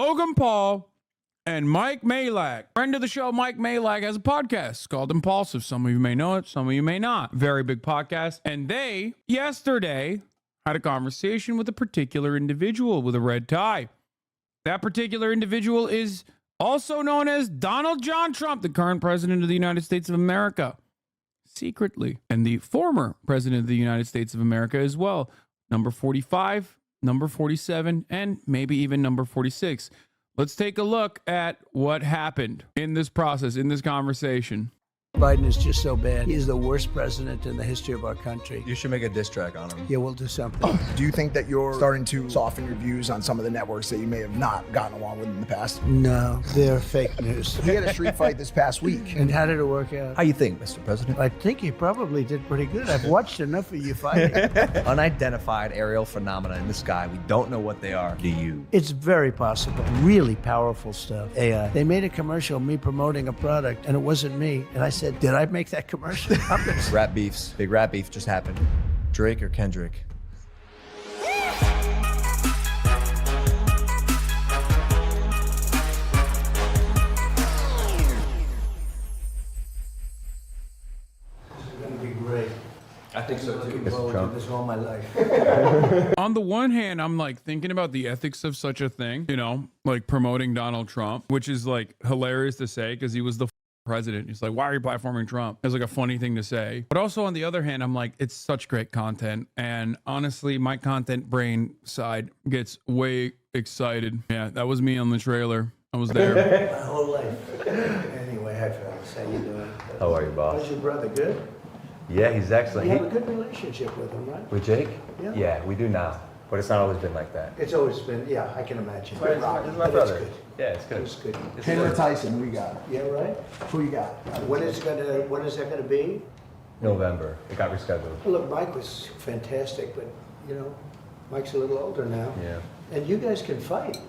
Logan Paul and Mike Malak. Friend of the show, Mike Malak, has a podcast called Impulsive. Some of you may know it, some of you may not. Very big podcast. And they, yesterday, had a conversation with a particular individual with a red tie. That particular individual is also known as Donald John Trump, the current president of the United States of America. Secretly. And the former president of the United States of America as well. Number 45, number 47, and maybe even number 46. Let's take a look at what happened in this process, in this conversation. Biden is just so bad. He is the worst president in the history of our country. You should make a diss track on him. Yeah, we'll do something. Do you think that you're starting to soften your views on some of the networks that you may have not gotten along with in the past? No, they're fake news. He had a street fight this past week. And how did it work out? How you think, Mr. President? I think he probably did pretty good. I've watched enough of you fighting. Unidentified aerial phenomena in the sky. We don't know what they are. Do you? It's very possible. Really powerful stuff. AI. They made a commercial of me promoting a product, and it wasn't me. And I said, did I make that commercial? Rap beefs. Big rap beef just happened. Drake or Kendrick? I think so too, Mr. Trump. This all my life. On the one hand, I'm like thinking about the ethics of such a thing, you know, like promoting Donald Trump, which is like hilarious to say because he was the president. He's like, why are you platforming Trump? It's like a funny thing to say. But also on the other hand, I'm like, it's such great content. And honestly, my content brain side gets way excited. Yeah, that was me on the trailer. I was there. My whole life. Anyway, hi fellas, how you doing? How are you, boss? How's your brother? Good? Yeah, he's excellent. You have a good relationship with him, right? With Jake? Yeah. Yeah, we do now. But it's not always been like that. It's always been, yeah, I can imagine. This is my But brother. It's good. Yeah, it's good. It's good. Taylor Tyson, who you got? Yeah, right? Who you got? When is that gonna be? November. It got rescheduled. Well, look, Mike was fantastic, but, you know, Mike's a little older now. Yeah. And you guys can fight.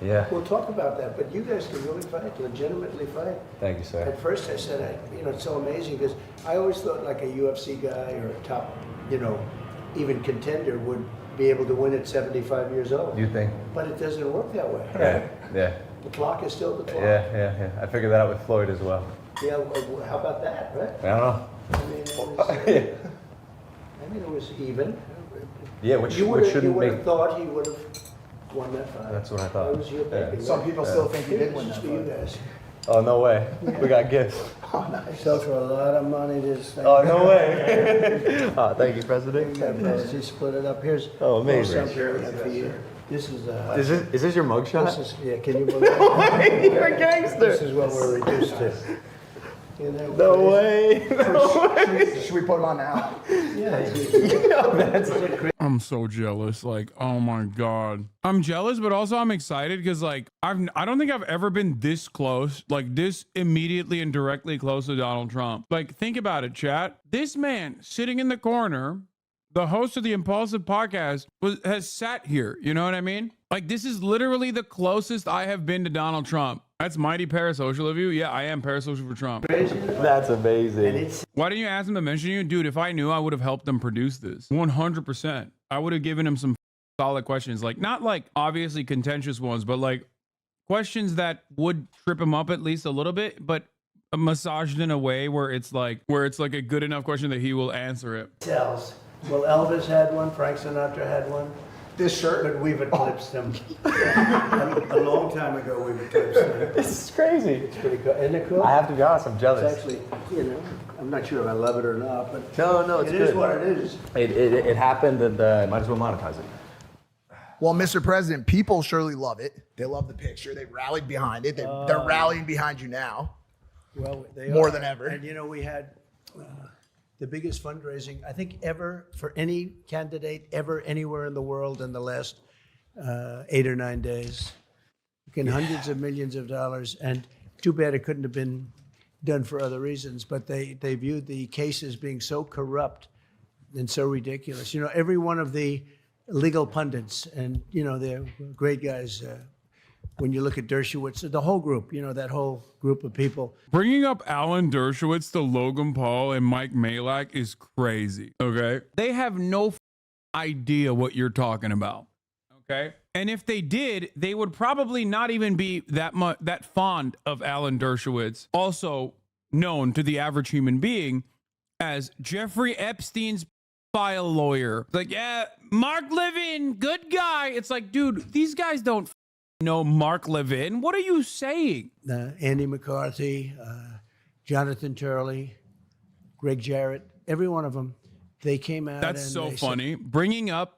Yeah. We'll talk about that, but you guys can really fight, legitimately fight. Thank you, sir. At first I said, it's so amazing because I always thought like a UFC guy or a top, even contender would be able to win at 75 years old. You think? But it doesn't work that way. Yeah. Yeah. The clock is still the clock. Yeah. I figured that out with Floyd as well. Yeah, well, how about that, right? I don't know. I mean, it was even. Yeah, which You would shouldn't have make. thought he would have won that fight. That's what I thought. That was your baby. Yeah. Some people still think he did win This that is for you fight. guys. Oh, no way. We got gifts. Oh, nice. Sell for a lot of money this thing. Oh, no way. Oh, thank you, President. Just split it up. Here's Oh, amazing. something for you. This is Is this your mugshot? This is, yeah, can you believe it? You're a gangster. This is what we're reduced to. Isn't that No crazy? way. No way. Should we put him on now? Yeah. I'm so jealous. Like, oh my God. I'm jealous, but also I'm excited because like I don't think I've ever been this close, like this immediately and directly close to Donald Trump. Like, think about it, chat. This man sitting in the corner, the host of the Impulsive podcast, has sat here. You know what I mean? Like, this is literally the closest I have been to Donald Trump. That's mighty parasocial of you. Yeah, I am parasocial for Trump. That's amazing. Why didn't you ask him to mention you? Dude, if I knew, I would have helped them produce this. 100%. I would have given him some solid questions. Like, not like obviously contentious ones, but like questions that would trip him up at least a little bit, but massaged in a way where it's like a good enough question that he will answer it. Tells. Well, Elvis had one. Frank Sinatra had one. This shirt? But we've eclipsed them. A long time ago, we've eclipsed them. This is crazy. It's pretty cool. Isn't it cool? I have to be honest, I'm It's jealous. actually, I'm not sure if I love it or not, but No, it's it good. is what it is. It happened and might as well monetize it. Well, Mr. President, people surely love it. They love the picture. They rallied behind it. They're rallying behind you now. Well, they More are. than ever. And we had the biggest fundraising, I think, ever for any candidate ever anywhere in the world in the last 8 or 9 days. Hundreds of millions of dollars. And too bad it couldn't have been done for other reasons, but they viewed the case as being so corrupt and so ridiculous. Every one of the legal pundits, and they're great guys. When you look at Dershowitz, the whole group, that whole group of people. Bringing up Alan Dershowitz to Logan Paul and Mike Malak is crazy, okay? They have no idea what you're talking about, okay? And if they did, they would probably not even be that fond of Alan Dershowitz, also known to the average human being as Jeffrey Epstein's file lawyer. Like, yeah, Mark Levin, good guy. It's like, dude, these guys don't know Mark Levin. What are you saying? Andy McCarthy, Jonathan Turley, Greg Jarrett, every one of them, they came out. That's and so they funny. Bringing up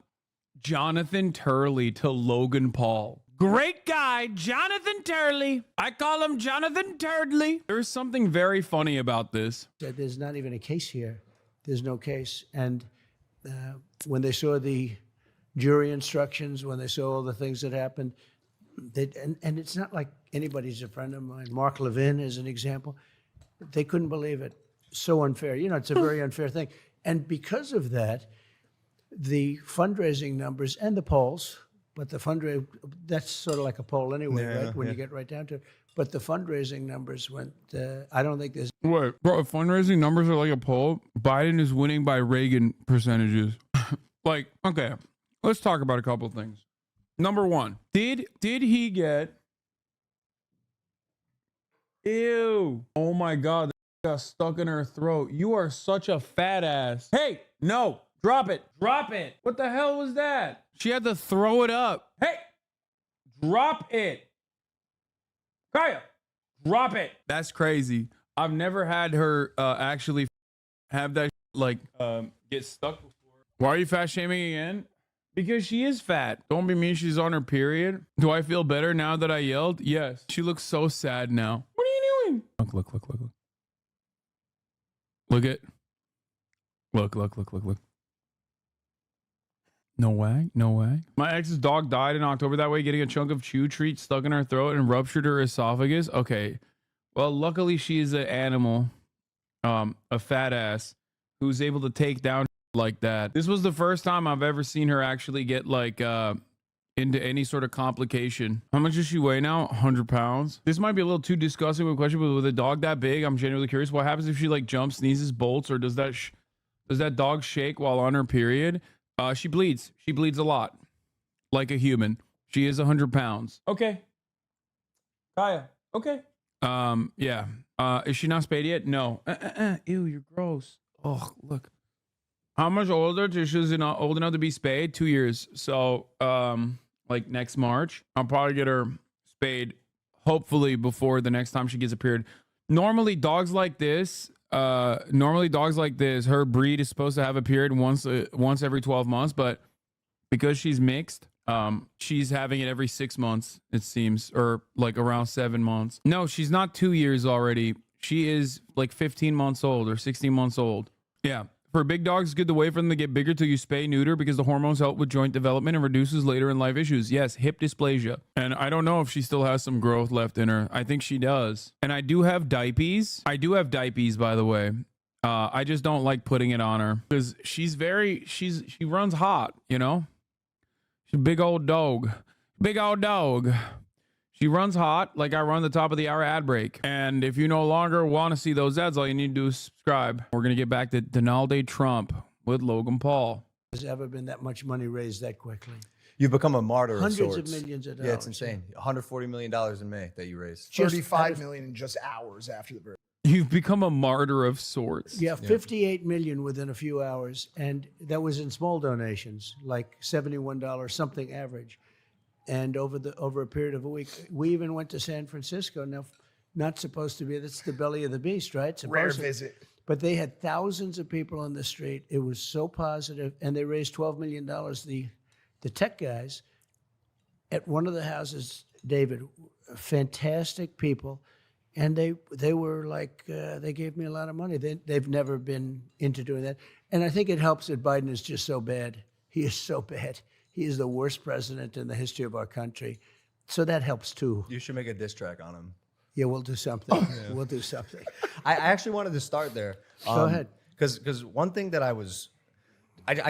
Jonathan Turley to Logan Paul. Great guy, Jonathan Turley. I call him Jonathan Turdley. There's something very funny about this. Said there's not even a case here. There's no case. And when they saw the jury instructions, when they saw all the things that happened, and it's not like anybody's a friend of mine. Mark Levin is an example. They couldn't believe it. So unfair. You know, it's a very unfair thing. And because of that, the fundraising numbers and the polls, but the fundraising, that's sort of like a poll anyway, right? When you get right down to it. But the fundraising numbers went, I don't think there's. What, bro, if fundraising numbers are like a poll, Biden is winning by Reagan percentages. Like, okay, let's talk about a couple of things. Number one, did he get, ew, oh my God, that got stuck in her throat. You are such a fat ass. Hey, no. Drop it. Drop it. What the hell was that? She had to throw it up. Hey, drop it. Kaya, drop it. That's crazy. I've never had her actually have that like get stuck before. Why are you fat shaming again? Because she is fat. Don't be mean, she's on her period. Do I feel better now that I yelled? Yes. She looks so sad now. What are you doing? Look. Look at. Look. No way. My ex's dog died in October that way, getting a chunk of chew treat stuck in her throat and ruptured her esophagus. Okay. Well, luckily she is an animal, a fat ass, who's able to take down like that. This was the first time I've ever seen her actually get like into any sort of complication. How much does she weigh now? 100 pounds. This might be a little too disgusting of a question, but with a dog that big, I'm genuinely curious. What happens if she like jumps, sneezes, bolts, or does that dog shake while on her period? She bleeds. She bleeds a lot. Like a human. She is 100 pounds. Okay. Kaya. Okay. Yeah. Is she not spayed yet? No. Ew, you're gross. Oh, look. How much older till she's not old enough to be spayed? 2 years. So, like next March, I'll probably get her spayed, hopefully before the next time she gets a period. Normally, dogs like this, her breed is supposed to have a period once every 12 months, but because she's mixed, she's having it every 6 months, it seems, or like around 7 months. No, she's not 2 years already. She is like 15 months old or 16 months old. Yeah. For big dogs, it's good to wait for them to get bigger till you spay neuter because the hormones help with joint development and reduces later in life issues. Yes, hip dysplasia. And I don't know if she still has some growth left in her. I think she does. And I do have diapers. By the way. I just don't like putting it on her because she runs hot, you know? She's a big old dog. She runs hot like I run the top of the hour ad break. And if you no longer want to see those ads, all you need to do is subscribe. We're going to get back to Donald Trump with Logan Paul. There's ever been that much money raised that quickly. You've become a martyr Hundreds of sorts. of millions of dollars. Yeah, it's insane. $140 million in May that you raised. 35 million in just hours after the birth. You've become a martyr of sorts. Yeah, 58 million within a few hours. And that was in small donations, like $71 something average. And over a period of a week, we even went to San Francisco. Now, not supposed to be, that's the belly of the beast, right? Rare visit. But they had thousands of people on the street. It was so positive, and they raised $12 million. The tech guys at one of the houses, David, fantastic people, and they were like, they gave me a lot of money. They've never been into doing that. And I think it helps that Biden is just so bad. He is so bad. He is the worst president in the history of our country. So that helps too. You should make a diss track on him. Yeah, we'll do something. We'll do something. I actually wanted to start there. Go ahead. Because one thing that I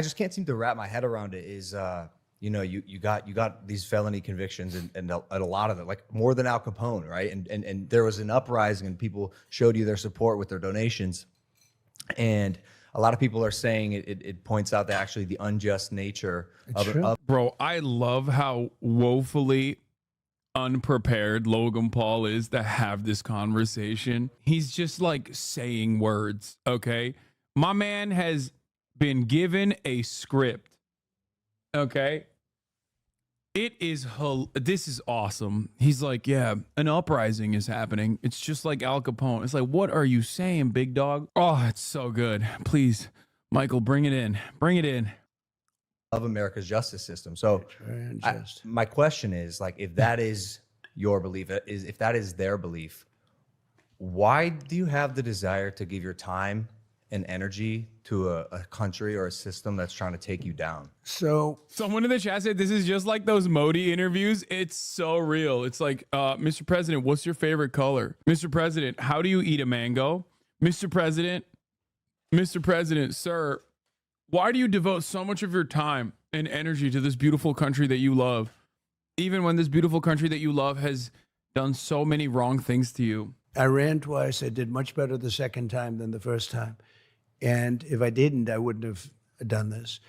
just can't seem to wrap my head around it is, you got these felony convictions and a lot of them, like more than Al Capone, right? And there was an uprising and people showed you their support with their donations. And a lot of people are saying it points out that actually the unjust nature of Bro, I love how woefully unprepared Logan Paul is to have this conversation. He's just like saying words, okay? My man has been given a script, okay? This is awesome. He's like, yeah, an uprising is happening. It's just like Al Capone. It's like, what are you saying, big dog? Oh, it's so good. Please, Michael, bring it in. Bring it in. of America's justice system. So Very unjust. my question is, like, if that is your belief, if that is their belief, why do you have the desire to give your time and energy to a country or a system that's trying to take you down? So Someone in the chat said this is just like those Modi interviews. It's so real. It's like, Mr. President, what's your favorite color? Mr. President, how do you eat a mango? Mr. President, sir, why do you devote so much of your time and energy to this beautiful country that you love, even when this beautiful country that you love has done so many wrong things to you? I ran twice. I did much better the second time than the first time. And if I didn't, I wouldn't have done this.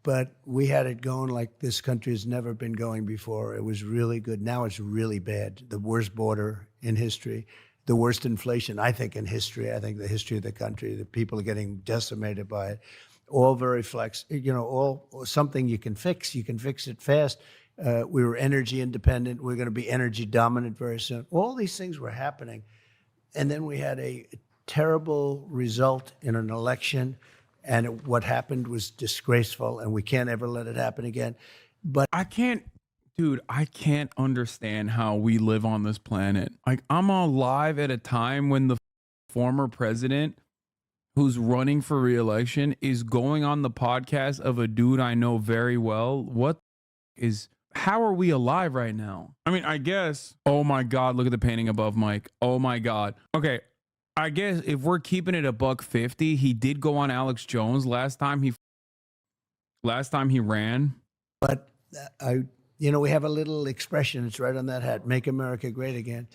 But we had it going like this country has never been going before. It was really good. Now it's really bad. The worst border in history, the worst inflation, I think, in history. I think the history of the country, the people are getting decimated by it. All very all something you can fix. You can fix it fast. We were energy independent. We're going to be energy dominant very soon. All these things were happening. And then we had a terrible result in an election. And what happened was disgraceful. And we can't ever let it happen again. But I can't understand how we live on this planet. Like, I'm alive at a time when the former president who's running for re-election is going on the podcast of a dude I know very well. How are we alive right now? I mean, I guess, oh my God, look at the painting above Mike. Oh my God. Okay. I guess if we're keeping it $150, he did go on Alex Jones last time he ran. But we have a little expression. It's right on that hat. Make America great again.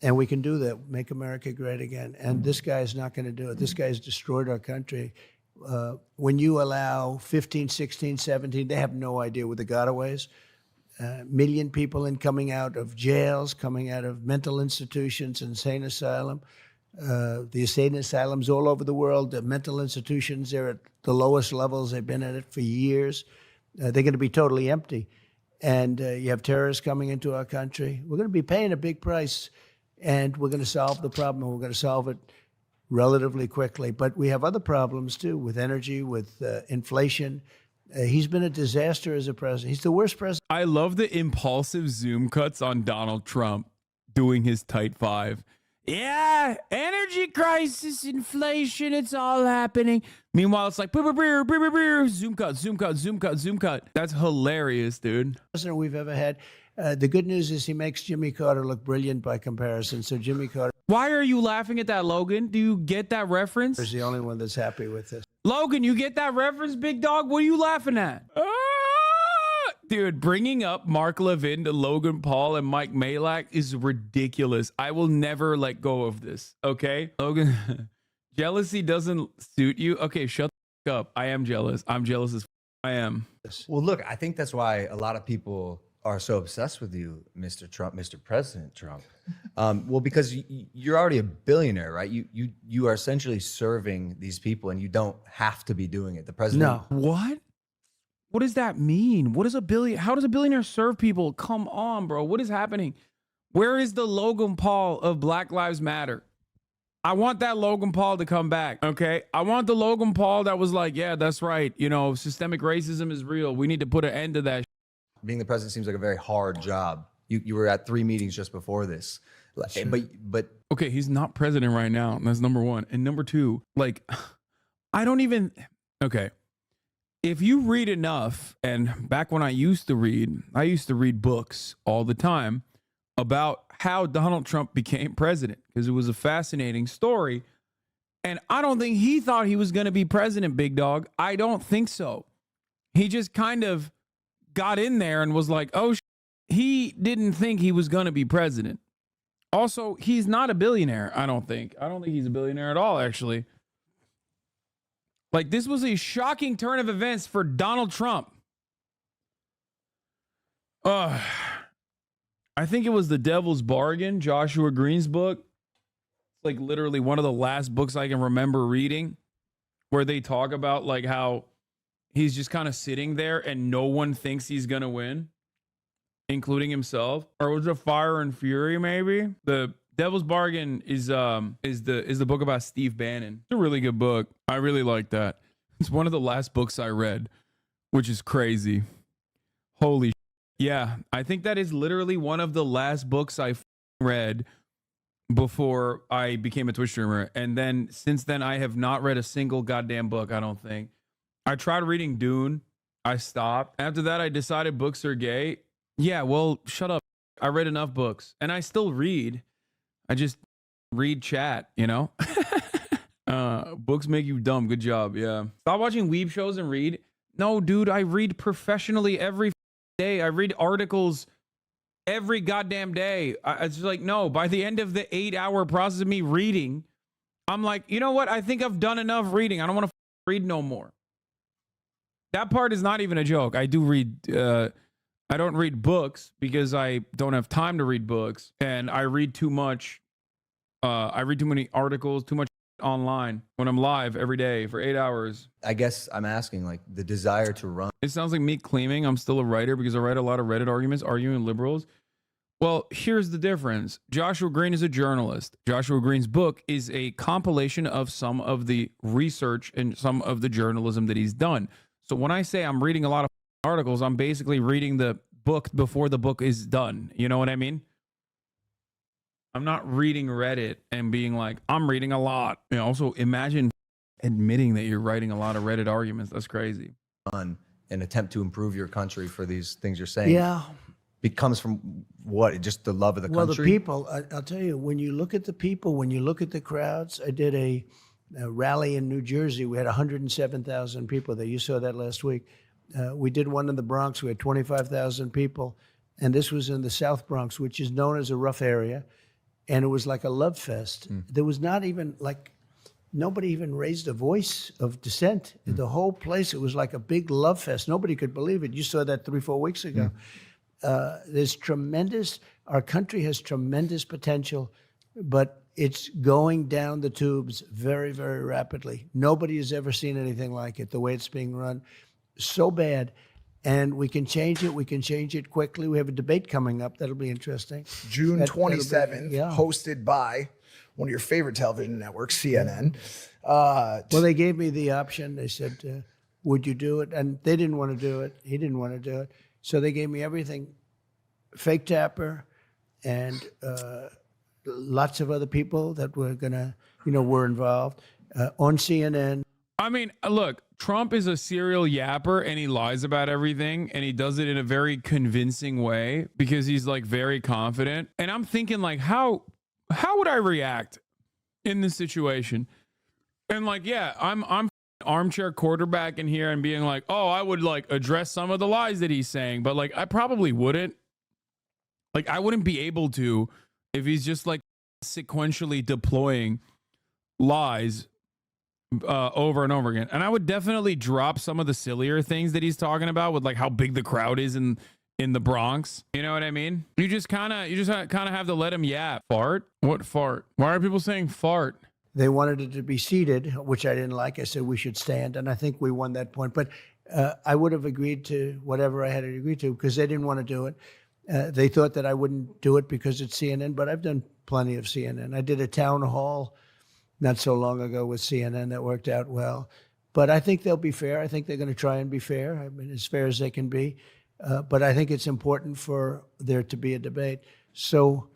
And we can do that. Make America great again. And this guy's not going to do it. This guy's destroyed our country. When you allow 15, 16, 17, they have no idea what the gotaways. Million people coming out of jails, coming out of mental institutions, insane asylum. The insane asylums all over the world, the mental institutions, they're at the lowest levels. They've been at it for years. They're going to be totally empty. And you have terrorists coming into our country. We're going to be paying a big price, and we're going to solve the problem, and we're going to solve it relatively quickly. But we have other problems, too, with energy, with inflation. He's been a disaster as a president. He's the worst president. I love the impulsive zoom cuts on Donald Trump doing his tight five. Yeah, energy crisis, inflation, it's all happening. Meanwhile, it's like, zoom cut, zoom cut, zoom cut, zoom cut. That's hilarious, dude. President we've ever had. The good news is he makes Jimmy Carter look brilliant by comparison. So Jimmy Carter Why are you laughing at that, Logan? Do you get that reference? is the only one that's happy with this. Logan, you get that reference, big dog? What are you laughing at? Dude, bringing up Mark Levin to Logan Paul and Mike Malak is ridiculous. I will never let go of this, okay? Logan, jealousy doesn't suit you? Okay, shut the up. I am jealous. I'm jealous as I am. Well, look, I think that's why a lot of people are so obsessed with you, Mr. Trump, Mr. President Trump. Well, because you're already a billionaire, right? You are essentially serving these people, and you don't have to be doing it. The president. No. What? What does that mean? How does a billionaire serve people? Come on, bro. What is happening? Where is the Logan Paul of Black Lives Matter? I want that Logan Paul to come back, okay? I want the Logan Paul that was like, yeah, that's right. Systemic racism is real. We need to put an end to that. Being the president seems like a very hard job. You were at 3 meetings just before this. Sure. But Okay, he's not president right now. That's number one. And number two, like, okay. If you read enough, and back when I used to read books all the time about how Donald Trump became president, because it was a fascinating story. And I don't think he thought he was going to be president, big dog. I don't think so. He just kind of got in there and was like, oh, he didn't think he was going to be president. Also, he's not a billionaire, I don't think. I don't think he's a billionaire at all, actually. Like, this was a shocking turn of events for Donald Trump. I think it was The Devil's Bargain, Joshua Green's book. It's like literally one of the last books I can remember reading, where they talk about like how he's just kind of sitting there and no one thinks he's gonna win, including himself. Or was it Fire and Fury? Maybe The Devil's Bargain is the book about Steve Bannon. It's a really good book. I really like that. It's one of the last books I read, which is crazy. Holy shit. Yeah, I think that is literally one of the last books I read before I became a Twitch streamer. And then since then, I have not read a single goddamn book, I don't think. I tried reading Dune. I stopped. After that, I decided books are gay. Yeah, well, shut up. I read enough books. And I still read. I just read chat, you know? Books make you dumb. Good job, yeah. Stop watching weeb shows and read. No, dude, I read professionally every day. I read articles every goddamn day. It's like, no, by the end of the 8-hour process of me reading, I'm like, you know what? I think I've done enough reading. I don't want to read no more. That part is not even a joke. I do read, I don't read books because I don't have time to read books, and I read too much. I read too many articles, too much online when I'm live every day for 8 hours. I guess I'm asking, like, the desire to run. It sounds like me claiming I'm still a writer because I write a lot of Reddit arguments arguing liberals. Well, here's the difference. Joshua Green is a journalist. Joshua Green's book is a compilation of some of the research and some of the journalism that he's done. So when I say I'm reading a lot of articles, I'm basically reading the book before the book is done. You know what I mean? I'm not reading Reddit and being like, I'm reading a lot. You know, also imagine admitting that you're writing a lot of Reddit arguments. That's crazy. An attempt to improve your country for these things you're saying. Yeah. It comes from what? Just the love of the Well, country? the people, I'll tell you, when you look at the people, when you look at the crowds, I did a rally in New Jersey. We had 107,000 people there. You saw that last week. We did one in the Bronx. We had 25,000 people. And this was in the South Bronx, which is known as a rough area. And it was like a love fest. There was not even like, nobody even raised a voice of dissent. The whole place, it was like a big love fest. Nobody could believe it. You saw that 3-4 weeks ago. There's tremendous, our country has tremendous potential, but it's going down the tubes very, very rapidly. Nobody has ever seen anything like it, the way it's being run. So bad. And we can change it. We can change it quickly. We have a debate coming up. That'll be interesting. June That'll 27th, be, yeah. hosted by one of your favorite television networks, CNN. Well, they gave me the option. They said, would you do it? And they didn't want to do it. He didn't want to do it. So they gave me everything. Fake Tapper and lots of other people that were going to, were involved on CNN. I mean, look, Trump is a serial yapper and he lies about everything and he does it in a very convincing way because he's like very confident. And I'm thinking like, how would I react in this situation? And like, yeah, I'm armchair quarterback in here and being like, oh, I would like address some of the lies that he's saying, but like, I probably wouldn't. Like, I wouldn't be able to if he's just like sequentially deploying lies over and over again. And I would definitely drop some of the sillier things that he's talking about with like how big the crowd is in the Bronx. You know what I mean? You just kind of have to let him yap. Fart? What fart? Why are people saying fart? They wanted it to be seated, which I didn't like. I said we should stand, and I think we won that point. But I would have agreed to whatever I had to agree to because they didn't want to do it. They thought that I wouldn't do it because it's CNN, but I've done plenty of CNN. I did a town hall not so long ago with CNN that worked out well. But I think they'll be fair. I think they're going to try and be fair. I mean, as fair as they can be. But I think it's important for there to be a debate. So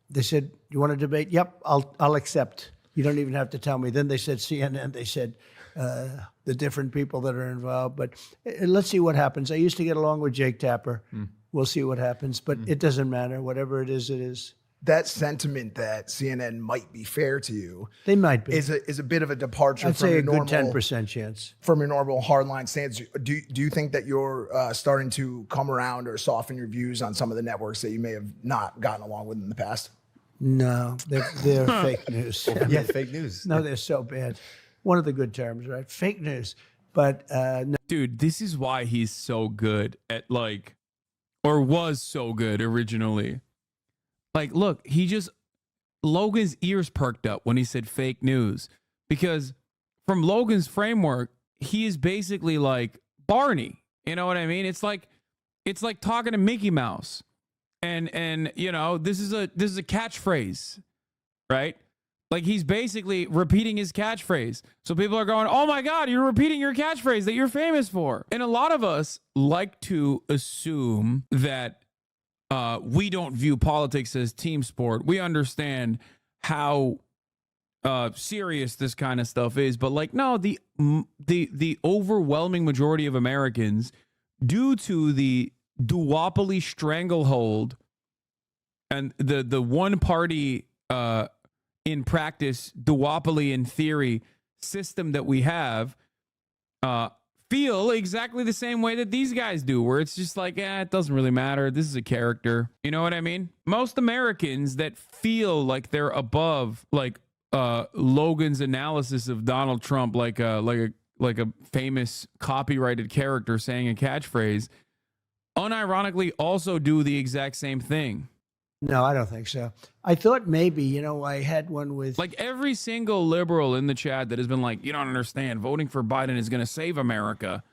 they said, you want to debate? Yep, I'll accept. You don't even have to tell me. Then they said CNN. They said the different people that are involved. But let's see what happens. I used to get along with Jake Tapper. We'll see what happens. But it doesn't matter. Whatever it is, it is. That sentiment that CNN might be fair to you, they might be, is a bit of a departure. I'd from say your a normal, good 10% chance from your normal hardline stance. Do you think that you're starting to come around or soften your views on some of the networks that you may have not gotten along with in the past? No, they're fake news. Yeah, fake news. No, they're so bad. one of the good terms, right? Fake news. But no, Dude, this is why he's so good at like, or was so good originally. Like, look, Logan's ears perked up when he said fake news, because from Logan's framework, he is basically like Barney. You know what I mean? It's like talking to Mickey Mouse. And you know, this is a catchphrase, right? Like, he's basically repeating his catchphrase. So people are going, "Oh my God, you're repeating your catchphrase that you're famous for." And a lot of us like to assume that we don't view politics as team sport. We understand how serious this kind of stuff is, but like, no, the overwhelming majority of Americans, due to the duopoly stranglehold and the one party in practice, duopoly in theory system that we have, feel exactly the same way that these guys do, where it's just like, it doesn't really matter. This is a character. You know what I mean? Most Americans that feel like they're above like Logan's analysis of Donald Trump, like a famous copyrighted character saying a catchphrase, unironically also do the exact same thing. no, I don't think so. I thought maybe, you know, I had one with Like, every single liberal in the chat that has been like, "You don't understand, voting for Biden is going to save America,"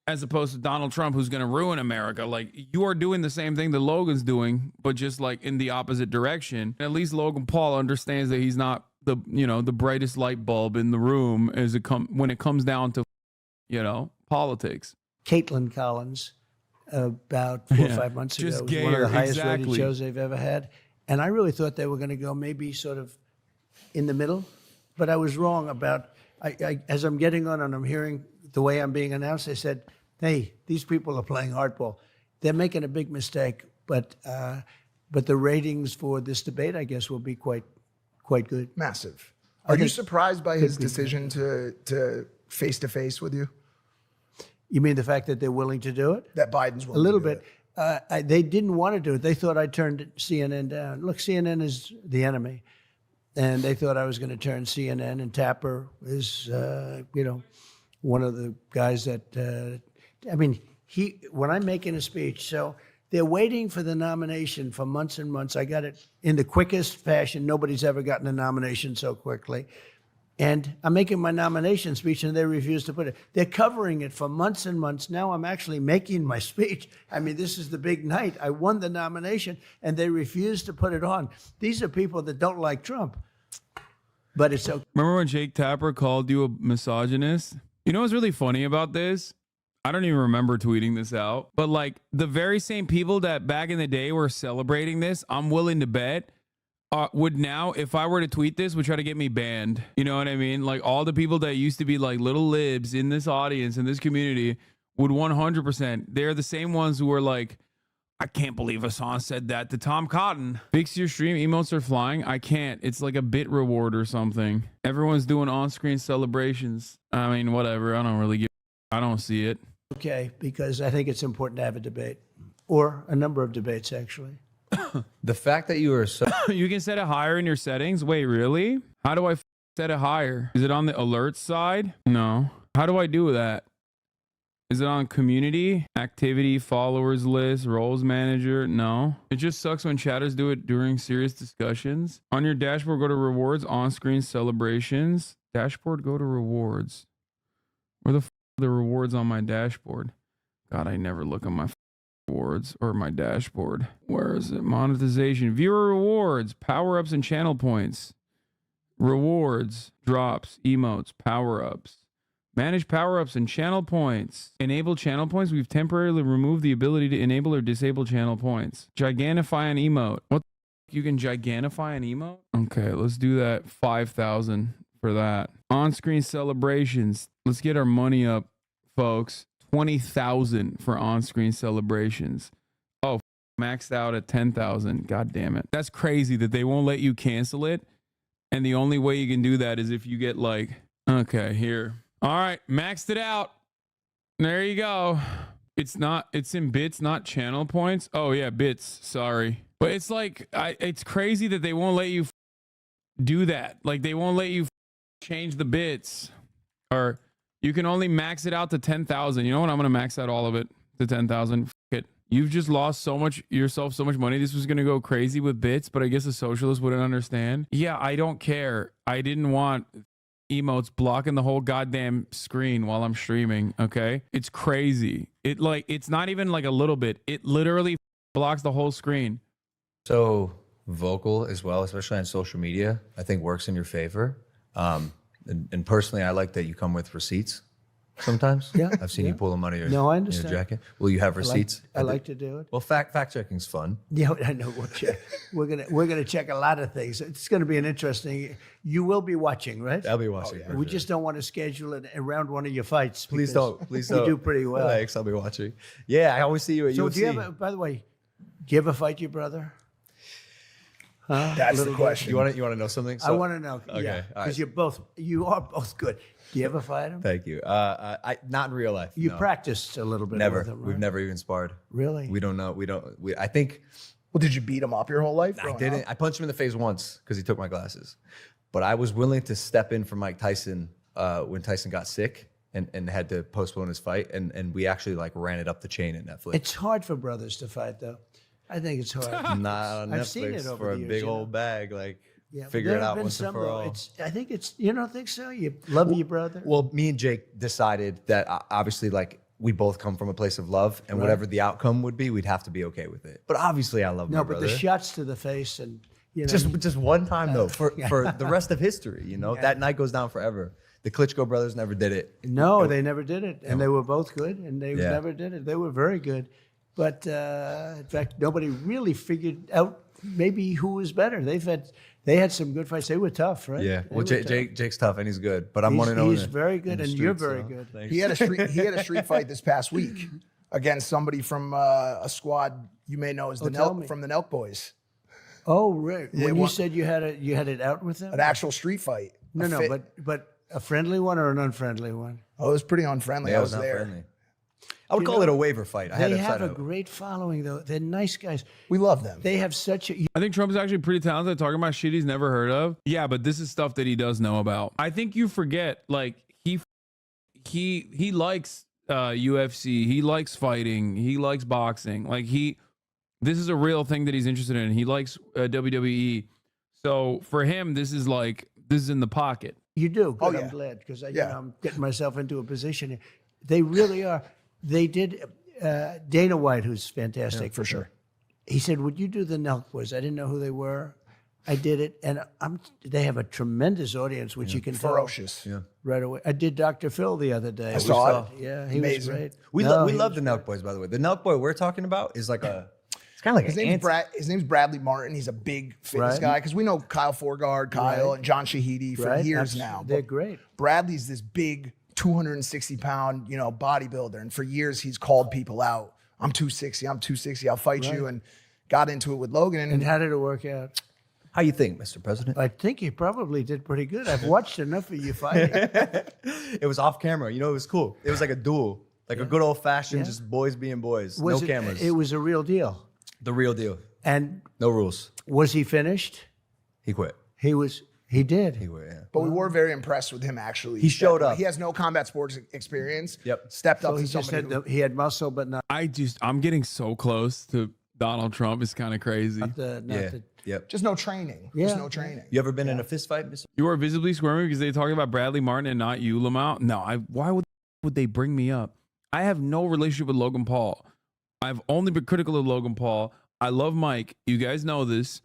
as opposed to Donald Trump, who's going to ruin America. Like, you are doing the same thing that Logan's doing, but just like in the opposite direction. At least Logan Paul understands that he's not the brightest light bulb in the room when it comes down to, politics. Caitlin Collins about 4 or 5 months ago. Just It was one of gayer, the highest rated exactly. shows they've ever had. And I really thought they were going to go maybe sort of in the middle, but I was wrong about, as I'm getting on and I'm hearing the way I'm being announced, they said, "Hey, these people are playing hardball. They're making a big mistake, but the ratings for this debate, I guess, will be quite good." Massive. Are you surprised by his decision to face-to-face with you? You mean the fact that they're willing to do it? That Biden's A willing little to do bit. it? They didn't want to do it. They thought I turned CNN down. Look, CNN is the enemy. And they thought I was going to turn CNN, and Tapper is, one of the guys that, when I'm making a speech, so they're waiting for the nomination for months and months. I got it in the quickest fashion. Nobody's ever gotten a nomination so quickly. And I'm making my nomination speech, and they refuse to put it. They're covering it for months and months. Now I'm actually making my speech. I mean, this is the big night. I won the nomination, and they refuse to put it on. These are people that don't like Trump. But it's okay. Remember when Jake Tapper called you a misogynist? You know what's really funny about this? I don't even remember tweeting this out, but like, the very same people that back in the day were celebrating this, I'm willing to bet, would now, if I were to tweet this, would try to get me banned. You know what I mean? Like, all the people that used to be like little libs in this audience, in this community, would 100%. They're the same ones who were like, "I can't believe Hasan said that to Tom Cotton. Fix your stream, emotes are flying." I can't. It's like a bit reward or something. Everyone's doing on-screen celebrations. I mean, whatever. I don't see it. Okay, because I think it's important to have a debate, or a number of debates, actually. The fact that you are so You can set it higher in your settings. Wait, really? How do I set it higher? Is it on the alerts side? No. How do I do that? Is it on community, activity, followers list, roles manager? No. It just sucks when chatters do it during serious discussions. On your dashboard, go to rewards, on-screen celebrations. Dashboard, go to rewards. Where the are the rewards on my dashboard? God, I never look at my rewards or my dashboard. Where is it? Monetization, viewer rewards, power-ups and channel points. Rewards, drops, emotes, power-ups. Manage power-ups and channel points. Enable channel points. We've temporarily removed the ability to enable or disable channel points. Gigantify an emote. What the you can gigantify an emote? Okay, let's do that. 5,000 for that. On-screen celebrations. Let's get our money up, folks. 20,000 for on-screen celebrations. Oh, maxed out at 10,000. God damn it. That's crazy that they won't let you cancel it. And the only way you can do that is if you get like, okay, here. All right, maxed it out. There you go. It's in bits, not channel points. Oh yeah, bits. Sorry. But it's like, it's crazy that they won't let you do that. Like, they won't let you change the bits. or you can only max it out to 10,000. You know what? I'm gonna max out all of it to 10,000. It. You've just lost so much money. This was gonna go crazy with bits, but I guess a socialist wouldn't understand. Yeah, I don't care. I didn't want emotes blocking the whole goddamn screen while I'm streaming. Okay, it's crazy. It's not even like a little bit. It literally blocks the whole screen. So vocal as well, especially on social media, I think works in your favor. And personally, I like that you come with receipts sometimes. Yeah, I've seen you pull them out of your, No, I your understand. jacket. Will you have receipts? I like to do it. Well, fact checking's fun. Yeah, I know. We'll check. We're gonna check a lot of things. It's gonna be an interesting. You will be watching, right? I'll be watching. We just don't want to schedule it around one of your fights. Please because don't. Please you don't. do pretty well. Thanks. I'll be watching. Yeah, I always see you at So UFC. do you ever? By the way, do you ever fight your brother? That's the question. You want to know something? I want to know. Okay, Yeah, all because right. you are both good. Do you ever fight him? Thank you. I not in real life. You no. practiced a little bit Never. with him, right? We've never even sparred. Really? We don't know. I think Well, did you beat him up your whole life? I growing didn't. up? I punched him in the face once because he took my glasses. But I was willing to step in for Mike Tyson when Tyson got sick and had to postpone his fight. And we actually like ran it up the chain at Netflix. It's hard for brothers to fight, though. I think it's hard. Not on I've seen Netflix it over for a the years, big you know. old bag. Like Yeah, figure there it have out been once and some, for though. all. I think it's. You don't think so? You love your brother. Well, me and Jake decided that obviously, like, we both come from a place of love, and whatever the outcome would be, we'd have to be okay with it. But obviously, I love my no, brother. but the shots to the face and Just one time though, for the rest of history. You know, that night goes down forever. The Klitschko brothers never did it. No, they never did it, and they were both good, and they Yeah. never did it. They were very good, but in fact, nobody really figured out maybe who was better. They had some good fights. They were tough, right? Yeah. They Well, were tough. Jake's tough and he's good, but I'm He's- 1-0. he's very good, and you're very good. Thanks. He had a street fight this past week against somebody from a squad you may know as the tell me. from the Nelk Boys. Oh, right. Yeah, When you one- said you had it out with them? An actual street fight. No, but a friendly one or an unfriendly one? Oh, it was pretty unfriendly. Yeah, I it was was not there. friendly. I would call it a waiver fight. I had They to have sign a great following, though. They're nice guys. We love them. They have such a. I think Trump's actually pretty talented talking about shit he's never heard of. Yeah, but this is stuff that he does know about. I think you forget, like, he likes UFC. He likes fighting. He likes boxing. Like, this is a real thing that he's interested in. He likes WWE. So for him, this is in the pocket. You do. Good. yeah. I'm glad because Yeah. I'm getting myself into a position here. They really are. They did. Dana White, who's fantastic. for sure. He said, "Would you do the Nelk Boys?" I didn't know who they were. I did it, and they have a tremendous audience, which you can Ferocious. tell right away. I did Dr. Phil the other day. I saw it. Yeah, he Amazing. was great. We No, we he love was the Nelk Boys, by the way. The Nelk Boy we're talking about is like it's kind of like His name's Bradley Martin. He's a big fitness Right. guy because we know Kyle Forgard, and John Shahidi for Right? years That's- now. They're But great. Bradley's this big 260-pound, bodybuilder, and for years he's called people out. I'm 260. I'll fight you, and got into it with Logan. And how did it work out? How you think, Mr. President? I think he probably did pretty good. I've watched enough of you fighting. It was off camera. You know, it was cool. It was like a duel, like a good old fashioned, just boys being boys, no cameras. It was a real deal. The real deal. And No rules. was he finished? He quit. He was. He did. He quit. Yeah. But we were very impressed with him. Actually, He showed up. He has no combat sports experience. Yep. Stepped up So to he just somebody. had he had muscle, but not I'm getting so close to Donald Trump. It's kind of crazy. the. Not Yeah. the Yep. Just no training. Yeah. Just no training. You ever been in a fist fight, Mr. You are visibly squirming because they talking about Bradley Martin and not you, Lamau. No, why would they bring me up? I have no relationship with Logan Paul. I've only been critical of Logan Paul. I love Mike. You guys know this.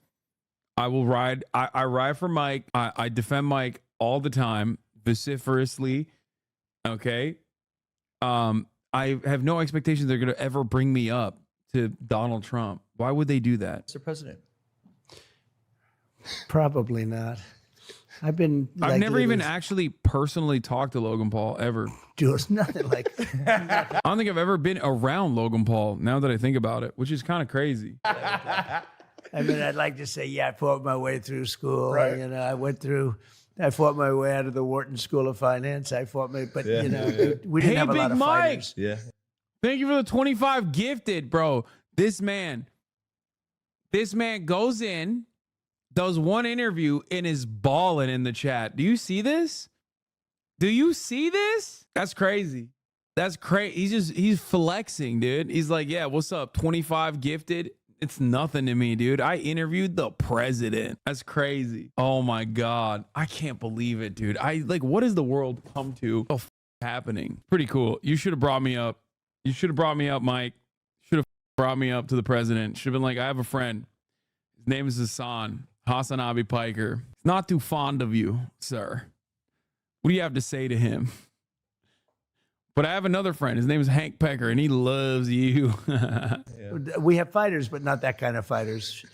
I will ride. I ride for Mike. I defend Mike all the time, vociferously. Okay. I have no expectations they're going to ever bring me up to Donald Trump. Why would they do that? Mr. President? probably not. I've been. I've like never even little- actually personally talked to Logan Paul ever. There's nothing like. I don't think I've ever been around Logan Paul now that I think about it, which is kind of crazy. I mean, I'd like to say, yeah, I fought my way through school. Right. I fought my way out of the Wharton School of Finance. We didn't Hey, have a lot Big of Mike. fighters. Yeah. Thank you for the 25 gifted, bro. This man goes in, does one interview, and is balling in the chat. Do you see this? Do you see this? That's crazy. That's crazy. He's flexing, dude. He's like, yeah, what's up? 25 gifted. It's nothing to me, dude. I interviewed the president. That's crazy. Oh my God. I can't believe it, dude. What has the world come to? Oh, happening. Pretty cool. You should have brought me up. You should have brought me up, Mike. Should have brought me up to the president. Should have been like, I have a friend. His name is Hasanabi Piker. He's not too fond of you, sir. What do you have to say to him? But I have another friend. His name is Hank Pecker, and he loves you. We have fighters, but not that kind of fighters.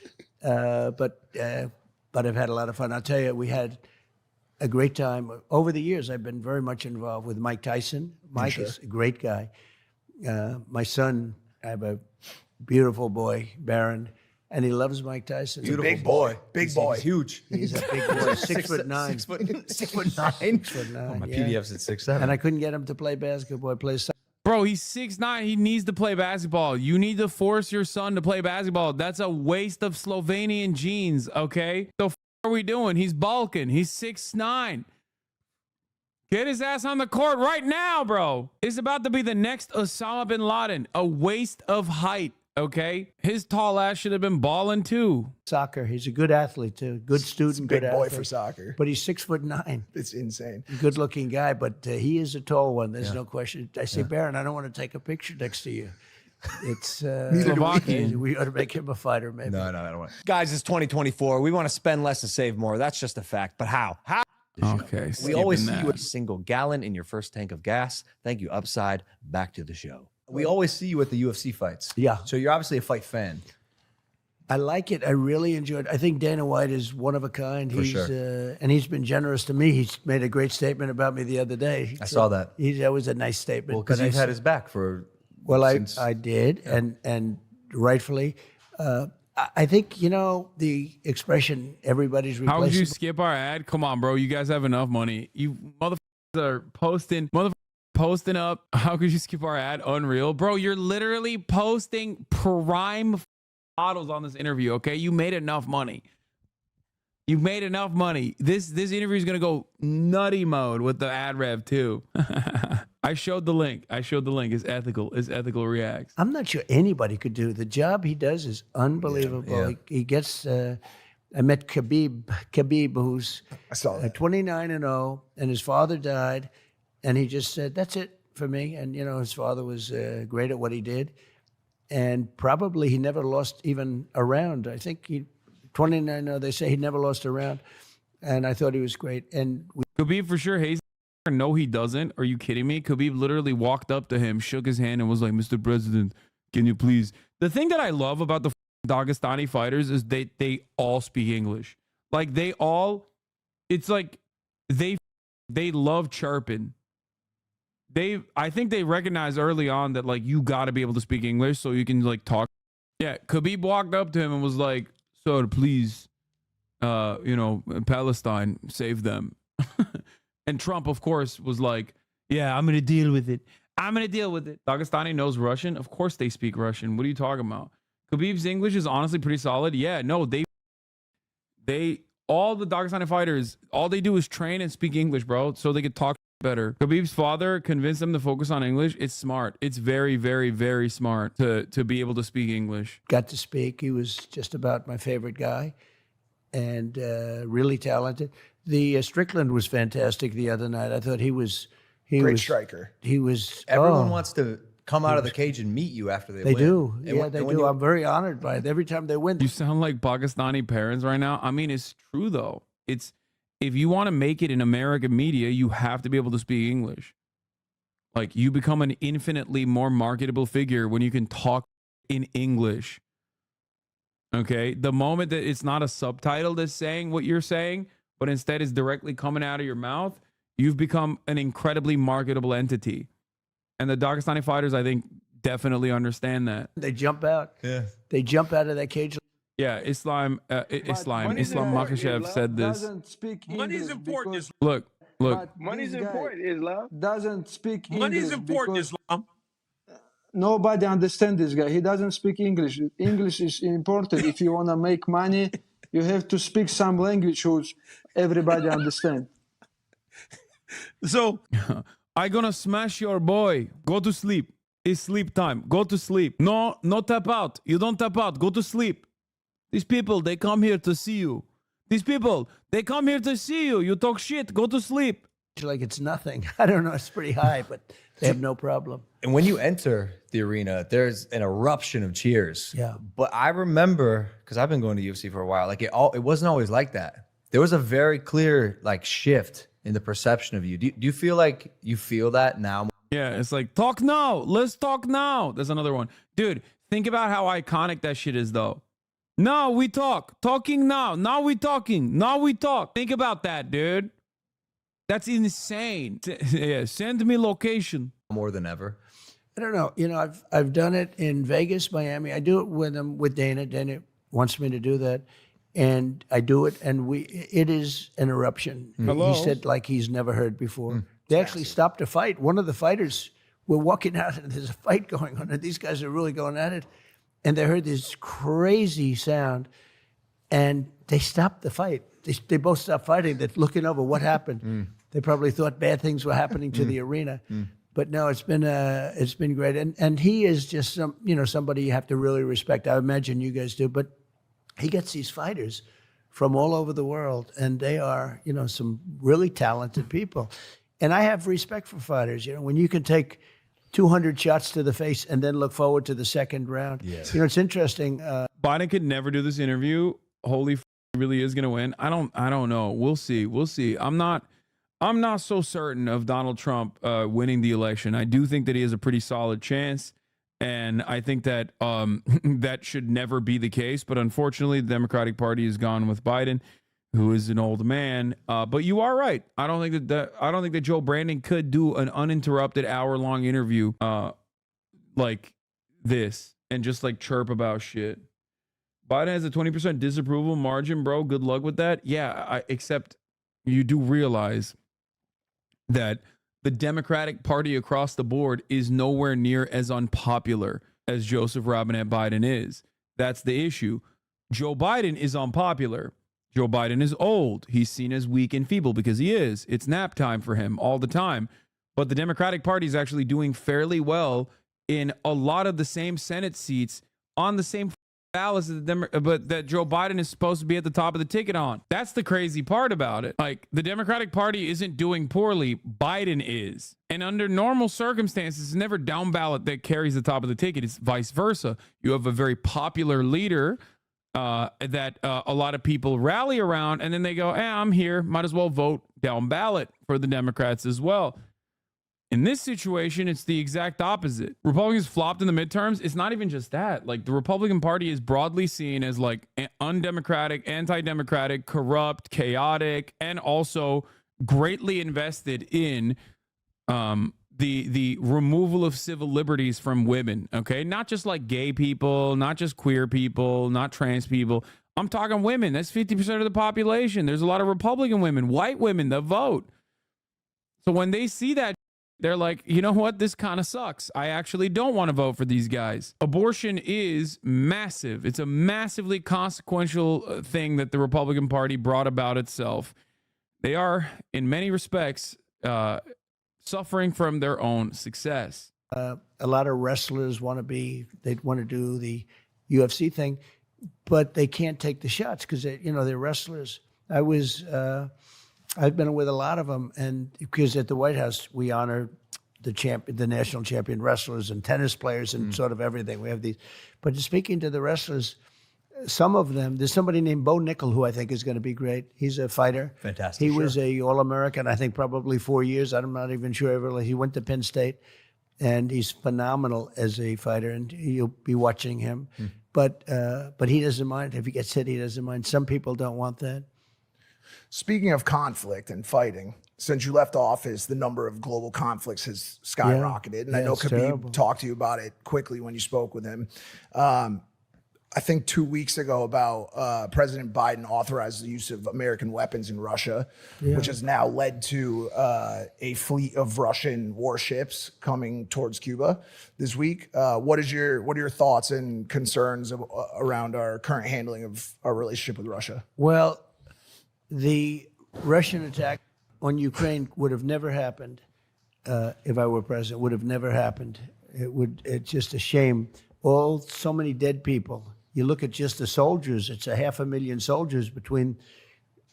But I've had a lot of fun. I'll tell you, we had a great time. Over the years, I've been very much involved with Mike Tyson. Mike is a great guy. My son, I have a beautiful boy, Baron, and he loves Mike Tyson. Beautiful big boy. Big boy. He's huge. He's a big boy, 6'9". 6'9". 6'9". My yeah. PDF's at 6'7". And I couldn't get him to play basketball. Play soccer. Bro, he's 6'9". He needs to play basketball. You need to force your son to play basketball. That's a waste of Slovenian genes, okay? The f are we doing? He's bulking. He's 6'9". Get his ass on the court right now, bro. It's about to be the next Osama bin Laden. A waste of height, okay? His tall ass should have been balling too. Soccer. He's a good athlete too. Good student. Big good boy athlete. for soccer. But he's 6'9". It's insane. Good looking guy, but he is a tall one. There's no question. I say, Baron, I don't want to take a picture next to you. It's Slovakian. we ought to make him a fighter, maybe. No, I don't want. Guys, it's 2024. We want to spend less and save more. That's just a fact. But how? How? Okay, We always see that. you a single gallon in your first tank of gas. Thank you, Upside. Back to the show. We always see you at the UFC fights. Yeah. So you're obviously a fight fan. I like it. I really enjoyed it. I think Dana White is one of a kind. For He's sure. And he's been generous to me. He's made a great statement about me the other day. I saw that. That was a nice statement. Well, because But you've I had his back for. Well, since, I did, and rightfully. I think, the expression "everybody's How would you replaceable." skip our ad? Come on, bro. You guys have enough money. You motherfuckers are posting up. How could you skip our ad? Unreal. Bro, you're literally posting prime models on this interview, okay? You made enough money. You've made enough money. This interview is going to go nutty mode with the ad rev too. I showed the link. It's ethical. It's ethical reacts. I'm not sure anybody could do the job he does. Is unbelievable. Yeah. He gets. I met Khabib, who's I saw that. 29-0, and his father died, and he just said, "That's it for me." And his father was great at what he did, and probably he never lost even a round. I think he 29-0. They say he never lost a round, and I thought he was great. And Khabib for sure hates. No, he doesn't. Are you kidding me? Khabib literally walked up to him, shook his hand, and was like, "Mr. President, can you please?" The thing that I love about the Dagestani fighters is they all speak English. Like it's like they love chirping. I think they recognize early on that like you got to be able to speak English so you can like talk. Yeah, Khabib walked up to him and was like, "Sir, please, Palestine, save them." And Trump, of course, was like, "Yeah, I'm going to deal with it. Dagestani knows Russian. Of course they speak Russian. What are you talking about? Khabib's English is honestly pretty solid. Yeah, no, all the Dagestani fighters, all they do is train and speak English, bro, so they could talk better. Khabib's father convinced them to focus on English. It's smart. It's very, very, very smart to be able to speak English. got to speak. He was just about my favorite guy, and really talented. The Strickland was fantastic the other night. I thought he was Great striker. He was. Everyone wants to come out of the cage and meet you after they They win. do. And Yeah, when- they and when do. you- I'm very honored by it. Every time they win. You sound like Pakistani parents right now. I mean, it's true though. It's if you want to make it in American media, you have to be able to speak English. Like you become an infinitely more marketable figure when you can talk in English. Okay? The moment that it's not a subtitle that's saying what you're saying, but instead is directly coming out of your mouth, you've become an incredibly marketable entity. And the Dagestani fighters, I think, definitely understand that. They jump out. Yeah. They jump out of that cage. Yeah, Islam Makhachev said this. Doesn't speak Money's English important, because- Islam. Look, but Money's this guy important, Islam. Doesn't speak Money's English important, because Islam. nobody understands this guy. He doesn't speak English. English is important. If you want to make money, you have to speak some language which everybody understands. So I gonna smash your boy. Go to sleep. It's sleep time. Go to sleep. No tap out. You don't tap out. Go to sleep. These people, they come here to see you. These people, they come here to see you. You talk shit. Go to sleep. Like it's nothing. I don't know. It's pretty high, but they have no problem. And when you enter the arena, there's an eruption of cheers. Yeah. But I remember, because I've been going to UFC for a while, like it wasn't always like that. There was a very clear like shift in the perception of you. Do you feel like you feel that now? Yeah, it's like, talk now. Let's talk now. There's another one. Dude, think about how iconic that shit is, though. Now we talk. Talking now. Now we talking. Now we talk. Think about that, dude. That's insane. Yeah, send me location. More than ever. I don't know. You know, I've done it in Vegas, Miami. I do it with Dana. Dana wants me to do that, and I do it. And it is an eruption. Hello? He said like he's never heard before. They actually stopped a fight. One of the fighters were walking out, and there's a fight going on, and these guys are really going at it, and they heard this crazy sound, and they stopped the fight. They both stopped fighting. They're looking over what happened. They probably thought bad things were happening to the arena. But no, it's been great. And he is just somebody you have to really respect. I imagine you guys do. But he gets these fighters from all over the world, and they are, some really talented people. And I have respect for fighters. When you can take 200 shots to the face and then look forward to the second round. Yes. It's interesting. Biden could never do this interview. Holy he really is going to win. I don't know. We'll see. I'm not so certain of Donald Trump winning the election. I do think that he has a pretty solid chance, and I think that that should never be the case. But unfortunately, the Democratic Party has gone with Biden, who is an old man. But you are right. I don't think that Joe Brandon could do an uninterrupted hour-long interview like this and just like chirp about shit. Biden has a 20% disapproval margin, bro. Good luck with that. Yeah, except you do realize that the Democratic Party across the board is nowhere near as unpopular as Joseph Robinette Biden is. That's the issue. Joe Biden is unpopular. Joe Biden is old. He's seen as weak and feeble because he is. It's nap time for him all the time. But the Democratic Party is actually doing fairly well in a lot of the same Senate seats on the same ballots but that Joe Biden is supposed to be at the top of the ticket on. That's the crazy part about it. Like, the Democratic Party isn't doing poorly. Biden is. And under normal circumstances, it's never down ballot that carries the top of the ticket. It's vice versa. You have a very popular leader that a lot of people rally around, and then they go, I'm here. Might as well vote down ballot for the Democrats as well. In this situation, it's the exact opposite. Republicans flopped in the midterms. It's not even just that. Like, the Republican Party is broadly seen as like undemocratic, anti-democratic, corrupt, chaotic, and also greatly invested in the removal of civil liberties from women. Okay, not just like gay people, not just queer people, not trans people. I'm talking women. That's 50% of the population. There's a lot of Republican women, white women that vote. So when they see that, they're like, you know what? This kind of sucks. I actually don't want to vote for these guys. Abortion is massive. It's a massively consequential thing that the Republican Party brought about itself. They are, in many respects, suffering from their own success. A lot of wrestlers want to do the UFC thing, but they can't take the shots because they're wrestlers. I've been with a lot of them, and because at the White House we honor the national champion wrestlers and tennis players and sort of everything. We have these, but speaking to the wrestlers, some of them, there's somebody named Bo Nickel who I think is going to be great. He's a fighter. Fantastic. He was a All-American, I think probably 4 years. I'm not even sure. He went to Penn State, and he's phenomenal as a fighter, and you'll be watching him. But he doesn't mind if he gets hit. He doesn't mind. Some people don't want that. Speaking of conflict and fighting, since you left office, the number of global conflicts has skyrocketed. And I know Khabib talked to you about it quickly when you spoke with him. I think 2 weeks ago about President Biden authorized the use of American weapons in Russia, which has now led to a fleet of Russian warships coming towards Cuba this week. What are your thoughts and concerns around our current handling of our relationship with Russia? Well, the Russian attack on Ukraine would have never happened if I were president. Would have never happened. It's just a shame. So many dead people. You look at just the soldiers. It's 500,000 soldiers between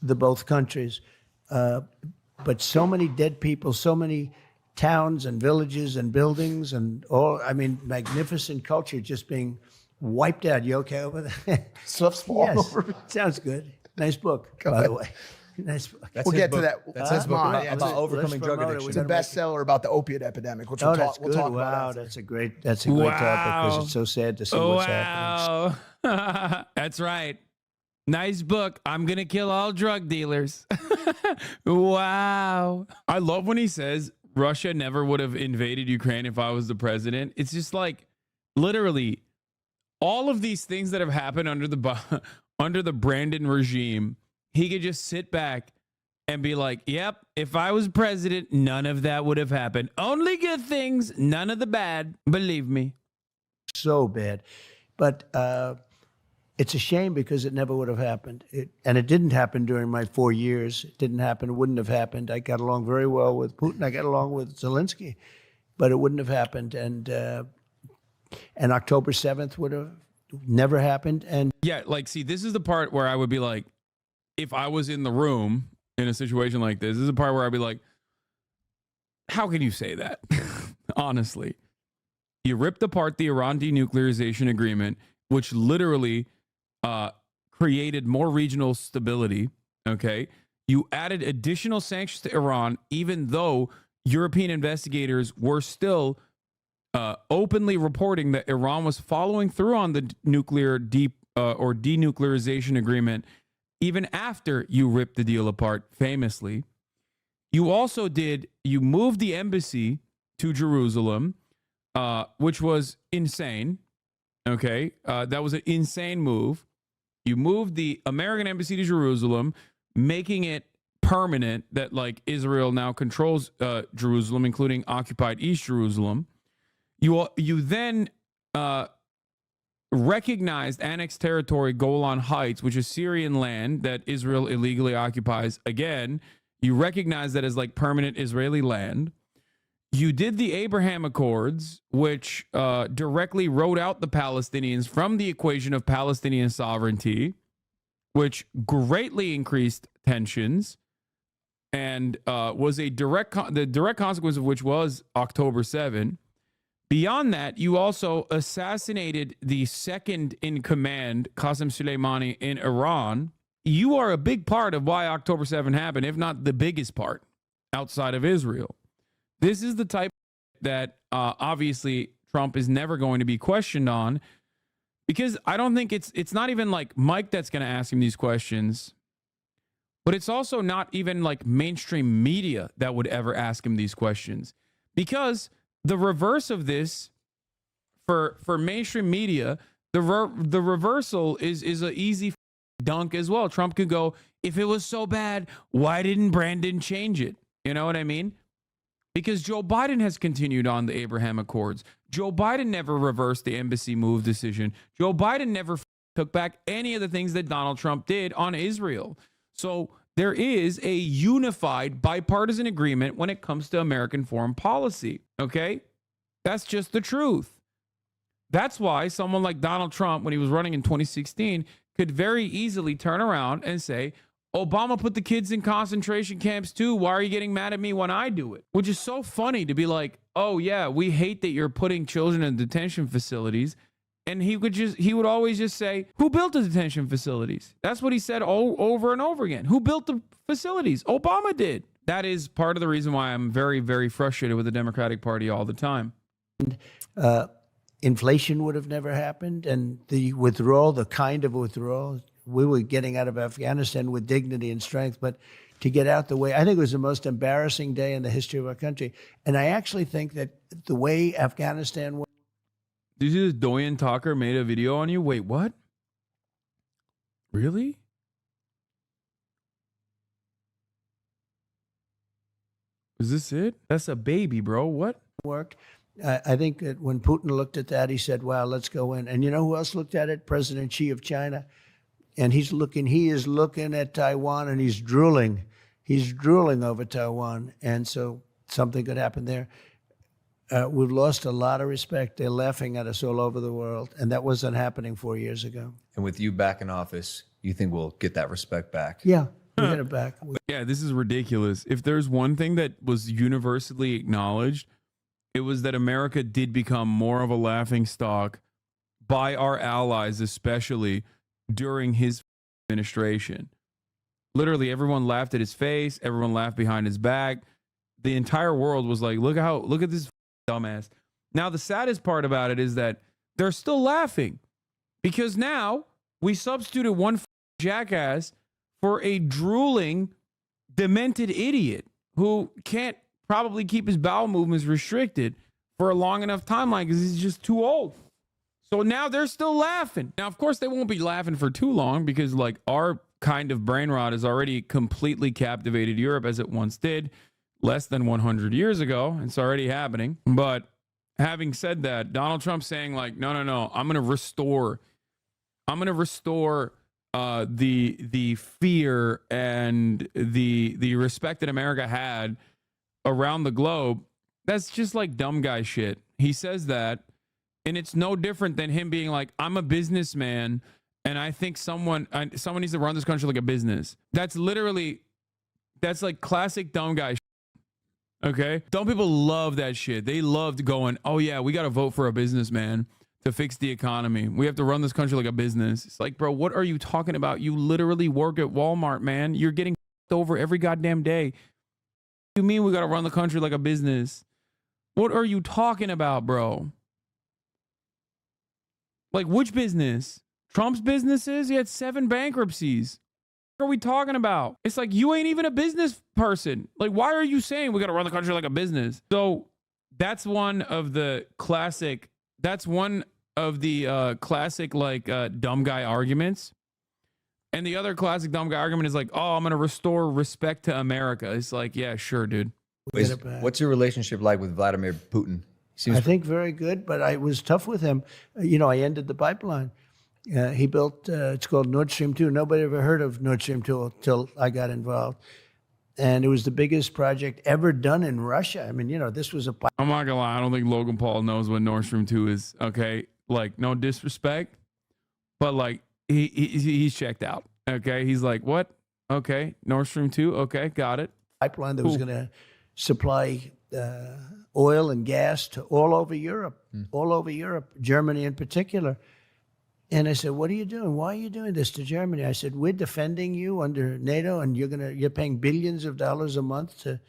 the both countries. But so many dead people, so many towns and villages and buildings and all, I mean, magnificent culture just being wiped out. You okay over there? Stuff's falling Yes. over. Sounds good. Nice book, by the way. Nice book. That's We'll his get to book. that. That's his book Mine, about, yeah, about it's- overcoming drug promote it. addiction. It's a bestseller about the opiate epidemic, which Oh, we'll that's talk good. about. Wow, after. that's a great topic because it's so sad to see what's happening. Wow. That's right. Nice book. I'm going to kill all drug dealers. Wow. I love when he says Russia never would have invaded Ukraine if I was the president. It's just like literally all of these things that have happened under the Brandon regime. He could just sit back and be like, yep, if I was president, none of that would have happened. Only good things, none of the bad. Believe me. So bad. But it's a shame because it never would have happened. And it didn't happen during my 4 years. It didn't happen. It wouldn't have happened. I got along very well with Putin. I got along with Zelensky. But it wouldn't have happened. And October 7th would have never happened. And Yeah, like, see, this is the part where I would be like, if I was in the room in a situation like this is the part where I'd be like, how can you say that? Honestly. You ripped apart the Iran denuclearization agreement, which literally created more regional stability, okay? You added additional sanctions to Iran, even though European investigators were still openly reporting that Iran was following through on the nuclear denuclearization agreement even after you ripped the deal apart, famously. You also you moved the embassy to Jerusalem, which was insane, okay? That was an insane move. You moved the American embassy to Jerusalem, making it permanent that, like, Israel now controls Jerusalem, including occupied East Jerusalem. You then recognized annexed territory, Golan Heights, which is Syrian land that Israel illegally occupies. Again, you recognize that as like permanent Israeli land. You did the Abraham Accords, which directly wrote out the Palestinians from the equation of Palestinian sovereignty, which greatly increased tensions and was the direct consequence of which was October 7. Beyond that, you also assassinated the second in command, Qasem Soleimani, in Iran. You are a big part of why October 7 happened, if not the biggest part, outside of Israel. This is the type that obviously Trump is never going to be questioned on, because I don't think it's not even like Mike that's going to ask him these questions, but it's also not even like mainstream media that would ever ask him these questions, because the reverse of this for mainstream media, the reversal is an easy dunk as well. Trump could go, if it was so bad, why didn't Brandon change it? You know what I mean? Because Joe Biden has continued on the Abraham Accords. Joe Biden never reversed the embassy move decision. Joe Biden never took back any of the things that Donald Trump did on Israel. So there is a unified bipartisan agreement when it comes to American foreign policy. Okay? That's just the truth. That's why someone like Donald Trump, when he was running in 2016, could very easily turn around and say, Obama put the kids in concentration camps too. Why are you getting mad at me when I do it? Which is so funny to be like, oh yeah, we hate that you're putting children in detention facilities. And he would always just say, who built the detention facilities? That's what he said over and over again. Who built the facilities? Obama did. That is part of the reason why I'm very, very frustrated with the Democratic Party all the time. Inflation would have never happened. And the withdrawal, the kind of withdrawal, we were getting out of Afghanistan with dignity and strength, but to get out the way, I think it was the most embarrassing day in the history of our country. And I actually think that the way Afghanistan went. Did you see this Doyen Talker made a video on you? Wait, what? Really? Is this it? That's a baby, bro. What? Worked. I think that when Putin looked at that, he said, wow, let's go in. And you know who else looked at it? President Xi of China. And he is looking at Taiwan and he's drooling. He's drooling over Taiwan, and so something could happen there. We've lost a lot of respect. They're laughing at us all over the world, and that wasn't happening 4 years ago. And with you back in office, you think we'll get that respect back? Yeah, we'll get it back. Yeah, this is ridiculous. If there's one thing that was universally acknowledged, it was that America did become more of a laughing stock by our allies, especially during his administration. Literally, everyone laughed at his face. Everyone laughed behind his back. The entire world was like, look at this dumbass. Now, the saddest part about it is that they're still laughing because now we substituted one jackass for a drooling, demented idiot who can't probably keep his bowel movements restricted for a long enough timeline because he's just too old. So now they're still laughing. Now, of course, they won't be laughing for too long because like our kind of brain rot has already completely captivated Europe as it once did less than 100 years ago. It's already happening. But having said that, Donald Trump saying like, no, I'm going to restore the fear and the respect that America had around the globe. That's just like dumb guy shit. He says that, and it's no different than him being like, I'm a businessman and I think someone needs to run this country like a business. That's like classic dumb guy shit. Okay? Dumb people love that shit. They loved going, oh yeah, we got to vote for a businessman to fix the economy. We have to run this country like a business. It's like, bro, what are you talking about? You literally work at Walmart, man. You're getting over every goddamn day. What do you mean we got to run the country like a business? What are you talking about, bro? Like, which business? Trump's businesses? He had 7 bankruptcies. What are we talking about? It's like, you ain't even a business person. Like, why are you saying we got to run the country like a business? So that's one of the classic, like dumb guy arguments. And the other classic dumb guy argument is like, oh, I'm going to restore respect to America. It's like, yeah, sure, dude. What's your relationship like with Vladimir Putin? I think very good, but I was tough with him. You know, I ended the pipeline. He built, it's called Nord Stream 2. Nobody ever heard of Nord Stream 2 until I got involved. And it was the biggest project ever done in Russia. I mean, you know, this was a... I'm not gonna lie, I don't think Logan Paul knows what Nord Stream 2 is, okay? Like, no disrespect, but like, he's checked out, okay? He's like, what? Okay, Nord Stream 2, okay, got it. Pipeline that was going to supply oil and gas to all over Europe, Germany in particular. And I said, what are you doing? Why are you doing this to Germany? I said, we're defending you under NATO and you're paying billions of dollars a month to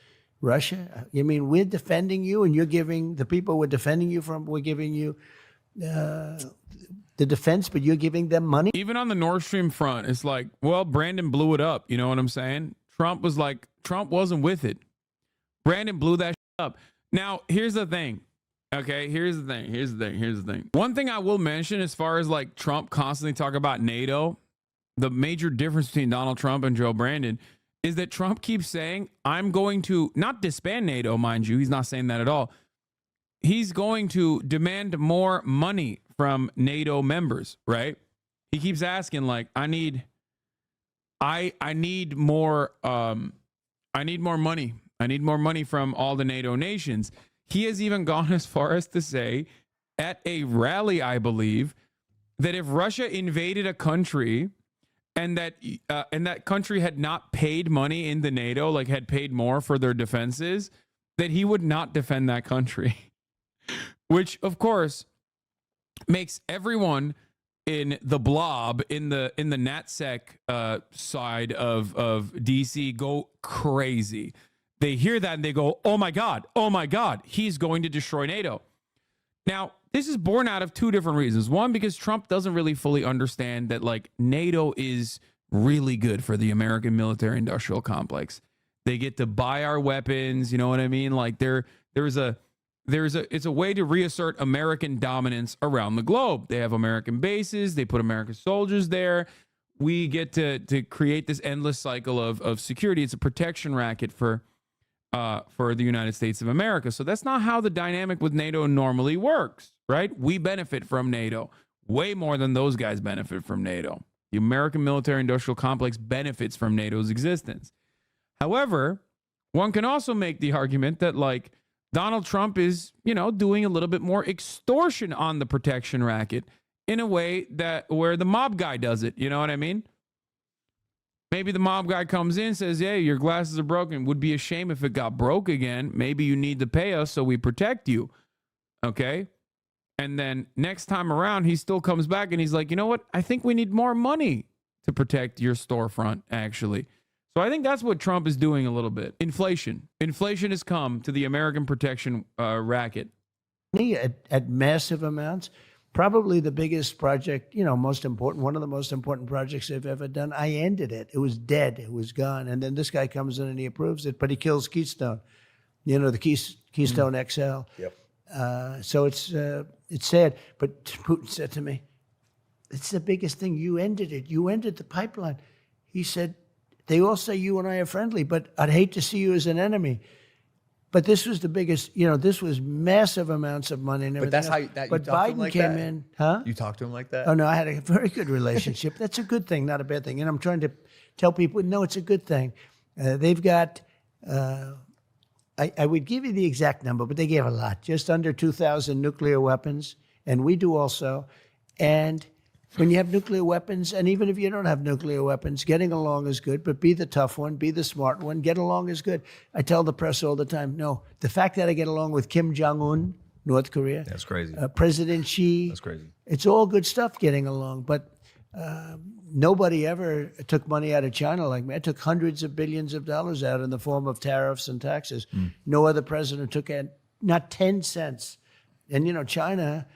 Russia. You mean we're defending you and you're giving the people we're defending you from, we're giving you the defense, but you're giving them money? Even on the Nord Stream front, it's like, well, Brandon blew it up. You know what I'm saying? Trump wasn't with it. Brandon blew that up. Now, here's the thing. Okay, here's the thing. One thing I will mention as far as like Trump constantly talking about NATO, the major difference between Donald Trump and Joe Brandon is that Trump keeps saying, I'm going to not disband NATO, mind you. He's not saying that at all. He's going to demand more money from NATO members, right? He keeps asking like, I need more money. I need more money from all the NATO nations. He has even gone as far as to say at a rally, I believe, that if Russia invaded a country and that country had not paid money into NATO, like had paid more for their defenses, that he would not defend that country, which of course makes everyone in the blob, in the NatSec side of DC go crazy. They hear that and they go, oh my God, he's going to destroy NATO. Now, this is born out of 2 different reasons. One, because Trump doesn't really fully understand that like NATO is really good for the American military industrial complex. They get to buy our weapons, you know what I mean? Like it's a way to reassert American dominance around the globe. They have American bases, they put American soldiers there. We get to create this endless cycle of security. It's a protection racket for the United States of America. So that's not how the dynamic with NATO normally works, right? We benefit from NATO way more than those guys benefit from NATO. The American military industrial complex benefits from NATO's existence. However, one can also make the argument that like Donald Trump is, doing a little bit more extortion on the protection racket in a way that where the mob guy does it. You know what I mean? Maybe the mob guy comes in, says, hey, your glasses are broken. Would be a shame if it got broke again. Maybe you need to pay us so we protect you. Okay? And then next time around, he still comes back and he's like, you know what? I think we need more money to protect your storefront, actually. So I think that's what Trump is doing a little bit. Inflation. Inflation has come to the American protection racket. At massive amounts. Probably the biggest project, most important, one of the most important projects they've ever done. I ended it. It was dead. It was gone. And then this guy comes in and he approves it, but he kills Keystone, the Keystone XL. Yep. So it's sad. But Putin said to me, it's the biggest thing. You ended it. You ended the pipeline. He said, they all say you and I are friendly, but I'd hate to see you as an enemy. But this was the biggest, this was massive amounts of money and everything. But that's how else. that you But talk to him Biden like came that? in, huh? You talk to him like that? Oh, no, I had a very good relationship. That's a good thing, not a bad thing. And I'm trying to tell people, no, it's a good thing. They've got, I would give you the exact number, but they gave a lot, just under 2,000 nuclear weapons. And we do also. And when you have nuclear weapons, and even if you don't have nuclear weapons, getting along is good, but be the tough one, be the smart one, get along is good. I tell the press all the time, no, the fact that I get along with Kim Jong-un, North Korea. That's crazy. President Xi. That's crazy. It's all good stuff getting along, but nobody ever took money out of China like me. I took hundreds of billions of dollars out in the form of tariffs and taxes. No other president took not 10 cents. And, China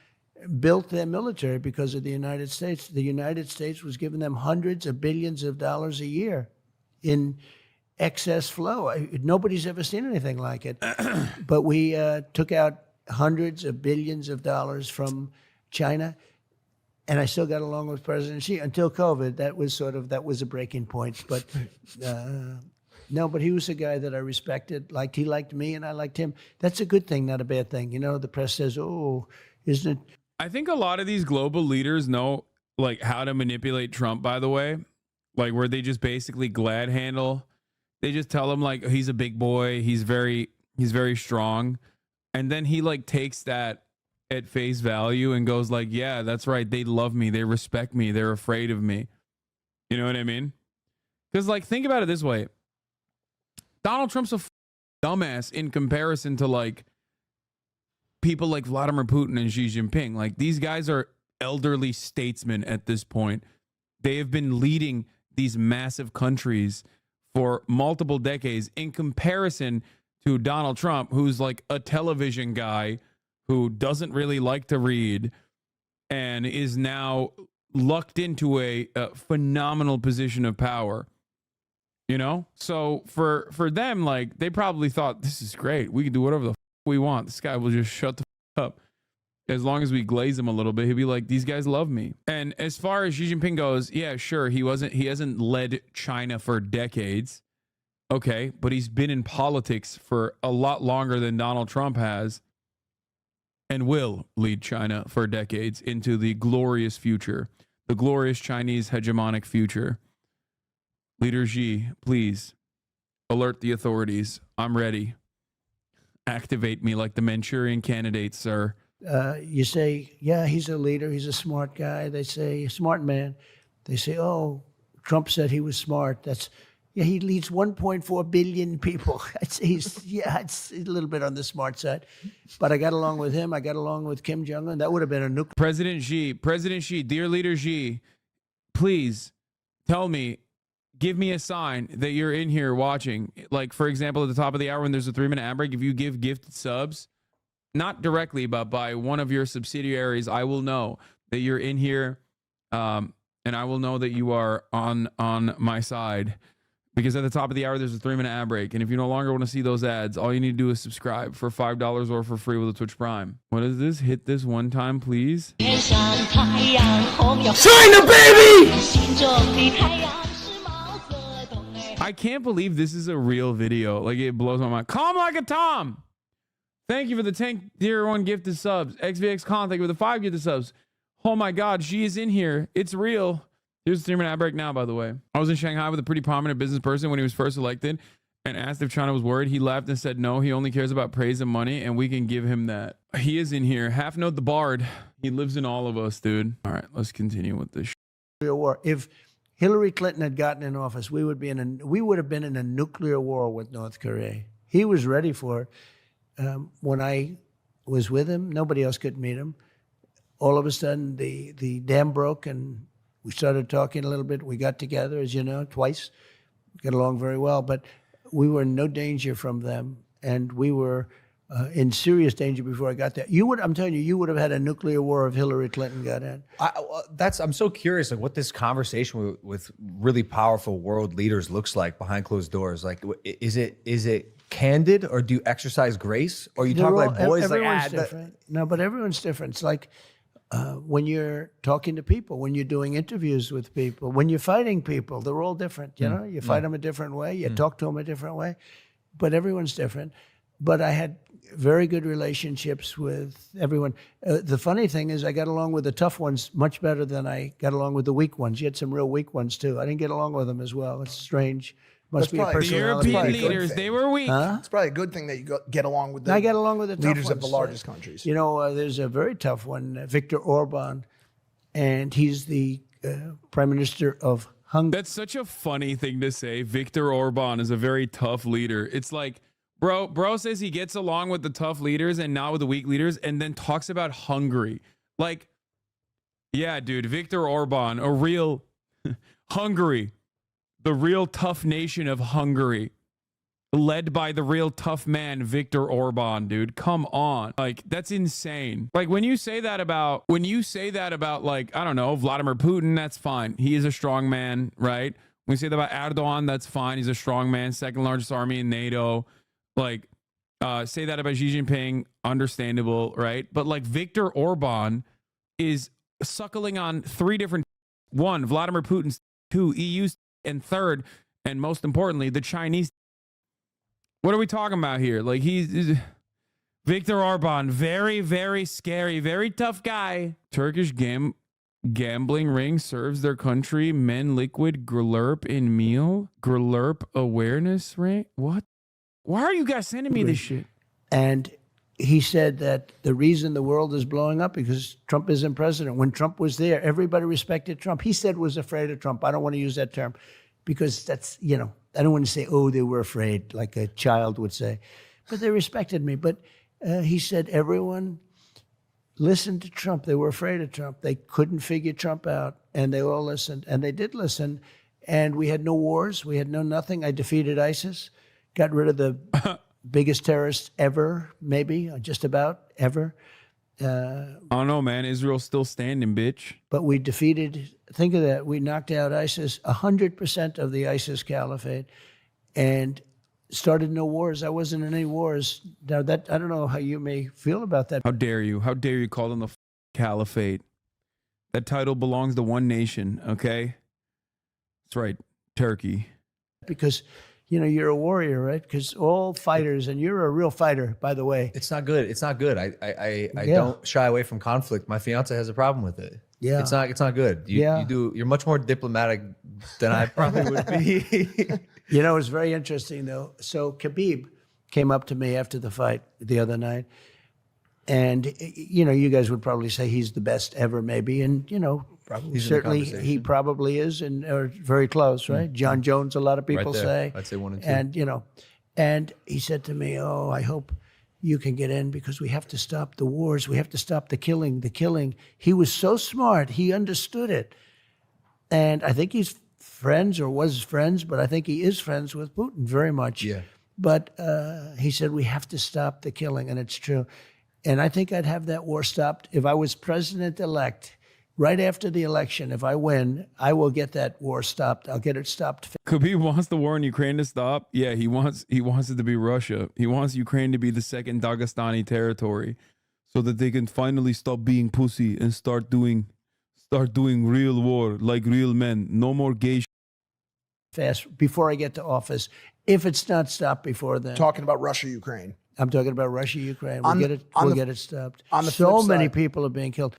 built their military because of the United States. The United States was giving them hundreds of billions of dollars a year in excess flow. Nobody's ever seen anything like it. But we took out hundreds of billions of dollars from China, and I still got along with President Xi until COVID. That was a breaking point. But no, but he was a guy that I respected. He liked me, and I liked him. That's a good thing, not a bad thing. The press says, "Oh, isn't it?" I think a lot of these global leaders know how to manipulate Trump, by the way, where they just basically glad handle. They just tell him he's a big boy. He's very strong. And then he takes that at face value and goes yeah, that's right. They love me. They respect me. They're afraid of me. You know what I mean? Because think about it this way. Donald Trump's a dumbass in comparison to people like Vladimir Putin and Xi Jinping. These guys are elderly statesmen at this point. They have been leading these massive countries for multiple decades in comparison to Donald Trump, who's a television guy who doesn't really like to read and is now lucked into a phenomenal position of power. So for them, they probably thought, this is great. We can do whatever the we want. This guy will just shut the up. As long as we glaze him a little bit, he'll be like, these guys love me. And as far as Xi Jinping goes, yeah, sure, he hasn't led China for decades. Okay, but he's been in politics for a lot longer than Donald Trump has and will lead China for decades into the glorious future, the glorious Chinese hegemonic future. Leader Xi, please alert the authorities. I'm ready. Activate me like the Manchurian candidate, sir. You say, yeah, he's a leader. He's a smart guy. They say, smart man. They say, oh, Trump said he was smart. He leads 1.4 billion people. It's a little bit on the smart side. But I got along with him. I got along with Kim Jong-un. That would have been a nuclear. President Xi, dear leader Xi, please tell me, give me a sign that you're in here watching. For example, at the top of the hour when there's a 3-minute ad break, if you give gifted subs, not directly, but by one of your subsidiaries, I will know that you're in here, and I will know that you are on my side. Because at the top of the hour, there's a 3-minute ad break. And if you no longer want to see those ads, all you need to do is subscribe for $5 or for free with a Twitch Prime. What is this? Hit this one time, please. China, baby! I can't believe this is a real video. It blows my mind. Calm like a Tom. Thank you for the 10 tier 1 gifted subs. XVX Con, thank you for the 5 gifted subs. Oh my God, she is in here. It's real. Here's the 3-minute ad break now, by the way. I was in Shanghai with a pretty prominent business person when he was first elected. and asked if China was worried. He laughed and said, no, he only cares about praise and money, and we can give him that. He is in here. Half Note the Bard. He lives in all of us, dude. All right, let's continue with this. War. If Hillary Clinton had gotten in office, we would have been in a nuclear war with North Korea. He was ready for it. When I was with him, nobody else could meet him. All of a sudden, the dam broke, and we started talking a little bit. We got together, as you know, twice. Got along very well, but we were in no danger from them, and we were in serious danger before I got there. I'm telling you, you would have had a nuclear war if Hillary Clinton got in. I'm so curious, like what this conversation with really powerful world leaders looks like behind closed doors. Like, is it candid, or do you exercise grace, or you talk like boys? Everyone's different. No, but everyone's different. It's like when you're talking to people, when you're doing interviews with people, when you're fighting people, they're all different. You know, you fight them a different way, you talk to them a different way, but everyone's different. But I had very good relationships with everyone. The funny thing is I got along with the tough ones much better than I got along with the weak ones. You had some real weak ones too. I didn't get along with them as well. It's strange. Must be a The personality. European leaders, they were weak. It's probably a good thing that you get along with the I get along with the tough leaders of ones. the largest countries. You know, there's a very tough one, Viktor Orban, and he's the prime minister of Hungary. That's such a funny thing to say. Viktor Orban is a very tough leader. It's like, bro says he gets along with the tough leaders and not with the weak leaders, and then talks about Hungary. Like, yeah, dude, Viktor Orban, a real Hungary, the real tough nation of Hungary, led by the real tough man, Viktor Orban, dude. Come on. Like, that's insane. Like, when you say that about, like, I don't know, Vladimir Putin, that's fine. He is a strong man, right? When you say that about Erdogan, that's fine. He's a strong man, second largest army in NATO. Like, say that about Xi Jinping, understandable, right? But like Viktor Orban is suckling on three different, one, Vladimir Putin's, two, EU's, and third, and most importantly, the Chinese. What are we talking about here? Like, he's Viktor Orban, very, very scary, very tough guy. Turkish gambling ring serves their country men liquid glurp in meal. Glurp awareness ring. What? Why are you guys sending me this shit? And he said that the reason the world is blowing up because Trump isn't president. When Trump was there, everybody respected Trump. He said was afraid of Trump. I don't want to use that term because that's, you know, I don't want to say, oh, they were afraid, like a child would say. But they respected me. But he said everyone listened to Trump. They were afraid of Trump. They couldn't figure Trump out. And they all listened. And they did listen. And we had no wars. We had no nothing. I defeated ISIS. Got rid of the biggest terrorists ever, maybe, or just about ever. I don't know, man. Israel's still standing, bitch. But we defeated, think of that, we knocked out ISIS, 100% of the ISIS caliphate, and started no wars. I wasn't in any wars. Now, that I don't know how you may feel about that. How dare you? How dare you call them the caliphate? That title belongs to one nation, okay? That's right, Turkey. Because you know, you're a warrior, right? Because all fighters, and you're a real fighter, by the way. It's not good. It's not good. I Yeah. don't shy away from conflict. My fiance has a problem with it. Yeah. It's not good. You're much more diplomatic than I probably would be. You know, it's very interesting, though. So Khabib came up to me after the fight the other night. And, you know, you guys would probably say he's the best ever, maybe. And, you know, He's certainly he probably is, and or very close, right? John Jones, a lot of people there. say. I'd say 1 and 2. And, you know, and he said to me, oh, I hope you can get in because we have to stop the wars. We have to stop the killing. He was so smart. He understood it. And I think he's friends or was friends, but I think he is friends with Putin very much. Yeah. But he said, we have to stop the killing, and it's true. And I think I'd have that war stopped if I was president-elect. Right after the election, if I win, I will get that war stopped. I'll get it stopped. Khabib wants the war in Ukraine to stop. Yeah, he wants it to be Russia. He wants Ukraine to be the second Dagestani territory so that they can finally stop being pussy and start doing real war like real men. No more gay Fast before I get to office. If it's not stopped before then. Talking about Russia, Ukraine. I'm talking about Russia, Ukraine. On We'll the- get it stopped. on the so flip many side- people are being killed.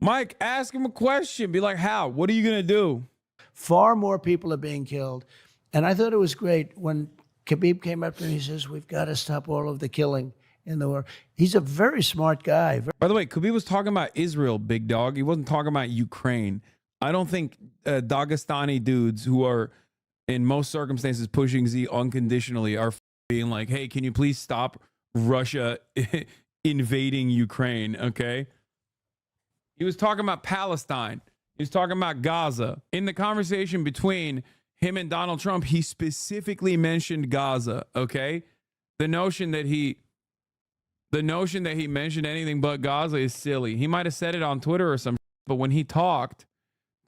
Mike, ask him a question. Be like, how? What are you going to do? Far more people are being killed. And I thought it was great when Khabib came up to me, he says, we've got to stop all of the killing in the world. He's a very smart guy. By the way, Khabib was talking about Israel, big dog. He wasn't talking about Ukraine. I don't think Dagestani dudes who are in most circumstances pushing Z unconditionally are being like, hey, can you please stop Russia invading Ukraine? Okay. He was talking about Palestine. He was talking about Gaza. In the conversation between him and Donald Trump, he specifically mentioned Gaza. Okay. The notion that he mentioned anything but Gaza is silly. He might have said it on Twitter or something, but when he talked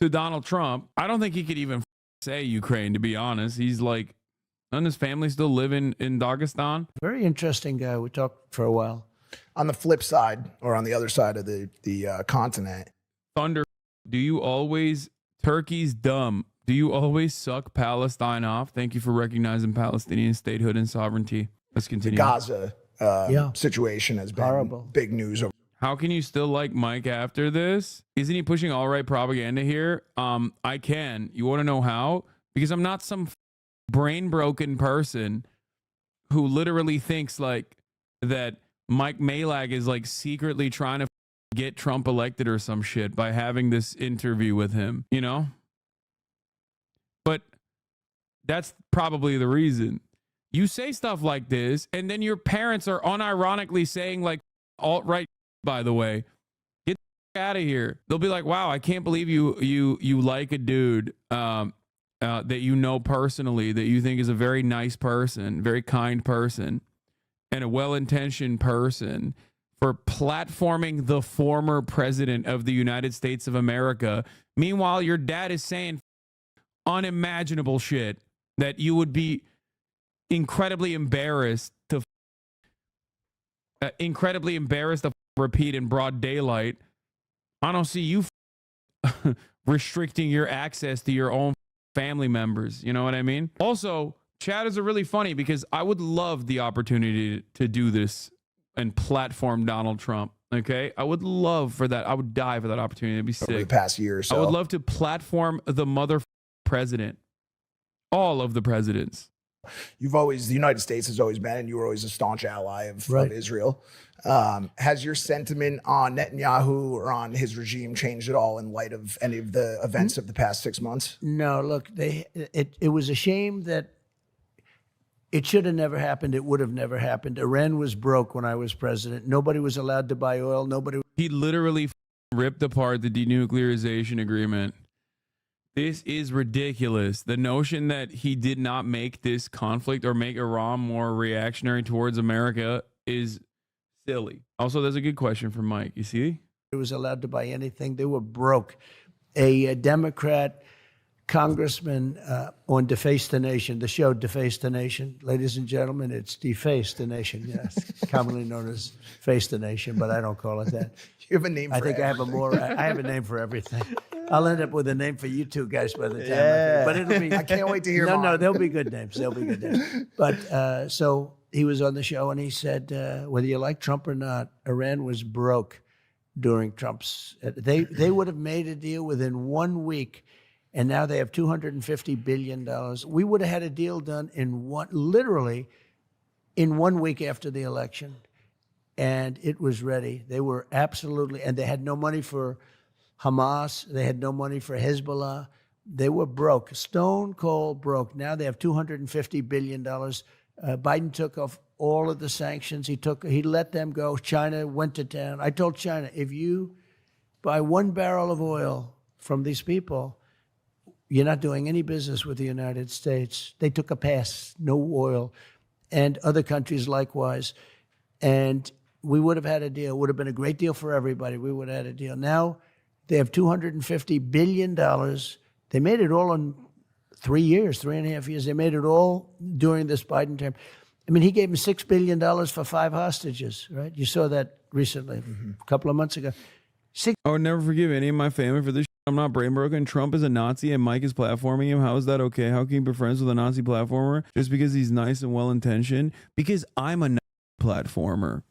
to Donald Trump, I don't think he could even say Ukraine, to be honest. He's like, doesn't his family still live in Dagestan? Very interesting guy. We talked for a while. On the flip side, or on the other side of the continent, Thunder, do you always, Turkey's dumb, do you always suck Palestine off? Thank you for recognizing Palestinian statehood and sovereignty. Let's continue. Gaza situation has been Horrible. big news. How can you still like Mike after this? Isn't he pushing all right propaganda here? I can. You want to know how? Because I'm not some brain broken person who literally thinks like that Mike Malag is like secretly trying to get Trump elected or some shit by having this interview with him, you know? But that's probably the reason. You say stuff like this, and then your parents are unironically saying like alt-right, by the way, get the out of here. They'll be like, wow, I can't believe you like a dude that you know personally, that you think is a very nice person, very kind person, and a well-intentioned person, for platforming the former president of the United States of America. Meanwhile, your dad is saying unimaginable shit that you would be incredibly embarrassed to repeat in broad daylight. I don't see you restricting your access to your own family members. You know what I mean? Also, Chad is really funny because I would love the opportunity to do this and platform Donald Trump. Okay, I would love for that. I would die for that opportunity. It'd be sick. Over the past year or so, I would love to platform the mother president, all of the presidents. the United States has always been, and you were always a staunch ally of Israel. Has your sentiment on Netanyahu or on his regime changed at all in light of any of the events of the past 6 months? No, look, it was a shame that it should have never happened. It would have never happened. Iran was broke when I was president. Nobody was allowed to buy oil. He literally ripped apart the denuclearization agreement. This is ridiculous. The notion that he did not make this conflict or make Iran more reactionary towards America is silly. Also, there's a good question from Mike. You see? Nobody was allowed to buy anything. They were broke. A Democrat congressman on Deface the Nation, the show Deface the Nation. Ladies and gentlemen, it's Deface the Nation, yes, commonly known as Face the Nation, but I don't call it that. You have a name for I think everything. I have a name for everything. I'll end up with a name for you two guys by the time. Yeah. But it'll be. I can't wait to hear No, mine. there'll be good names. There'll be good names. But so he was on the show and he said, whether you like Trump or not, Iran was broke during Trump's. They would have made a deal within 1 week, and now they have $250 billion. We would have had a deal done literally in 1 week after the election, and it was ready. They were absolutely, and they had no money for Hamas. They had no money for Hezbollah. They were broke, stone cold broke. Now they have $250 billion. Biden took off all of the sanctions. He let them go. China went to town. I told China, if you buy 1 barrel of oil from these people, you're not doing any business with the United States. They took a pass, no oil, and other countries likewise. And we would have had a deal. It would have been a great deal for everybody. We would have had a deal. Now they have $250 billion. They made it all in 3 years, 3.5 years. They made it all during this Biden term. I mean, he gave them $6 billion for 5 hostages, right? You saw that recently, a couple of months ago. I would never forgive any of my family for this. I'm not brain broken. Trump is a Nazi and Mike is platforming him. How is that okay? How can you be friends with a Nazi platformer just because he's nice and well intentioned? Because I'm a Nazi platformer.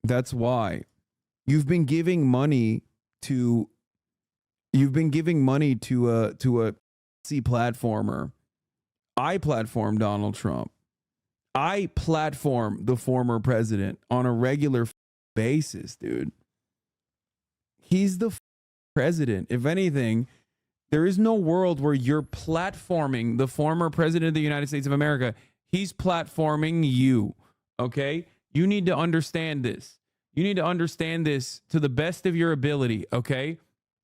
That's why. You've been giving money to a Nazi platformer. I platform Donald Trump. I platform the former president on a regular basis, dude. He's the president. If anything, there is no world where you're platforming the former president of the United States of America. He's platforming you, okay? You need to understand this. You need to understand this to the best of your ability, okay?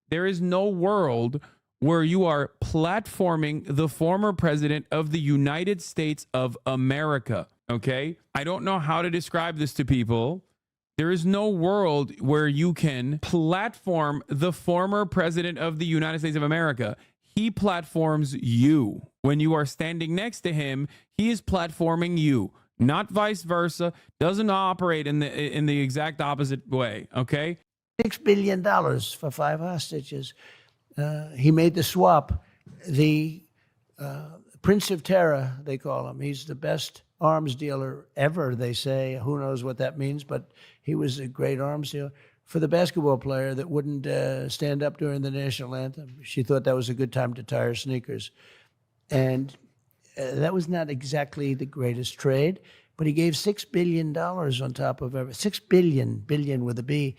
There is no world where you are platforming the former president of the United States of America, okay? I don't know how to describe this to people. There is no world where you can platform the former president of the United States of America. He platforms you. When you are standing next to him, he is platforming you, not vice versa. Doesn't operate in the exact opposite way, okay? $6 billion for 5 hostages. He made the swap. The Prince of Terror, they call him. He's the best arms dealer ever, they say. Who knows what that means, but he was a great arms dealer. For the basketball player that wouldn't stand up during the national anthem. She thought that was a good time to tie her sneakers. And that was not exactly the greatest trade, but he gave $6 billion on top of everything. $6 billion with a B.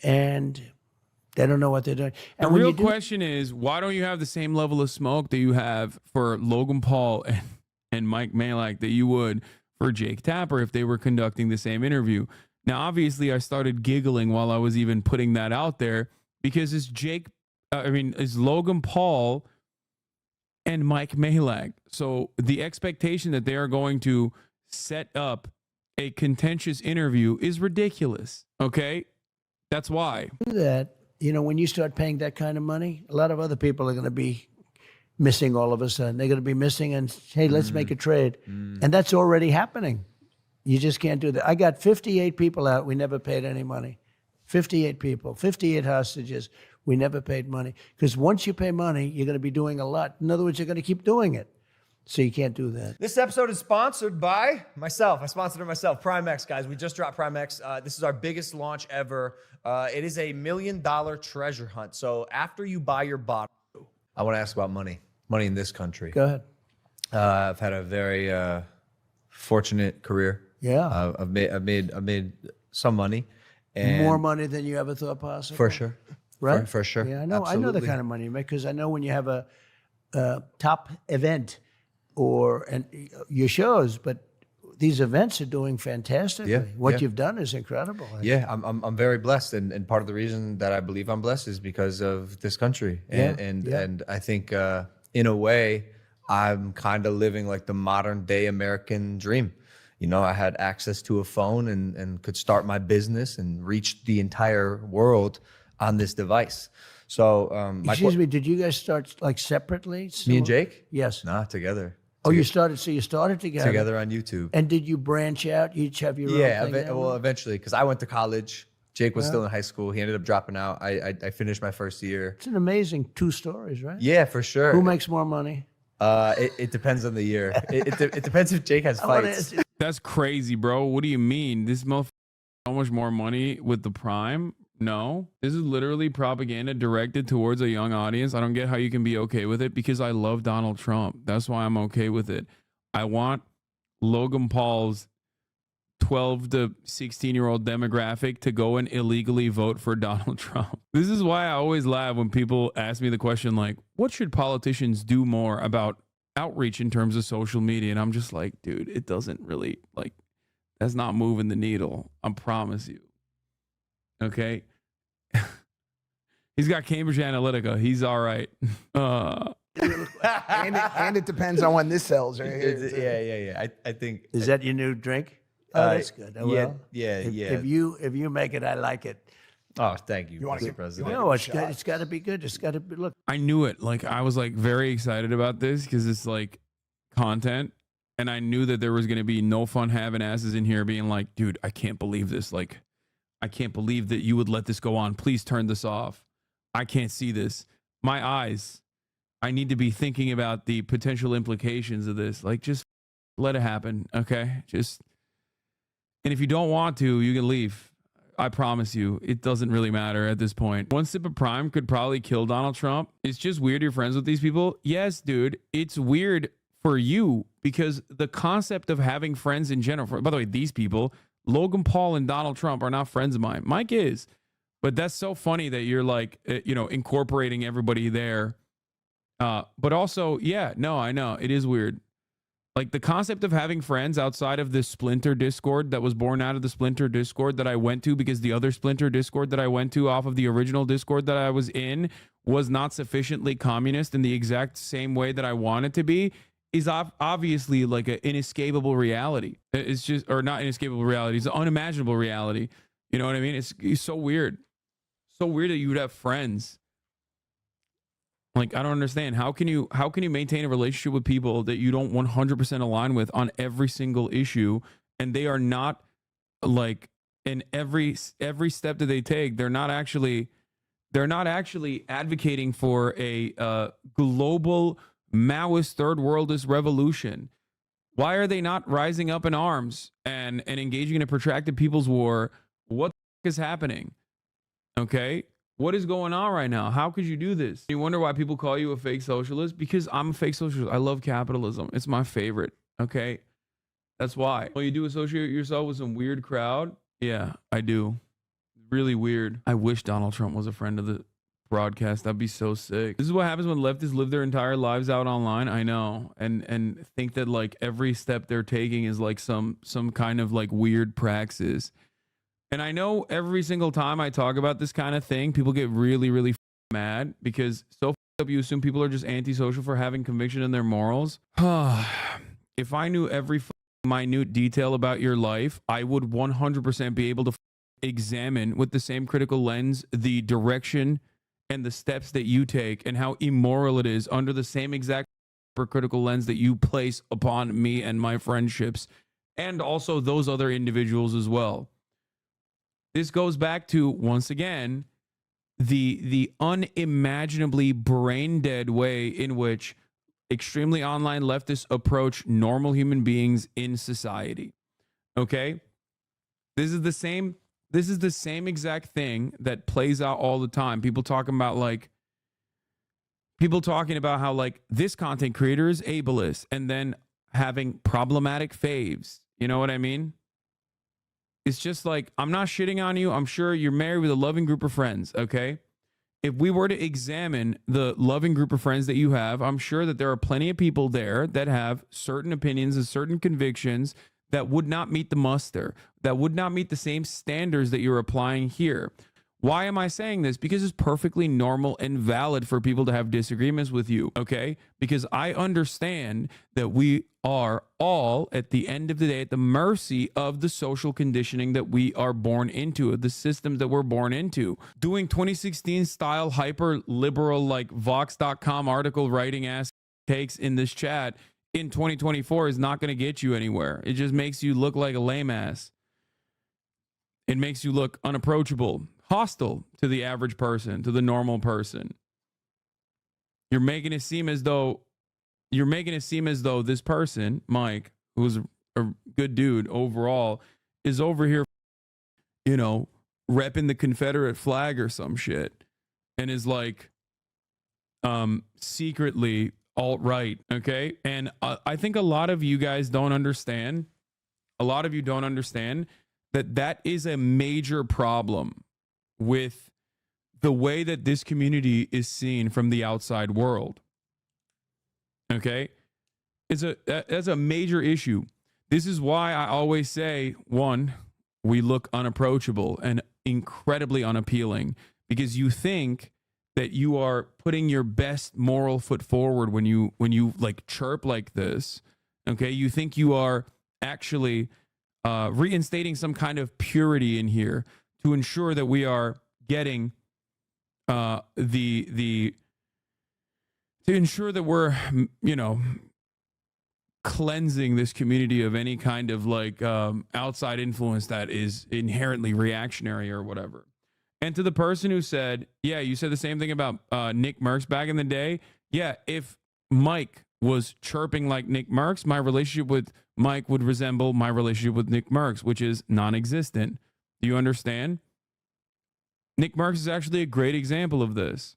And they don't know what they're doing. And the real question is, why don't you have the same level of smoke that you have for Logan Paul and Mike Malak that you would for Jake Tapper if they were conducting the same interview? Now, obviously, I started giggling while I was even putting that out there because it's Logan Paul and Mike Malak. So the expectation that they are going to set up a contentious interview is ridiculous. Okay? That's why. Do that. When you start paying that kind of money, a lot of other people are going to be missing all of a sudden. They're going to be missing and, hey, let's make a trade. And that's already happening. You just can't do that. I got 58 people out. We never paid any money. 58 people, 58 hostages. We never paid money. Because once you pay money, you're going to be doing a lot. In other words, you're going to keep doing it. So you can't do that. This episode is sponsored by myself. I sponsored it myself. Prime X, guys. We just dropped Prime X. This is our biggest launch ever. It is a $1 million treasure hunt. So after you buy your bottle, I want to ask about money. Money in this country. Go ahead. I've had a very fortunate career. Yeah. I've made some money. And more money than you ever thought possible. For sure. Right? For sure. Yeah, I know. Absolutely. I know the kind of money you make because I know when you have a top event and your shows, but these events are doing fantastically. Yeah, what you've done is incredible. Yeah, I'm very blessed, and part of the reason that I believe I'm blessed is because of this country, and I think in a way I'm kind of living like the modern day American dream. I had access to a phone and could start my business and reach the entire world on this device. So, excuse me, did you guys start like separately? Me and Jake? Yes. Nah, together. Oh, you started together? Together on YouTube. And did you branch out? You each have your own thing? Well, eventually, because I went to college. Jake was still in high school. He ended up dropping out. I finished my first year. It's an amazing 2 stories, right? Yeah, for sure. Who makes more money? It depends on the year. It depends if Jake has fights. That's crazy, bro. What do you mean? This motherfucker so much more money with the Prime? No, this is literally propaganda directed towards a young audience. I don't get how you can be okay with it because I love Donald Trump. That's why I'm okay with it. I want Logan Paul's 12 to 16-year-old demographic to go and illegally vote for Donald Trump. This is why I always laugh when people ask me the question like, what should politicians do more about outreach in terms of social media? And I'm just like, dude, it doesn't really, that's not moving the needle. I promise you. Okay. He's got Cambridge Analytica. He's all right. and it depends on when this sells right here. Yeah. I think. Is that your new drink? Oh, that's good. Yeah. If you make it, I like it. Oh, thank you, Mr. President. No, it's good. It's got to be good. It's got to be. Look, I knew it. I was very excited about this because it's content, and I knew that there was going to be no fun having asses in here being like, dude, I can't believe this. I can't believe that you would let this go on. Please turn this off. I can't see this. My eyes. I need to be thinking about the potential implications of this. Just let it happen. Okay. And if you don't want to, you can leave. I promise you, it doesn't really matter at this point. One sip of Prime could probably kill Donald Trump. It's just weird you're friends with these people. Yes, dude, it's weird for you, because the concept of having friends in general, by the way, these people, Logan Paul and Donald Trump, are not friends of mine. Mike is. But that's so funny that you're like, incorporating everybody there. But also, yeah, no, I know. It is weird. Like the concept of having friends outside of this Splinter Discord that was born out of the Splinter Discord that I went to, because the other Splinter Discord that I went to off of the original Discord that I was in was not sufficiently communist in the exact same way that I want it to be, is obviously like an inescapable reality. It's just, or not inescapable reality, it's an unimaginable reality. You know what I mean? It's so weird. So weird that you would have friends. Like, I don't understand. How can you maintain a relationship with people that you don't 100% align with on every single issue, and they are not, like, in every step that they take, they're not actually advocating for a global Maoist third worldist revolution? Why are they not rising up in arms and engaging in a protracted people's war? What the is happening? Okay. What is going on right now? How could you do this? You wonder why people call you a fake socialist? Because I'm a fake socialist. I love capitalism. It's my favorite. Okay. That's why. Well, you do associate yourself with some weird crowd? Yeah, I do. Really weird. I wish Donald Trump was a friend of the broadcast. That'd be so sick. This is what happens when leftists live their entire lives out online. I know. And think that like every step they're taking is like some kind of like weird praxis. And I know every single time I talk about this kind of thing, people get really, really mad because so up you assume people are just antisocial for having conviction in their morals. If I knew every minute detail about your life, I would 100% be able to examine with the same critical lens the direction and the steps that you take and how immoral it is under the same exact critical lens that you place upon me and my friendships, and also those other individuals as well. This goes back to, once again, the unimaginably brain dead way in which extremely online leftists approach normal human beings in society. Okay? This is the same exact thing that plays out all the time. People talking about how like this content creator is ableist and then having problematic faves. You know what I mean? It's just like, I'm not shitting on you. I'm sure you're married with a loving group of friends, okay? If we were to examine the loving group of friends that you have, I'm sure that there are plenty of people there that have certain opinions and certain convictions that would not meet the muster, that would not meet the same standards that you're applying here. Why am I saying this? Because it's perfectly normal and valid for people to have disagreements with you, okay? Because I understand that we are all, at the end of the day, at the mercy of the social conditioning that we are born into, the systems that we're born into. Doing 2016 style hyper liberal like Vox.com article writing ass takes in this chat in 2024 is not going to get you anywhere. It just makes you look like a lame ass. It makes you look unapproachable, hostile to the average person, to the normal person. You're making it seem as though this person, Mike, who's a good dude overall, is over here, repping the Confederate flag or some shit, and is like, secretly alt-right, okay? And I think a lot of you guys don't understand. A lot of you don't understand that is a major problem with the way that this community is seen from the outside world. Okay? That's a major issue. This is why I always say, one, we look unapproachable and incredibly unappealing, because you think that you are putting your best moral foot forward when you like chirp like this. Okay? You think you are actually reinstating some kind of purity in here to ensure that we are getting to ensure that we're cleansing this community of any kind of like outside influence that is inherently reactionary or whatever. And to the person who said, yeah, you said the same thing about Nick Merckx back in the day. Yeah, if Mike was chirping like Nick Merckx, my relationship with Mike would resemble my relationship with Nick Merckx, which is non-existent. Do you understand? Nick Merckx is actually a great example of this.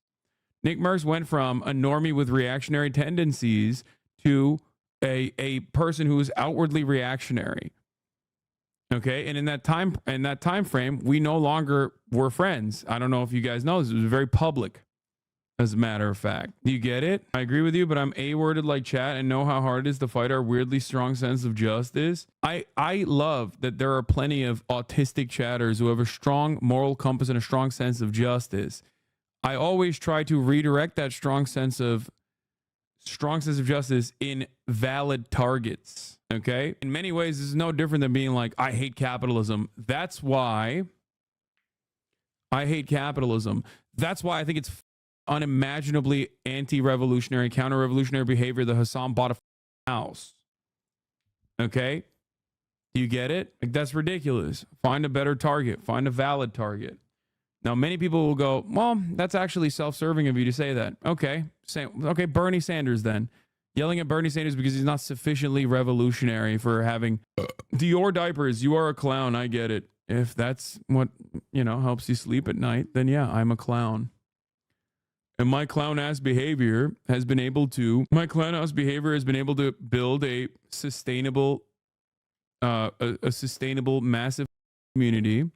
Nick Merckx went from a normie with reactionary tendencies to a person who is outwardly reactionary. Okay, and in that time frame, we no longer were friends. I don't know if you guys know this. It was very public, as a matter of fact. Do you get it? I agree with you, but I'm A-worded like chat and know how hard it is to fight our weirdly strong sense of justice. I love that there are plenty of autistic chatters who have a strong moral compass and a strong sense of justice. I always try to redirect that strong sense of justice in valid targets. Okay, in many ways, this is no different than being like, I hate capitalism. That's why I hate capitalism. That's why I think it's unimaginably anti-revolutionary, counter-revolutionary behavior that Hasan bought a house. Okay, do you get it? Like, that's ridiculous. Find a better target. Find a valid target. Now, many people will go, well, that's actually self-serving of you to say that. Okay, okay, Bernie Sanders then. Yelling at Bernie Sanders because he's not sufficiently revolutionary for having Dior diapers. You are a clown. I get it. If that's what, helps you sleep at night, then yeah, I'm a clown. And my clown-ass behavior has been able to build a sustainable, massive community,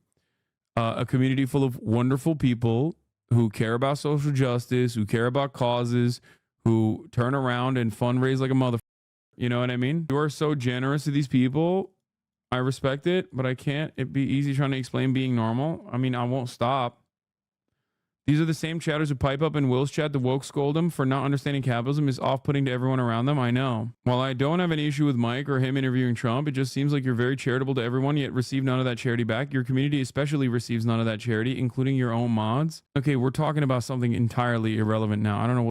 a community full of wonderful people who care about social justice, who care about causes, who turn around and fundraise like a mother. You know what I mean? You are so generous to these people. I respect it, but I can't. It'd be easy trying to explain being normal. I mean, I won't stop. These are the same chatters who pipe up in Will's chat to woke scold him for not understanding capitalism is off-putting to everyone around them. I know. While I don't have any issue with Mike or him interviewing Trump, it just seems like you're very charitable to everyone, yet receive none of that charity back. Your community especially receives none of that charity, including your own mods. Okay, we're talking about something entirely irrelevant now. I don't know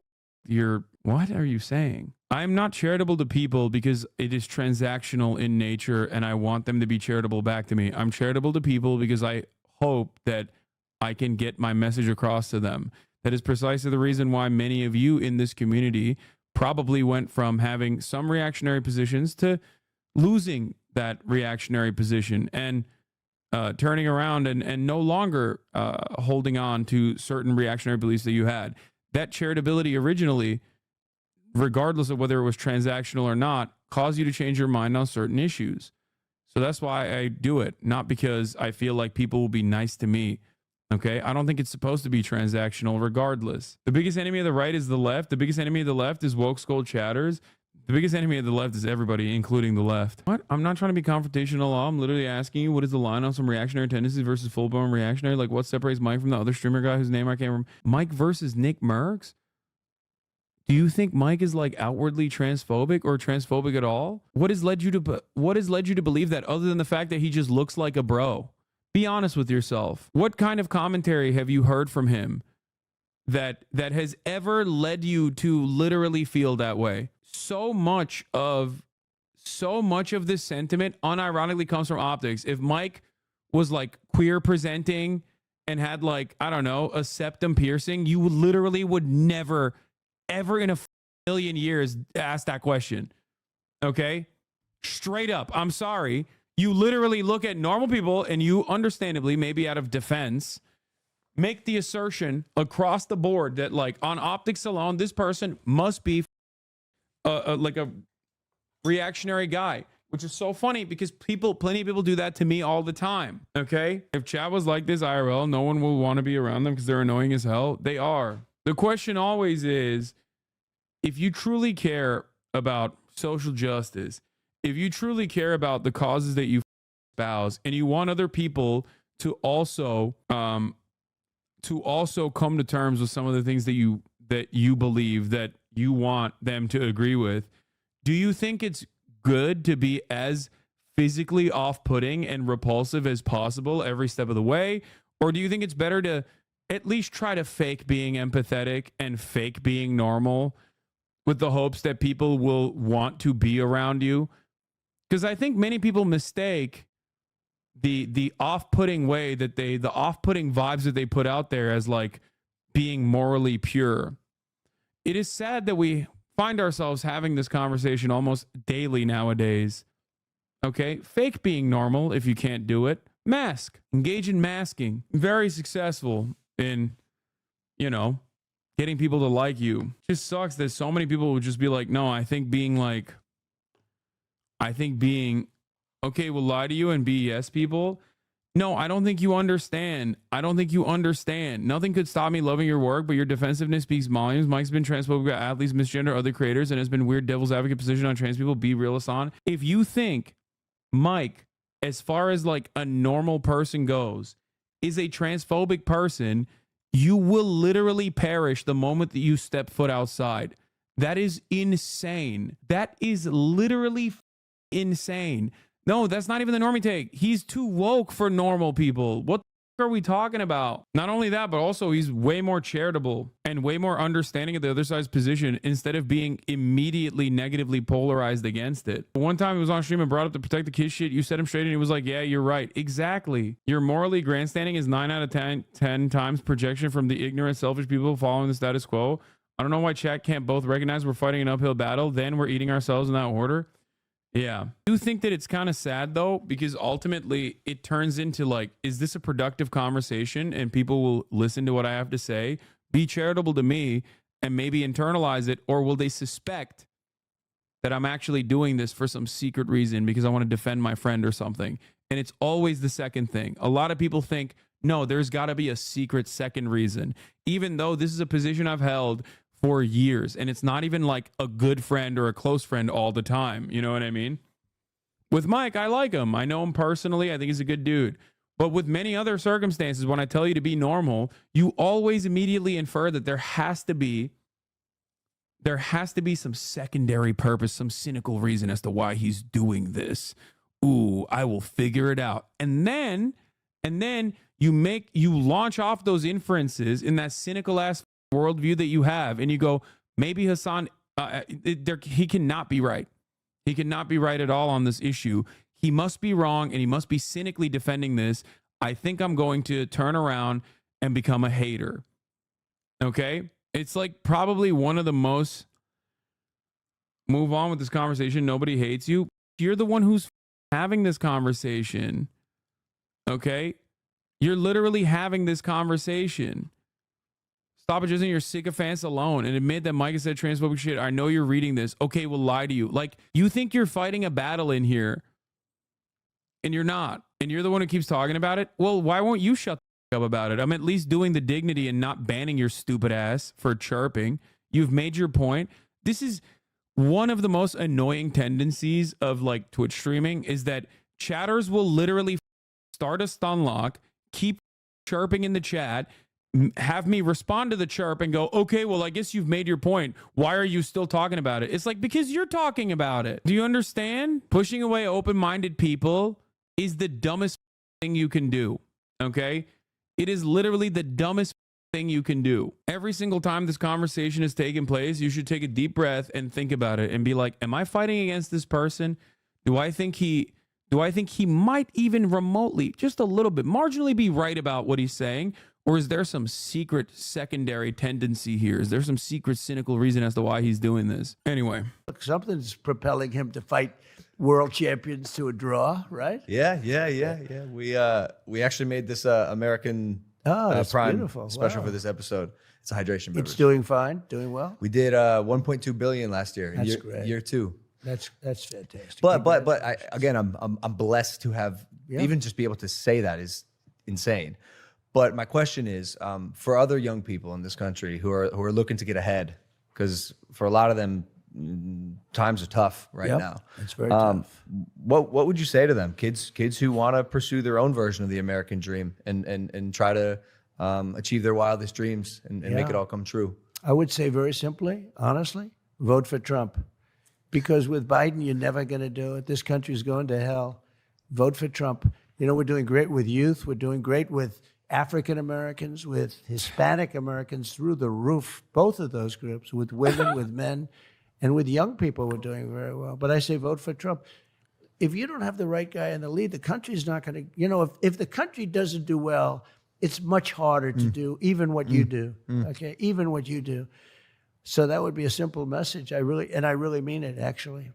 what are you saying? I'm not charitable to people because it is transactional in nature and I want them to be charitable back to me. I'm charitable to people because I hope that I can get my message across to them. That is precisely the reason why many of you in this community probably went from having some reactionary positions to losing that reactionary position and turning around and no longer holding on to certain reactionary beliefs that you had. That charitability originally, regardless of whether it was transactional or not, caused you to change your mind on certain issues. So that's why I do it, not because I feel like people will be nice to me. Okay, I don't think it's supposed to be transactional regardless. The biggest enemy of the right is the left. The biggest enemy of the left is woke skull chatters. The biggest enemy of the left is everybody, including the left. What? I'm not trying to be confrontational. I'm literally asking you, what is the line on some reactionary tendencies versus full-blown reactionary? Like, what separates Mike from the other streamer guy whose name I can't remember? Mike versus Nick Merckx? Do you think Mike is like outwardly transphobic or transphobic at all? What has led you to believe that other than the fact that he just looks like a bro? Be honest with yourself. What kind of commentary have you heard from him that has ever led you to literally feel that way? So much of this sentiment unironically comes from optics. If Mike was like queer presenting and had like, I don't know, a septum piercing, you literally would never, ever in a million years ask that question. Okay? Straight up. I'm sorry. You literally look at normal people and you understandably, maybe out of defense, make the assertion across the board that like on optics alone, this person must be like a reactionary guy, which is so funny because plenty of people do that to me all the time. Okay. If chat was like this IRL, no one will want to be around them because they're annoying as hell. They are. The question always is, if you truly care about social justice, if you truly care about the causes that you espouse and you want other people to also come to terms with some of the things that you believe that you want them to agree with, do you think it's good to be as physically off-putting and repulsive as possible every step of the way? Or do you think it's better to at least try to fake being empathetic and fake being normal with the hopes that people will want to be around you? Because I think many people mistake the off-putting way that the off-putting vibes that they put out there as like being morally pure. It is sad that we find ourselves having this conversation almost daily nowadays. Okay, fake being normal if you can't do it. Mask, engage in masking. Very successful in, getting people to like you. It just sucks that so many people would just be like, no, I think being like I think being, okay, we'll lie to you and be yes people. No, I don't think you understand. I don't think you understand. Nothing could stop me loving your work, but your defensiveness speaks volumes. Mike's been transphobic about athletes, misgender other creators, and has been weird devil's advocate position on trans people. Be realist on. If you think Mike, as far as like a normal person goes, is a transphobic person, you will literally perish the moment that you step foot outside. That is insane. That is literally insane. No, that's not even the normie take. He's too woke for normal people. What the are we talking about? Not only that, but also he's way more charitable and way more understanding of the other side's position instead of being immediately negatively polarized against it. One time he was on stream and brought up the protect the kids shit. You set him straight and he was like, yeah, you're right. Exactly. Your morally grandstanding is 9 out of 10 times projection from the ignorant, selfish people following the status quo. I don't know why chat can't both recognize we're fighting an uphill battle. Then we're eating ourselves in that order. Yeah. I do think that it's kind of sad though, because ultimately it turns into like, is this a productive conversation and people will listen to what I have to say, be charitable to me and maybe internalize it, or will they suspect that I'm actually doing this for some secret reason because I want to defend my friend or something? And it's always the second thing. A lot of people think, no, there's got to be a secret second reason, even though this is a position I've held for years, and it's not even like a good friend or a close friend all the time. You know what I mean? With Mike, I like him. I know him personally. I think he's a good dude. But with many other circumstances, when I tell you to be normal, you always immediately infer that there has to be some secondary purpose, some cynical reason as to why he's doing this. Ooh, I will figure it out. And then you launch off those inferences in that cynical ass worldview that you have, and you go, maybe Hasan, he cannot be right. He cannot be right at all on this issue. He must be wrong, and he must be cynically defending this. I think I'm going to turn around and become a hater. Okay? It's like probably one of the most, move on with this conversation. Nobody hates you. You're the one who's having this conversation. Okay? You're literally having this conversation. Stop adjusting your sycophants alone and admit that Mike has said transphobic shit. I know you're reading this. Okay, we'll lie to you. Like, you think you're fighting a battle in here, and you're not. And you're the one who keeps talking about it. Well, why won't you shut the fuck up about it? I'm at least doing the dignity and not banning your stupid ass for chirping. You've made your point. This is one of the most annoying tendencies of like Twitch streaming, is that chatters will literally start a stun lock, keep chirping in the chat, have me respond to the chirp and go, okay, well, I guess you've made your point. Why are you still talking about it? It's like, because you're talking about it. Do you understand? Pushing away open-minded people is the dumbest thing you can do. Okay? It is literally the dumbest thing you can do. Every single time this conversation is taking place, you should take a deep breath and think about it and be like, am I fighting against this person? Do I think he might even remotely, just a little bit, marginally be right about what he's saying? Or is there some secret secondary tendency here? Is there some secret cynical reason as to why he's doing this? Anyway. Look, something's propelling him to fight world champions to a draw, right? Yeah. We actually made this American Prime beautiful. special Wow. for this episode. It's a hydration beverage. It's doing fine, doing well. We did 1.2 billion last year. That's year, great. Year 2. That's fantastic. But I'm blessed to have even just be able to say that is insane. But my question is, for other young people in this country who are looking to get ahead, because for a lot of them, times are tough right now. It's very tough. What would you say to them, kids who want to pursue their own version of the American dream and try to achieve their wildest dreams and make it all come true? I would say very simply, honestly, vote for Trump. Because with Biden, you're never going to do it. This country's going to hell. Vote for Trump. You know, we're doing great with youth. We're doing great with African Americans, with Hispanic Americans, through the roof, both of those groups, with women, with men, and with young people, we're doing very well. But I say vote for Trump. If you don't have the right guy in the lead, the country's not going to, you know, if the country doesn't do well, it's much harder to do even what you do, okay? Even what you do. So that would be a simple message. I really mean it, actually.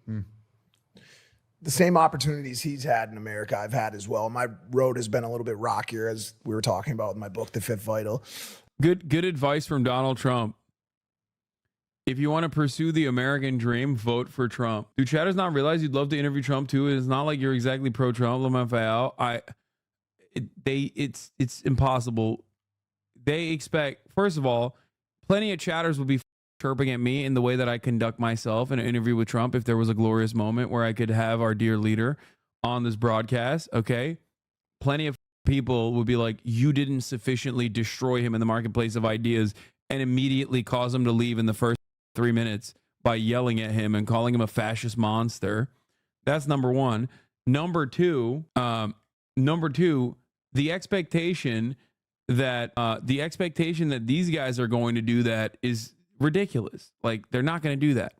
The same opportunities he's had in America, I've had as well. My road has been a little bit rockier, as we were talking about in my book, The Fifth Vital. Good advice from Donald Trump. If you want to pursue the American dream, vote for Trump. Do chatters not realize you'd love to interview Trump too? It's not like you're exactly pro-Trump. It's impossible. They expect, first of all, plenty of chatters would be chirping at me in the way that I conduct myself in an interview with Trump if there was a glorious moment where I could have our dear leader on this broadcast. Okay, plenty of people would be like, you didn't sufficiently destroy him in the marketplace of ideas and immediately cause him to leave in the first 3 minutes by yelling at him and calling him a fascist monster. That's number one. Number two, the expectation that these guys are going to do that is ridiculous. Like, they're not going to do that.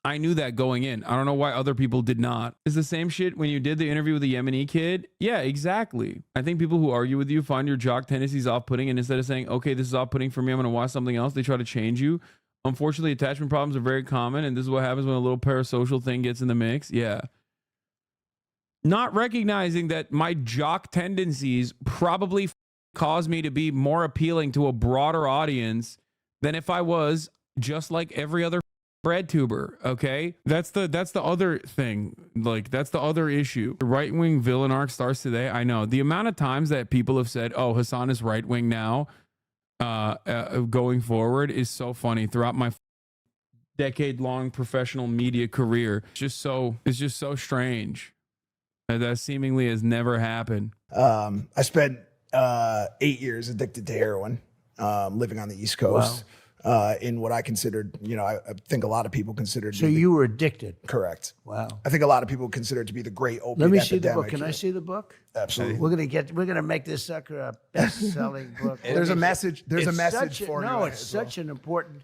I knew that going in. I don't know why other people did not. It's the same shit when you did the interview with the Yemeni kid. Yeah, exactly. I think people who argue with you find your jock tendencies off-putting, and instead of saying, okay, this is off-putting for me, I'm going to watch something else, they try to change you. Unfortunately, attachment problems are very common, and this is what happens when a little parasocial thing gets in the mix. Yeah. Not recognizing that my jock tendencies probably cause me to be more appealing to a broader audience than if I was just like every other bread tuber. Okay, that's the other thing. Like, that's the other issue. The right-wing villain arc starts today. I know the amount of times that people have said, oh, Hasan is right-wing now, going forward, is so funny throughout my decade-long professional media career. It's just so strange that seemingly has never happened. I spent 8 years addicted to heroin, living on the East Coast. In what I considered, I think a lot of people considered. So you were addicted. Correct. Wow. I think a lot of people consider it to be the great opiate Let me epidemic. see the book. Can I see the book? Absolutely. We're gonna make this sucker a best-selling book. There's a message. There's a message for you. No, it's such an important.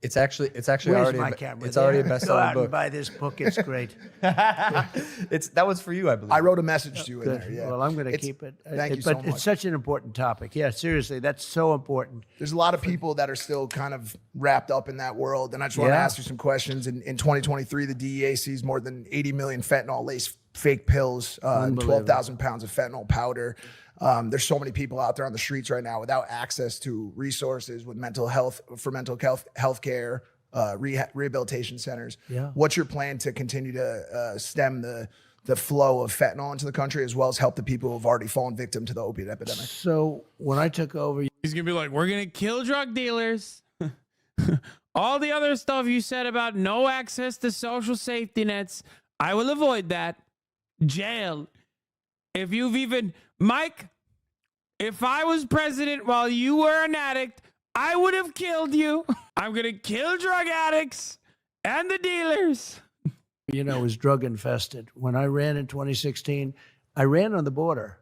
It's actually Where's already my camera? it's already a Go best-selling out and book. buy this book. It's great. That was for you, I believe. I wrote a message to you in Good. there. Yeah. Well, I'm going to keep it. Thank you but so much. it's such an important topic. Yeah, seriously, that's so important. There's a lot of people that are still kind of wrapped up in that world, and I just want to ask you some questions. In 2023, the DEA seized more than 80 million fentanyl-laced fake pills, 12,000 pounds of fentanyl powder. There's so many people out there on the streets right now without access to resources with mental health care. Rehabilitation centers. Yeah. What's your plan to continue to stem the flow of fentanyl into the country, as well as help the people who have already fallen victim to the opiate epidemic? So when I took over, He's gonna be like, we're gonna kill drug dealers. All the other stuff you said about no access to social safety nets, I will avoid that. Jail. If you've even, Mike, if I was president while you were an addict, I would have killed you. I'm going to kill drug addicts and the dealers. was drug infested. When I ran in 2016, I ran on the border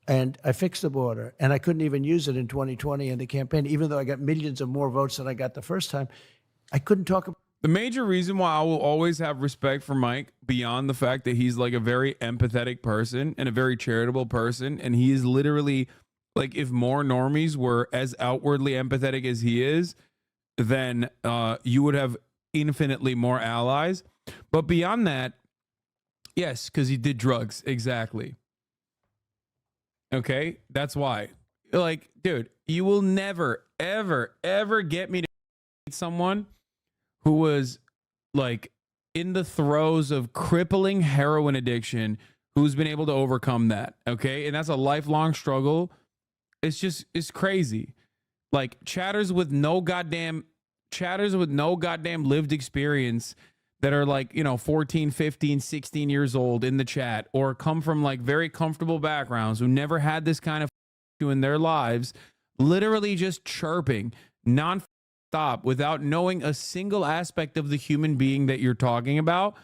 and I fixed the border, and I couldn't even use it in 2020 in the campaign, even though I got millions of more votes than I got the first time. I couldn't talk about. The major reason why I will always have respect for Mike, beyond the fact that he's like a very empathetic person and a very charitable person, and he is literally, like, if more normies were as outwardly empathetic as he is, then you would have infinitely more allies. But beyond that, yes, because he did drugs. Exactly. Okay, that's why. Like, dude, you will never, ever, ever get me to meet someone who was like in the throes of crippling heroin addiction, who's been able to overcome that. Okay, and that's a lifelong struggle. It's crazy. Like, chatters with no goddamn lived experience that are like, 14, 15, 16 years old in the chat, or come from like very comfortable backgrounds, who never had this kind of in their lives, literally just chirping non-stop without knowing a single aspect of the human being that you're talking about.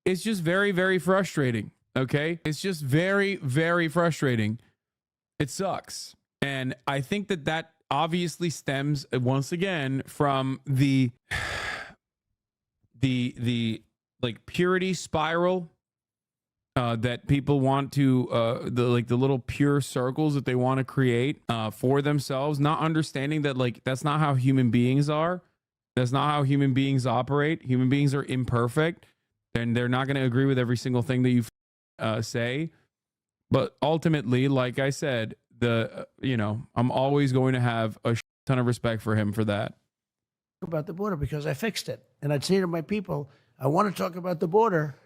It's just very, very frustrating. Okay, it's just very, very frustrating. It sucks. And I think that obviously stems once again from the like purity spiral that people want to the little pure circles that they want to create for themselves, not understanding that like that's not how human beings are. That's not how human beings operate. Human beings are imperfect, and they're not going to agree with every single thing that you say. But ultimately, like I said, I'm always going to have a ton of respect for him for that. about the border because I fixed it. And I'd say to my people, I want to talk about the border.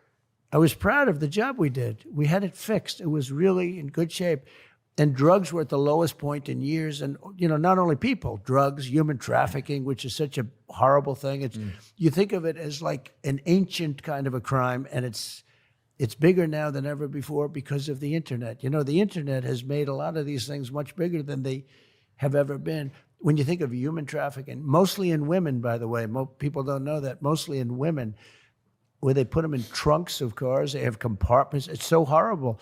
I was proud of the job we did. We had it fixed. It was really in good shape. And drugs were at the lowest point in years. And, not only people, drugs, human trafficking, which is such a horrible thing. You think of it as like an ancient kind of a crime, and it's bigger now than ever before because of the internet. The internet has made a lot of these things much bigger than they have ever been. When you think of human trafficking, mostly in women, by the way, people don't know that, mostly in women, where they put them in trunks of cars, they have compartments. It's so horrible.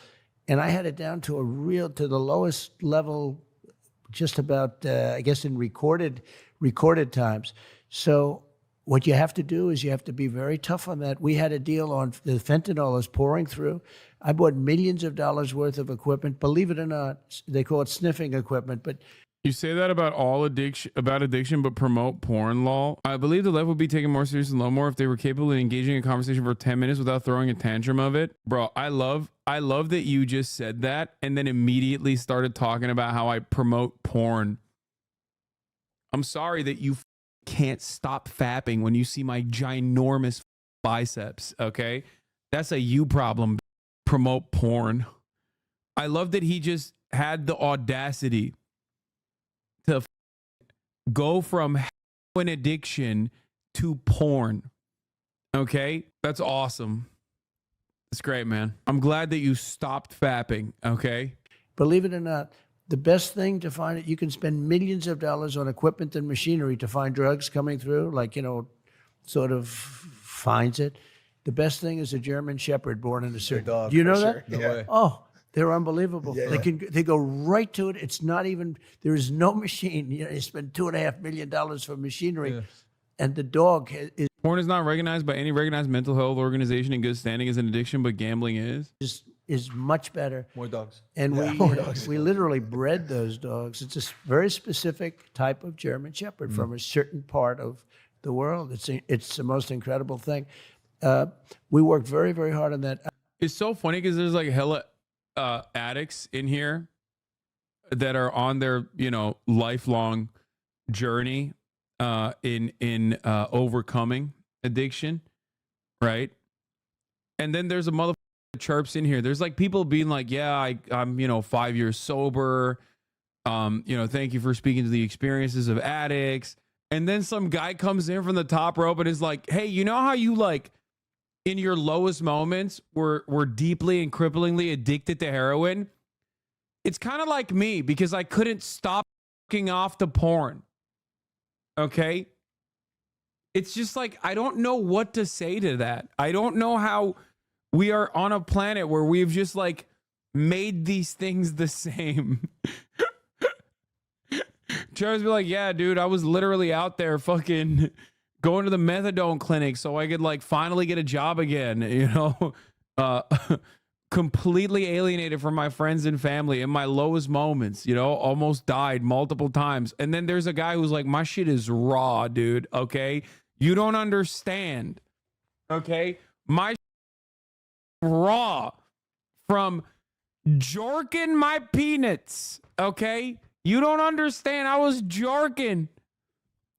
And I had it down to to the lowest level, just about, I guess, in recorded times. So what you have to do is you have to be very tough on that. We had a deal on the fentanyl is pouring through. I bought millions of dollars worth of equipment. Believe it or not, they call it sniffing equipment, but You say that about addiction, but promote porn law. I believe the left would be taken more seriously and more if they were capable of engaging in conversation for 10 minutes without throwing a tantrum of it. Bro, I love that you just said that and then immediately started talking about how I promote porn. I'm sorry that you can't stop fapping when you see my ginormous biceps, okay? That's a you problem. Promote porn. I love that he just had the audacity to go from heroin addiction to porn. Okay? That's awesome. It's great, man. I'm glad that you stopped fapping, okay? believe it or not, the best thing to find it, you can spend millions of dollars on equipment and machinery to find drugs coming through, like, sort of finds it. The best thing is a German Shepherd born in a certain. dog, Do you know for that? sure. No way. Oh, they're unbelievable. Yeah. They go right to it. It's not even, there is no machine. You spend $2.5 million for machinery, and the dog is Porn is not recognized by any recognized mental health organization in good standing as an addiction, but gambling is much better. More dogs. And we literally bred those dogs. It's a very specific type of German Shepherd from a certain part of the world. It's the most incredible thing. We worked very, very hard on that. It's so funny because there's like hella addicts in here that are on their lifelong journey in overcoming addiction, right? And then there's a motherfucker that chirps in here. There's like people being like, yeah, I'm 5 years sober. Thank you for speaking to the experiences of addicts. And then some guy comes in from the top rope and is like, hey, you know how you like in your lowest moments were deeply and cripplingly addicted to heroin? It's kind of like me because I couldn't stop fucking off the porn. Okay? It's just like, I don't know what to say to that. I don't know how we are on a planet where we've just like made these things the same. Travis be like, yeah, dude, I was literally out there fucking going to the methadone clinic so I could like finally get a job again, completely alienated from my friends and family in my lowest moments, almost died multiple times. And then there's a guy who's like, my shit is raw, dude. Okay. You don't understand. Okay. My raw from jorking my peanuts. Okay. You don't understand. I was jorking.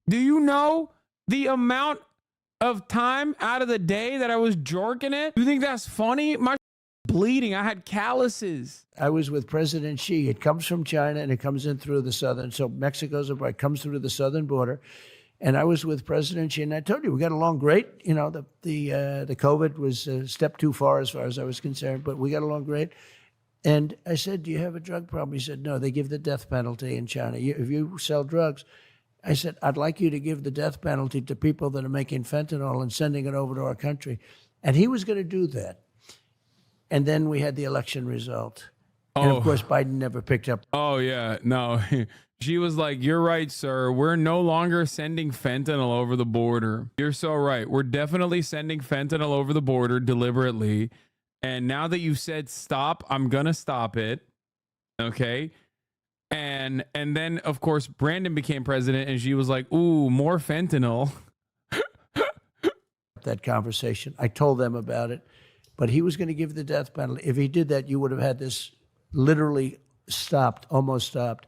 Do you know the amount of time out of the day that I was jorking it? You think that's funny? My bleeding. I had calluses. I was with President Xi. It comes from China and it comes in through the southern. So Mexico's it comes through the southern border. And I was with President Xi, and I told you we got along great. The COVID was a step too far as I was concerned, but we got along great. And I said, do you have a drug problem? He said, no, they give the death penalty in China. If you sell drugs, I said, I'd like you to give the death penalty to people that are making fentanyl and sending it over to our country. And he was going to do that. And then we had the election result. And of course, Biden never picked up. Oh, yeah. No. She was like, you're right, sir. We're no longer sending fentanyl over the border. You're so right. We're definitely sending fentanyl over the border deliberately. And now that you said stop, I'm going to stop it. Okay. And then, of course, Brandon became president and she was like, ooh, more fentanyl. That conversation. I told them about it. But he was going to give the death penalty. If he did that, you would have had this literally stopped, almost stopped.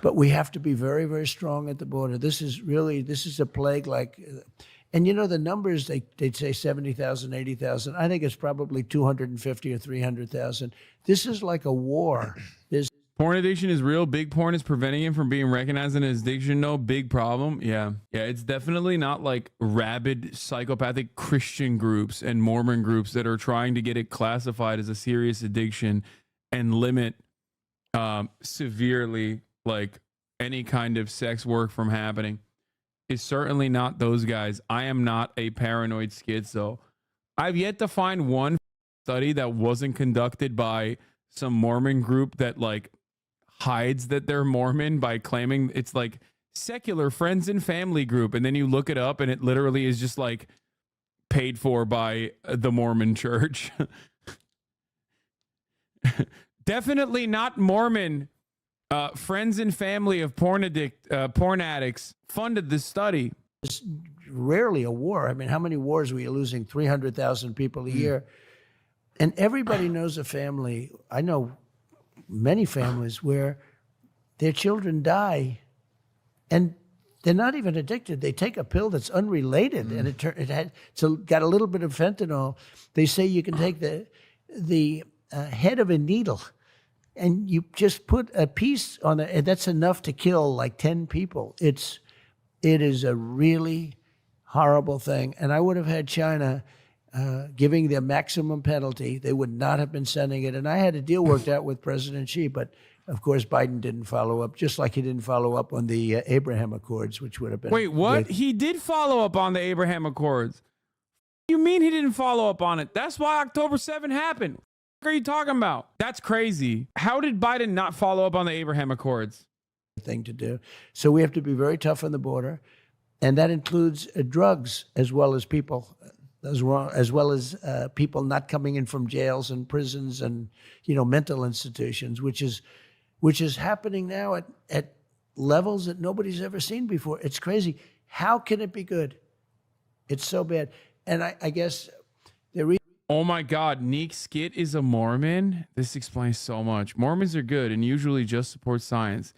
But we have to be very, very strong at the border. This is a plague like, and you know, the numbers, they'd say 70,000, 80,000. I think it's probably 250 or 300,000. This is like a war. Porn addiction is real. Big porn is preventing him from being recognized in his addiction. No big problem. Yeah. It's definitely not like rabid psychopathic Christian groups and Mormon groups that are trying to get it classified as a serious addiction and limit severely like any kind of sex work from happening. Is certainly not those guys. I am not a paranoid schizo. I've yet to find one study that wasn't conducted by some Mormon group that like hides that they're Mormon by claiming it's like secular friends and family group, and then you look it up and it literally is just like paid for by the Mormon church. Definitely not Mormon. Friends and family of porn addicts funded this study. It's rarely a war. I mean, how many wars were you losing? 300,000 people a year. And everybody knows a family. I know many families where their children die and they're not even addicted. They take a pill that's unrelated and it's got a little bit of fentanyl. They say you can take the head of a needle and you just put a piece on it, and that's enough to kill like 10 people. It is a really horrible thing. And I would have had China giving the maximum penalty. They would not have been sending it. And I had a deal worked out with President Xi, but of course Biden didn't follow up, just like he didn't follow up on the Abraham Accords, which would have been... Wait, what? He did follow up on the Abraham Accords. You mean he didn't follow up on it? That's why October 7 happened. What are you talking about? That's crazy. How did Biden not follow up on the Abraham Accords? Thing to do. So we have to be very tough on the border, and that includes drugs as well as people, as well as people not coming in from jails and prisons and mental institutions, which is happening now at levels that nobody's ever seen before. It's crazy. How can it be good? It's so bad. And I guess the Oh my God, Neek Skit is a Mormon? This explains so much. Mormons are good and usually just support science.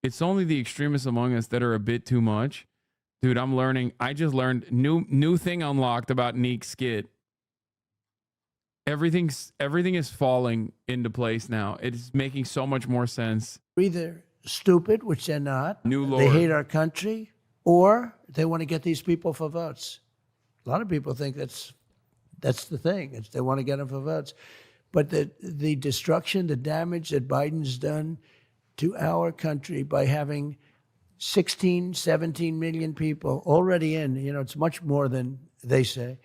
It's only the extremists among us that are a bit too much. Dude, I'm learning. I just learned new thing unlocked about Neek Skit. Everything is falling into place now. It's making so much more sense. Either stupid, which they're not. New Lord. They hate our country, or they want to get these people for votes. A lot of people think that's the thing. They want to get them for votes. But the destruction, the damage that Biden's done to our country by having 16, 17 million people already in, it's much more than they say.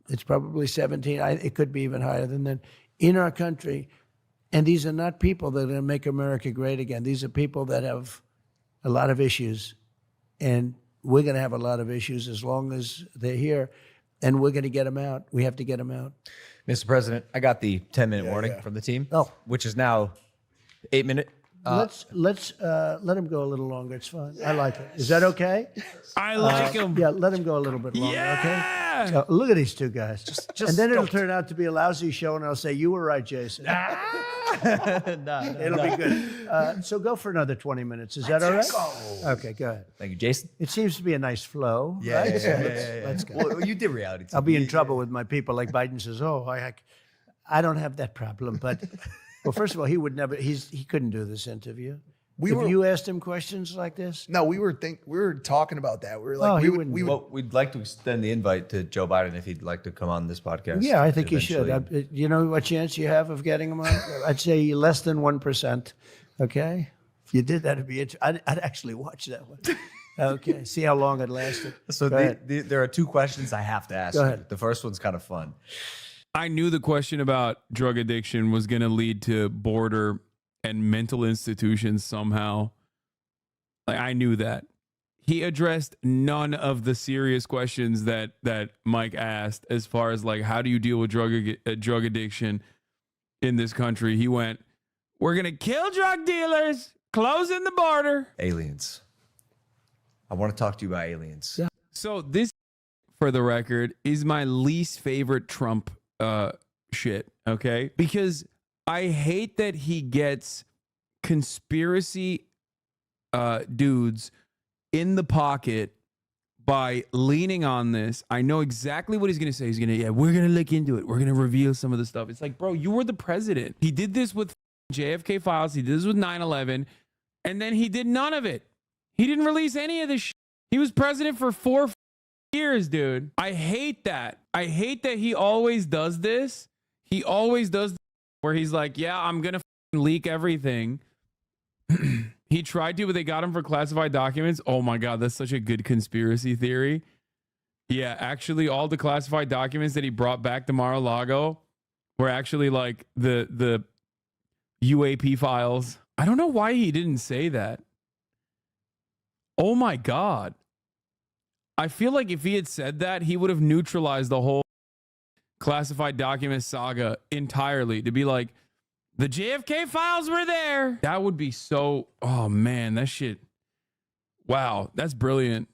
It's probably 17. It could be even higher than that in our country. And these are not people that are going to make America great again. These are people that have a lot of issues. And we're going to have a lot of issues as long as they're here. And we're going to get them out. We have to get them out. Mr. President, I got the 10-minute warning from the team, which is now 8-minute. Let's let him go a little longer. It's fine. I like it. Is that okay? I like him. Yeah, let him go a little bit longer. Yeah. Okay. So, look at these two guys. And then it'll turn out to be a lousy show, and I'll say you were right, Jason. It'll be good. So go for another 20 minutes. Is that all right? Okay, go ahead. Thank you, Jason. It seems to be a nice flow. Yeah, right? yeah, So let's go. Well, you did reality TV. I'll be in trouble with my people. Like Biden says, I don't have that problem. But well, first of all, he would never. He couldn't do this interview. You asked him questions like this? No, we were talking about that. We were like, Well, we'd like to extend the invite to Joe Biden if he'd like to come on this podcast. Yeah, I think he should. eventually. You know what chance you have of getting him on? I'd say less than 1%. Okay, if you did that, it'd be. I'd actually watch that one. Okay, see how long it lasted. So there are two questions I have to ask. Go you. ahead. The first one's kind of fun. I knew the question about drug addiction was going to lead to border and mental institutions somehow. Like, I knew that. He addressed none of the serious questions that Mike asked as far as like, how do you deal with drug addiction in this country? He went, we're going to kill drug dealers, closing the border. Aliens. I want to talk to you about aliens. Yeah. So this, for the record, is my least favorite Trump shit, okay? Because I hate that he gets conspiracy dudes in the pocket by leaning on this. I know exactly what he's going to say. He's going to, yeah, we're going to look into it. We're going to reveal some of the stuff. It's like, bro, you were the president. He did this with JFK files. He did this with 9/11. And then he did none of it. He didn't release any of this shit. He was president for 4 years, dude. I hate that. I hate that he always does this. He always does this where he's like, yeah, I'm going to leak everything. He tried to, but they got him for classified documents. Oh my God, that's such a good conspiracy theory. Yeah, actually, all the classified documents that he brought back to Mar-a-Lago were actually like the UAP files. I don't know why he didn't say that. Oh my God. I feel like if he had said that, he would have neutralized the whole classified document saga entirely. To be like, the JFK files were there. That would be so, oh man, that shit. Wow, that's brilliant.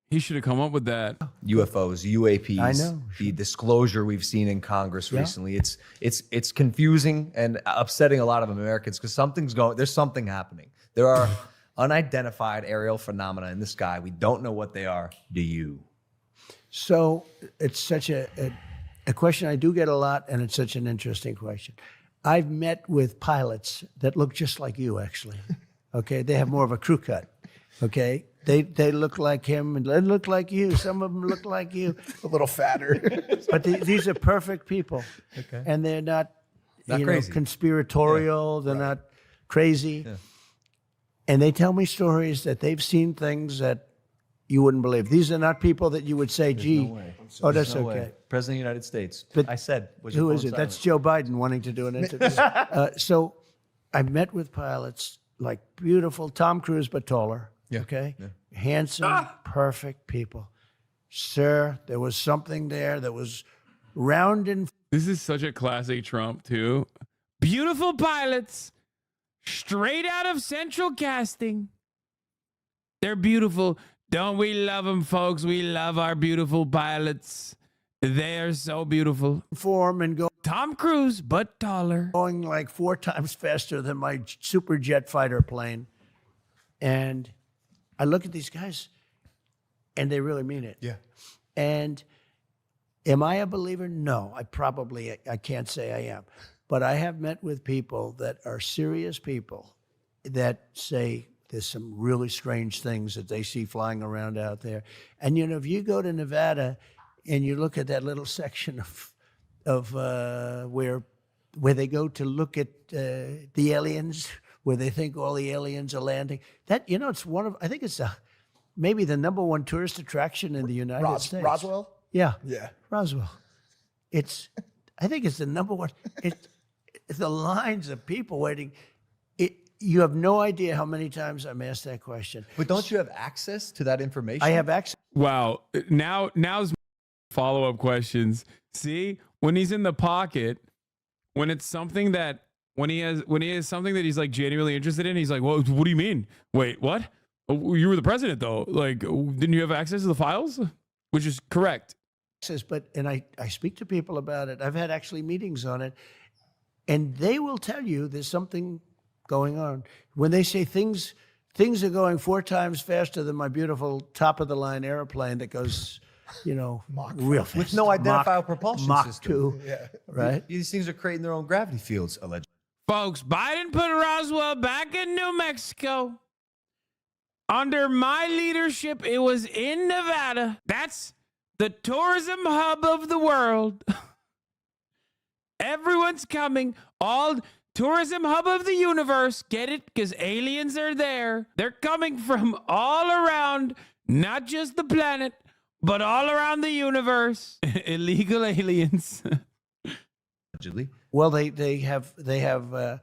He should have come up with that. UFOs, UAPs. I know. The disclosure we've seen in Congress recently. It's confusing and upsetting a lot of Americans because there's something happening. There are unidentified aerial phenomena in the sky. We don't know what they are. Do you? So it's such a question I do get a lot, and it's such an interesting question. I've met with pilots that look just like you, actually. Okay, they have more of a crew cut. Okay, they look like him and they look like you. Some of them look like you, A little fatter. but these are perfect people. Okay, and they're not crazy. conspiratorial. They're not crazy. Yeah. And they tell me stories that they've seen things that you wouldn't believe. These are not people that you would say, gee, oh, that's No okay. way. President of the United States. But I said, was who your is phone it? That's silent? Joe Biden wanting to do an interview. So I've met with pilots, like beautiful Tom Cruise, but taller. Yeah. Okay. Yeah. Handsome, perfect people. Sir, there was something there that was round and This is such a classic Trump, too. Beautiful pilots, straight out of Central Casting. They're beautiful. Don't we love them, folks? We love our beautiful pilots. They are so beautiful. form and Tom Cruise, but taller. going like 4 times faster than my super jet fighter plane. And I look at these guys and they really mean it. Yeah. And am I a believer? No, I can't say I am. But I have met with people that are serious people that say there's some really strange things that they see flying around out there. And, if you go to Nevada and you look at that little section of where they go to look at the aliens, where they think all the aliens are landing, that, it's I think it's maybe the #1 tourist attraction in the United States. Roswell? Yeah. Yeah. Roswell. I think it's the #1. It's the lines of people waiting. You have no idea how many times I'm asked that question. But don't you have access to that information? I have access. Wow. Now's follow-up questions. See, when he's in the pocket, when it's something that when he has something that he's like genuinely interested in, he's like, well, what do you mean? Wait, what? Oh, you were the president though. Like, didn't you have access to the files? Which is correct. But I speak to people about it. I've had actually meetings on it, and they will tell you there's something going on. When they say things are going 4 times faster than my beautiful top-of-the-line airplane that goes, real fast. With no identifiable propulsion Mach system. 2, right? These things are creating their own gravity fields, allegedly. Folks, Biden put Roswell back in New Mexico. Under my leadership, it was in Nevada. That's the tourism hub of the world. Everyone's coming. All tourism hub of the universe. Get it? Because aliens are there. They're coming from all around, not just the planet, but all around the universe. Illegal aliens. Allegedly. Well, they have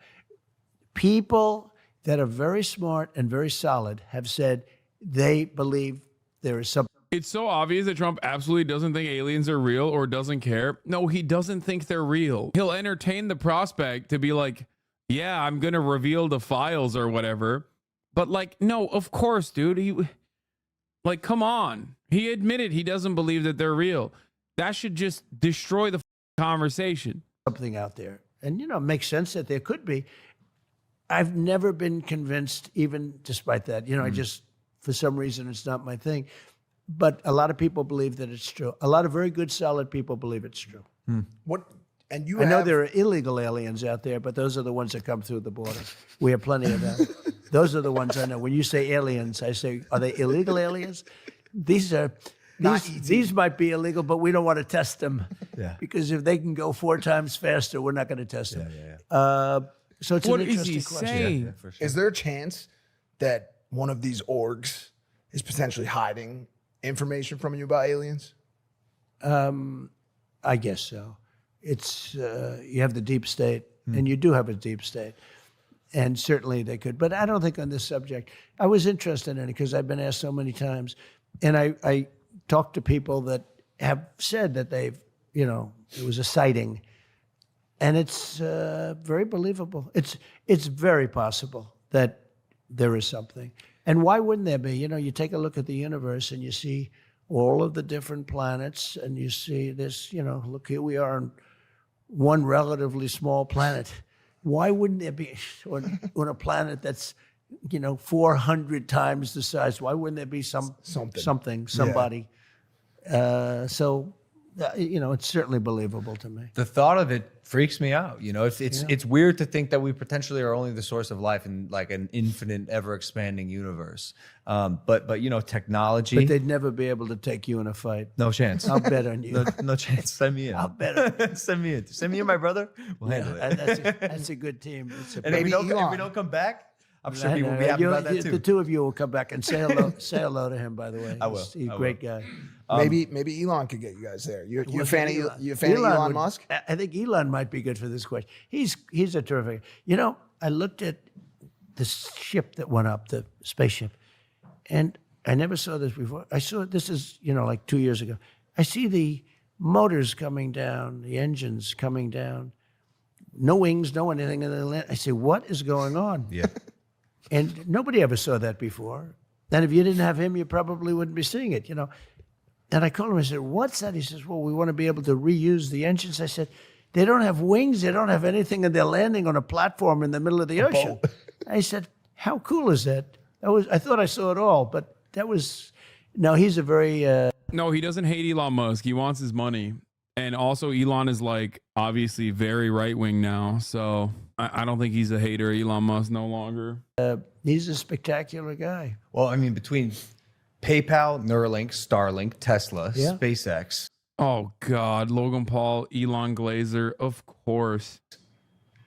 people that are very smart and very solid have said they believe there is something. It's so obvious that Trump absolutely doesn't think aliens are real or doesn't care. No, he doesn't think they're real. He'll entertain the prospect to be like, yeah, I'm going to reveal the files or whatever. But like, no, of course, dude. Come on. He admitted he doesn't believe that they're real. That should just destroy the conversation. Something out there. And, it makes sense that there could be. I've never been convinced, even despite that. You know, I just, for some reason, it's not my thing. But a lot of people believe that it's true. A lot of very good, solid people believe it's true. What? And you I know have, there are illegal aliens out there, but those are the ones that come through the border. We have plenty of them. Those are the ones I know. When you say aliens, I say, are they illegal aliens? These are these might be illegal, but we don't want to test them. Yeah. Because if they can go 4 times faster, we're not going to test them. So it's What an is he interesting question. saying? For sure. is there a chance that one of these orgs is potentially hiding information from you about aliens? I guess so. It's you have the deep state, and you do have a deep state, and certainly they could. But I don't think on this subject. I was interested in it because I've been asked so many times, and I talked to people that have said that they've, you know, it was a sighting, and it's very believable. It's very possible that there is something, and why wouldn't there be? You know, you take a look at the universe and you see all of the different planets, and you see this, you know, look, here we are on one relatively small planet. Why wouldn't there be on a planet that's, you know, 400 times the size? Why wouldn't there be somebody? You know, it's certainly believable to me. The thought of it freaks me out. You know, it's weird to think that we potentially are only the source of life in like an infinite, ever expanding universe. But you know, technology. But they'd never be able to take you in a fight. No chance. I'll bet on you. No chance. Send me in. I'll bet on you. Send me in. Send me in, my brother. We'll handle it. And that's a good team. It's a And if we Elon. don't come back, I'm sure I people will know. be happy about that too. The two of you will come back and say hello. Say hello to him, by the way. I will. He's a I great guy. Maybe Elon could get you guys there. You a fan of Elon would- Musk? I think Elon might be good for this question. He's a terrific. You know, I looked at the ship that went up, the spaceship, and I never saw this before. I saw this is, you know, like 2 years ago. I see the motors coming down, the engines coming down, no wings, no anything, and then I say, what is going on? Yeah. And nobody ever saw that before. And if you didn't have him, you probably wouldn't be seeing it, you know. And I called him, I said, what's that? He says, well, we want to be able to reuse the engines. I said, they don't have wings, they don't have anything, and they're landing on a platform in the middle of the ocean. I said, how cool is that? I thought I saw it all, but that was, no, he's a very... No, he doesn't hate Elon Musk. He wants his money. And also, Elon is like obviously very right wing now. So I don't think he's a hater. Elon Musk no longer. he's a spectacular guy. Well, I mean, between PayPal, Neuralink, Starlink, Tesla, Yeah. SpaceX. Oh God, Logan Paul, Elon Glazer, of course.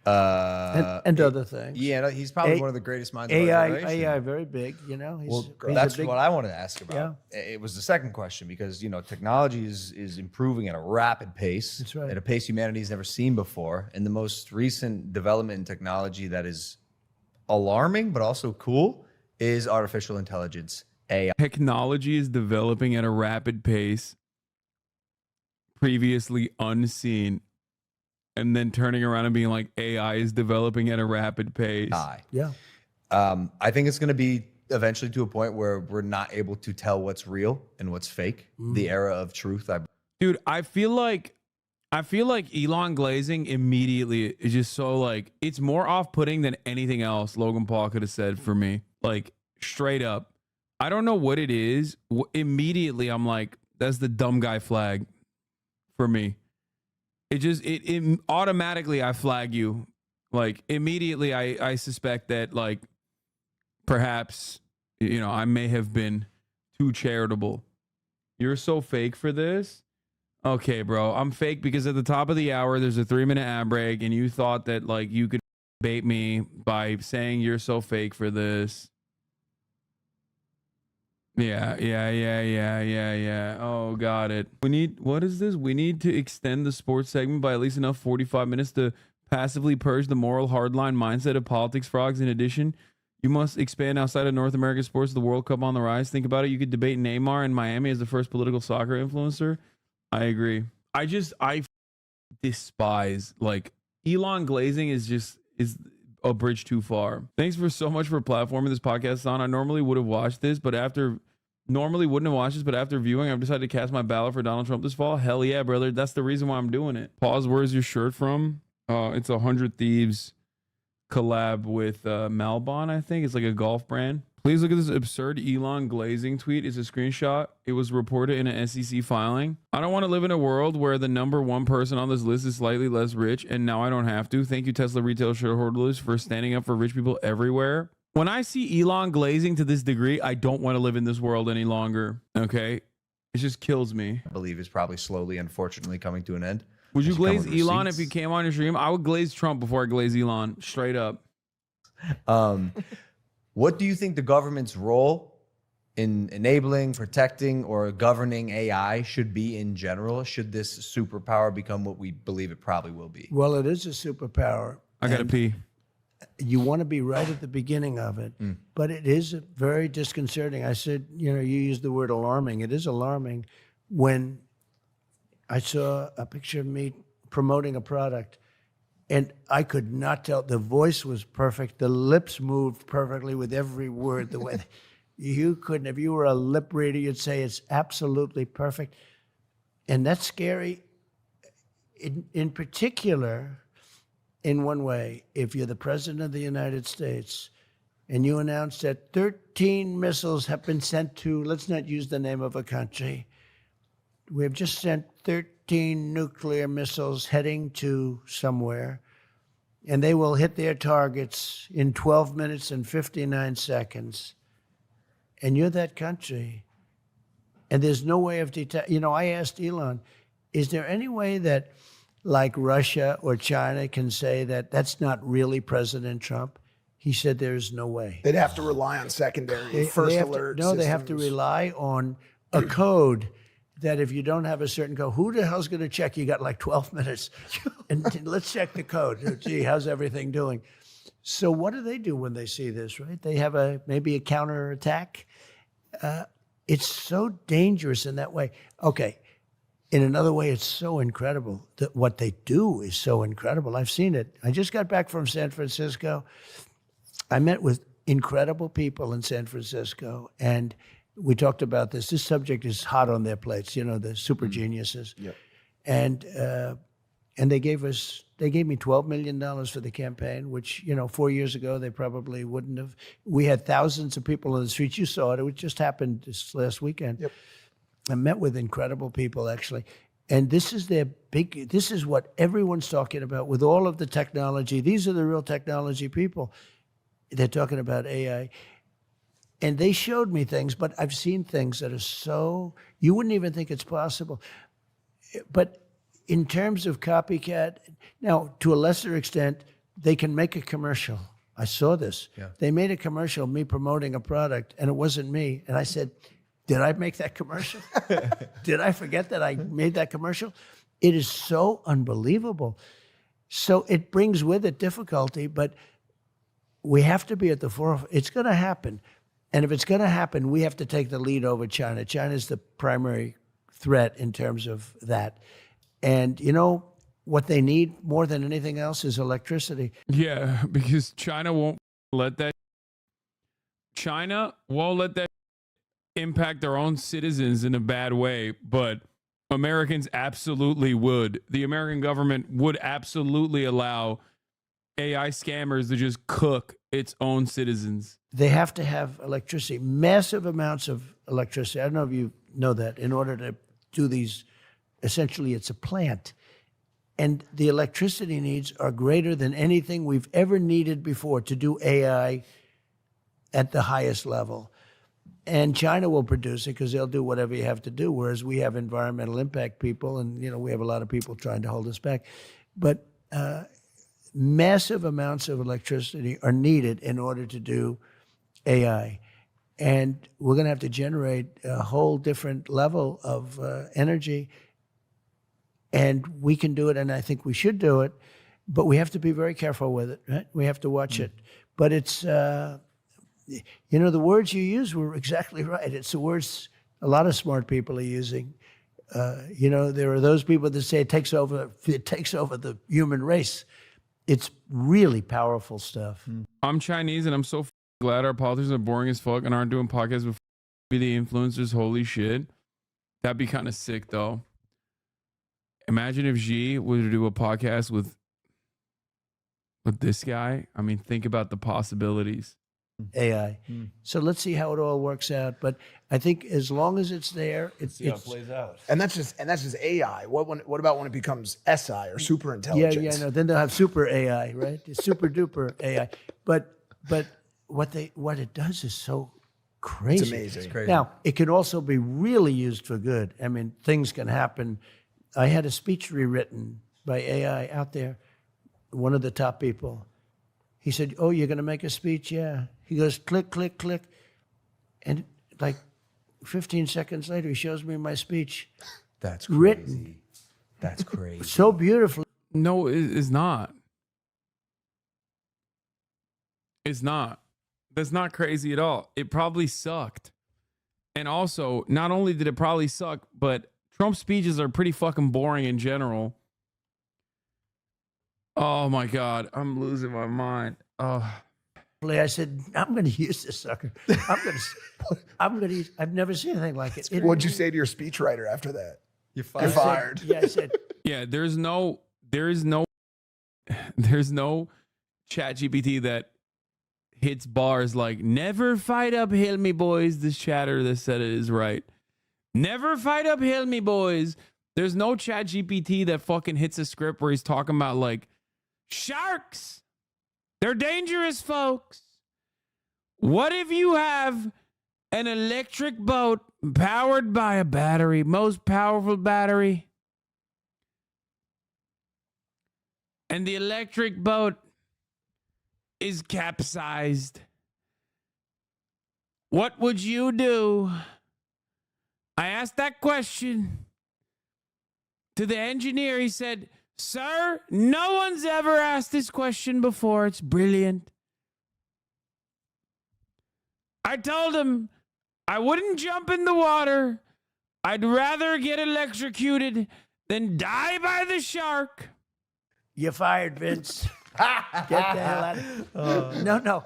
And other things. Yeah, no, he's probably one of the greatest minds of our AI, generation. AI, very big, you know. He's a That's big- what I wanted to ask about. It was the second question because, you know, technology is improving at a rapid pace. That's right. At a pace humanity's never seen before. And the most recent development in technology that is alarming but also cool is artificial intelligence, AI. Technology is developing at a rapid pace, previously unseen, and then turning around and being like, AI is developing at a rapid pace. Yeah. I think it's going to be eventually to a point where we're not able to tell what's real and what's fake. The era of truth. Dude, I feel like Elon glazing immediately is just so like, it's more off-putting than anything else Logan Paul could have said for me. Like, straight up. I don't know what it is. Immediately, I'm like, that's the dumb guy flag for me. It automatically I flag you. Like, immediately I suspect that, like, perhaps, you know, I may have been too charitable. You're so fake for this? Okay, bro. I'm fake because at the top of the hour, there's a 3-minute ad break, and you thought that, like, you could bait me by saying you're so fake for this. Yeah. Oh, got it. What is this? We need to extend the sports segment by at least enough 45 minutes to passively purge the moral hardline mindset of politics frogs. In addition, you must expand outside of North American sports, the World Cup on the rise. Think about it. You could debate Neymar in Miami as the first political soccer influencer. I agree. I despise, like, Elon glazing is a bridge too far. Thanks for so much for platforming this podcast on. I normally would have watched this, but after viewing, I've decided to cast my ballot for Donald Trump this fall. Hell yeah, brother. That's the reason why I'm doing it. Pause. Where's your shirt from? It's 100 Thieves collab with Malbon, I think. It's like a golf brand. Please look at this absurd Elon glazing tweet. It's a screenshot. It was reported in an SEC filing. I don't want to live in a world where the number one person on this list is slightly less rich, and now I don't have to. Thank you, Tesla retail shareholders, for standing up for rich people everywhere. When I see Elon glazing to this degree, I don't want to live in this world any longer. Okay? It just kills me. I believe is probably slowly, unfortunately, coming to an end. Would you As come glaze with Elon receipts. if he came on your stream? I would glaze Trump before I glaze Elon, straight up. What do you think the government's role in enabling, protecting, or governing AI should be in general? Should this superpower become what we believe it probably will be? Well, it is a superpower. I gotta pee. You want to be right at the beginning of it, but it is very disconcerting. I said, you used the word alarming. It is alarming when I saw a picture of me promoting a product, and I could not tell. The voice was perfect. The lips moved perfectly with every word. The way you couldn't, if you were a lip reader, you'd say it's absolutely perfect. And that's scary. In particular, in one way, if you're the president of the United States and you announce that 13 missiles have been sent to, let's not use the name of a country, we have just sent 13 nuclear missiles heading to somewhere, and they will hit their targets in 12 minutes and 59 seconds. And you're that country. And there's no way of detecting. I asked Elon, is there any way that, like Russia or China, can say that that's not really President Trump? He said there's no way. They'd have to rely on secondary They have alert to, no, they have to systems. rely on a code that if you don't have a certain code, who the hell's going to check? You got like 12 minutes. And let's check the code. Gee, how's everything doing? So what do they do when they see this, right? They have maybe a counterattack. It's so dangerous in that way. Okay. In another way, it's so incredible that what they do is so incredible. I've seen it. I just got back from San Francisco. I met with incredible people in San Francisco, and we talked about this. This subject is hot on their plates, the super geniuses. Yep. And they gave me $12 million for the campaign, which, 4 years ago, they probably wouldn't have. We had thousands of people in the streets. You saw it. It just happened this last weekend. Yep. I met with incredible people, actually. And this is what everyone's talking about with all of the technology. These are the real technology people. They're talking about AI. And they showed me things, but I've seen things that are you wouldn't even think it's possible. But in terms of copycat, now, to a lesser extent, they can make a commercial. I saw this. Yeah. They made a commercial, me promoting a product, and it wasn't me. And I said, did I make that commercial? Did I forget that I made that commercial? It is so unbelievable. So it brings with it difficulty, but we have to be at the forefront. It's going to happen. And if it's going to happen, we have to take the lead over China. China is the primary threat in terms of that. And what they need more than anything else is electricity. Yeah, because China won't let that impact their own citizens in a bad way, but Americans absolutely would. The American government would absolutely allow AI scammers to just cook its own citizens. They have to have electricity, massive amounts of electricity. I don't know if you know that. In order to do these, essentially it's a plant. And the electricity needs are greater than anything we've ever needed before to do AI at the highest level. And China will produce it because they'll do whatever you have to do, whereas we have environmental impact people, and we have a lot of people trying to hold us back. But massive amounts of electricity are needed in order to do AI. And we're going to have to generate a whole different level of energy. And we can do it, and I think we should do it, but we have to be very careful with it, right? We have to watch it. But it's, the words you use were exactly right. It's the words a lot of smart people are using. There are those people that say it takes over the human race. It's really powerful stuff. I'm Chinese, and I'm so glad our politicians are boring as fuck and aren't doing podcasts with be the influencers. Holy shit. That'd be kind of sick, though. Imagine if Xi were to do a podcast with But this guy, I mean, think about the possibilities. AI. So let's see how it all works out. But I think as long as it's there, it's plays out. And that's just AI. What about when it becomes SI or super yeah, intelligence? no. Then they'll have super AI, right? It's super duper AI. But what it does is so crazy. It's amazing. It's crazy. Now it can also be really used for good. I mean, things can happen. I had a speech rewritten by AI out there. One of the top people. He said, "Oh, you're going to make a speech?" Yeah. He goes, click, click, click. And like 15 seconds later, he shows me my speech. That's crazy. Written. That's crazy. So beautifully. No, it's not. It's not. That's not crazy at all. It probably sucked. And also, not only did it probably suck, but Trump's speeches are pretty fucking boring in general. Oh my God, I'm losing my mind. Oh. I said, I'm going to use this sucker. I'm going to use, I've never seen anything like it. What'd you say to your speechwriter after that? You're You're fired. fired. Yeah, I said, Yeah, there's no ChatGPT that hits bars like "never fight uphill, me boys." This chatter that said it is right. Never fight uphill, me boys. There's no ChatGPT that fucking hits a script where he's talking about like sharks. They're dangerous, folks. What if you have an electric boat powered by a battery, most powerful battery, and the electric boat is capsized? What would you do? I asked that question to the engineer. He said, "Sir, no one's ever asked this question before. It's brilliant." I told him I wouldn't jump in the water. I'd rather get electrocuted than die by the shark. "You're fired, Vince. Get the hell out of here." No.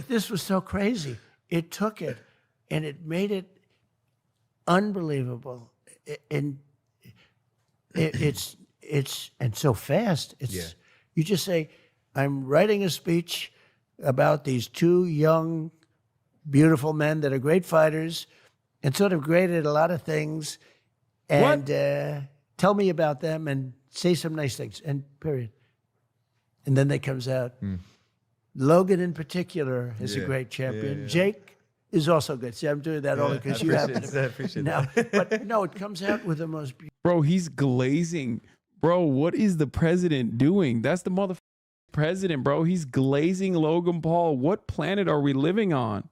This was so crazy. It took it and it made it unbelievable. And it's and so fast. It's you just say, "I'm writing a speech about these two young, beautiful men that are great fighters and sort of great at a lot of things. And tell me about them and say some nice things." And period. And then that comes out. Logan in particular is a great champion. Jake is also good. See, I'm doing that only because you happen to. I appreciate Now, that. but no, it comes out with the most beautiful. Bro, he's glazing. Bro, what is the president doing? That's the motherfucking president, bro. He's glazing Logan Paul. What planet are we living on?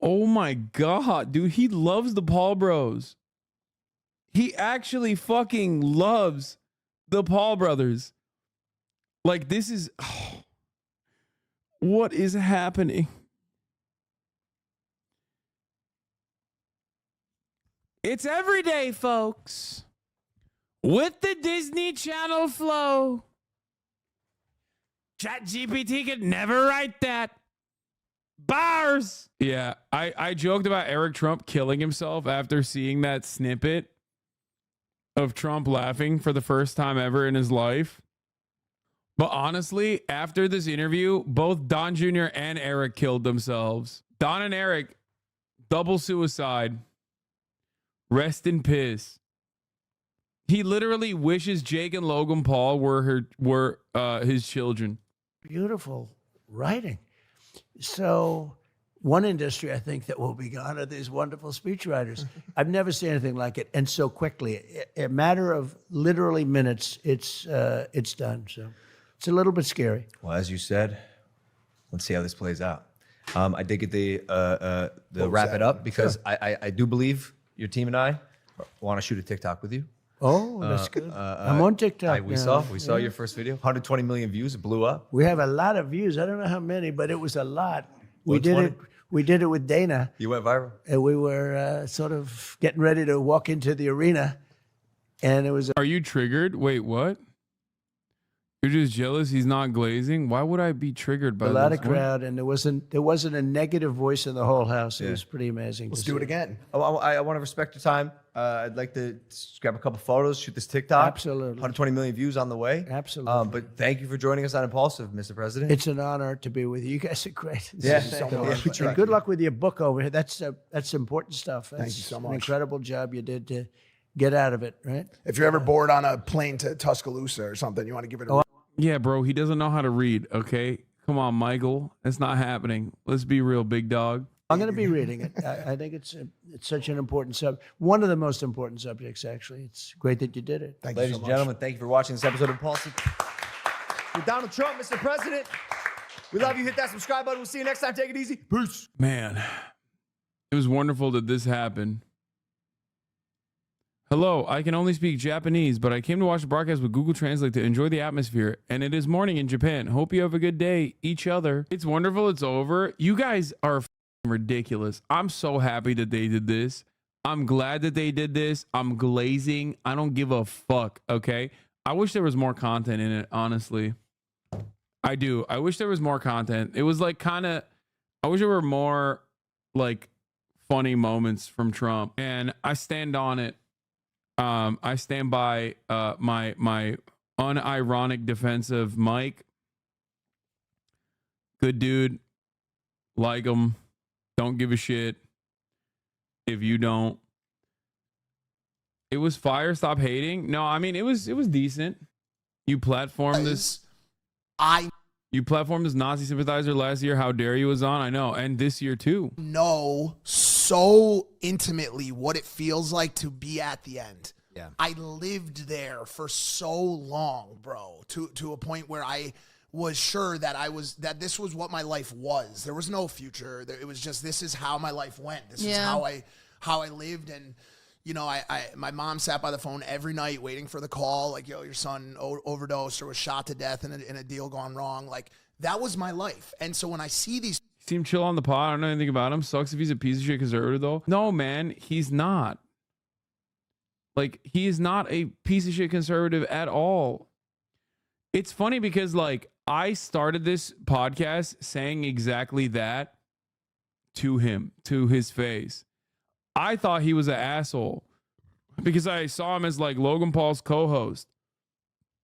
Oh my God, dude. He loves the Paul bros. He actually fucking loves the Paul brothers. Like, this is... what is happening? It's every day, folks. With the Disney Channel flow. ChatGPT could never write that. Bars. Yeah, I joked about Eric Trump killing himself after seeing that snippet of Trump laughing for the first time ever in his life. But honestly, after this interview, both Don Jr. and Eric killed themselves. Don and Eric, double suicide. Rest in piss. He literally wishes Jake and Logan Paul were his children. Beautiful writing. So one industry I think that will be gone are these wonderful speechwriters. I've never seen anything like it, and so quickly. A matter of literally minutes, it's done. So it's a little bit scary. Well, as you said, let's see how this plays out. I did get the wrap it up because I do believe your team and I want to shoot a TikTok with you. Oh, that's good. I'm on TikTok We now. saw your first video, 120 million views. It blew up. We have a lot of views. I don't know how many, but it was a lot. We did it with Dana. You went viral. And we were sort of getting ready to walk into the arena, and it was Are you triggered? Wait, what? You're just jealous he's not glazing? Why would I be triggered by a lot this? of crowd, and there wasn't a negative voice in the whole house. It was pretty amazing. Let's do it again. I want to respect your time. I'd like to just grab a couple photos, shoot this TikTok. Absolutely. 120 million views on the way. Absolutely. But thank you for joining us on Impulsive, Mr. President. It's an honor to be with you. You guys are great. Yeah. Thank So you. much. And good luck with your book over here. That's important stuff. That's Thank you so An much. incredible job you did to get out of it, right? If you're ever bored on a plane to Tuscaloosa or something, you want to give it a Yeah, bro, he doesn't know how to read, okay? Come on, Michael. It's not happening. Let's be real, big dog. I'm going to be reading it. I think it's such an important subject. One of the most important subjects, actually. It's great that you did it. Thank you Ladies so and much. gentlemen, thank you for watching this episode of Impulsive. With Donald Trump, Mr. President. We love you. Hit that subscribe button. We'll see you next time. Take it easy. Peace. Man, it was wonderful that this happened. Hello, I can only speak Japanese, but I came to watch the broadcast with Google Translate to enjoy the atmosphere, and it is morning in Japan. Hope you have a good day, each other. It's wonderful. It's over. You guys are f***ing ridiculous. I'm so happy that they did this. I'm glad that they did this. I'm glazing. I don't give a fuck, okay? I wish there was more content in it, honestly. I do. I wish there was more content. It was like kind of, I wish there were more like funny moments from Trump, and I stand on it. I stand by my unironic defense of Mike. Good dude. Like him. Don't give a shit if you don't. It was fire. Stop hating. No, I mean it was decent. You platformed this. You platformed this Nazi sympathizer last year. How dare you was on? I know, and this year too. Know so intimately what it feels like to be at the end. Yeah. I lived there for so long, bro, to a point where I was sure that this was what my life was. There was no future. It was just, this is how my life went. This is how I lived. And, you know, my mom sat by the phone every night waiting for the call, like, yo, your son overdosed or was shot to death in a deal gone wrong. Like, that was my life. And so when I see these, Seem chill on the pod. I don't know anything about him. Sucks if he's a piece of shit conservative though. No, man, he's not. Like, he is not a piece of shit conservative at all. It's funny because, like, I started this podcast saying exactly that to him, to his face. I thought he was an asshole because I saw him as, like, Logan Paul's co-host.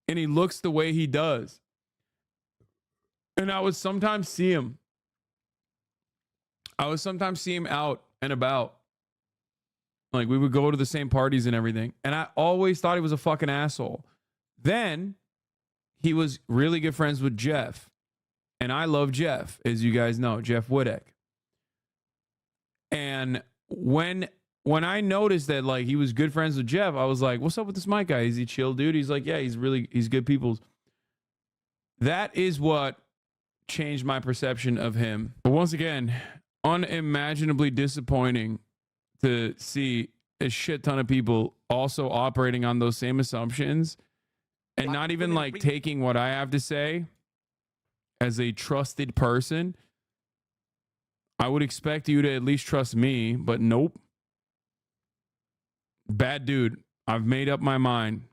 And he looks the way he does. And I would sometimes see him. Out and about. Like, we would go to the same parties and everything. And I always thought he was a fucking asshole. Then he was really good friends with Jeff. And I love Jeff, as you guys know, Jeff Woodek. And when I noticed that, like, he was good friends with Jeff, I was like, what's up with this Mike guy? Is he chill, dude? He's like, yeah, he's good people. That is what changed my perception of him. But once again, unimaginably disappointing to see a shit ton of people also operating on those same assumptions and not even like taking what I have to say as a trusted person. I would expect you to at least trust me, but nope. Bad dude. I've made up my mind.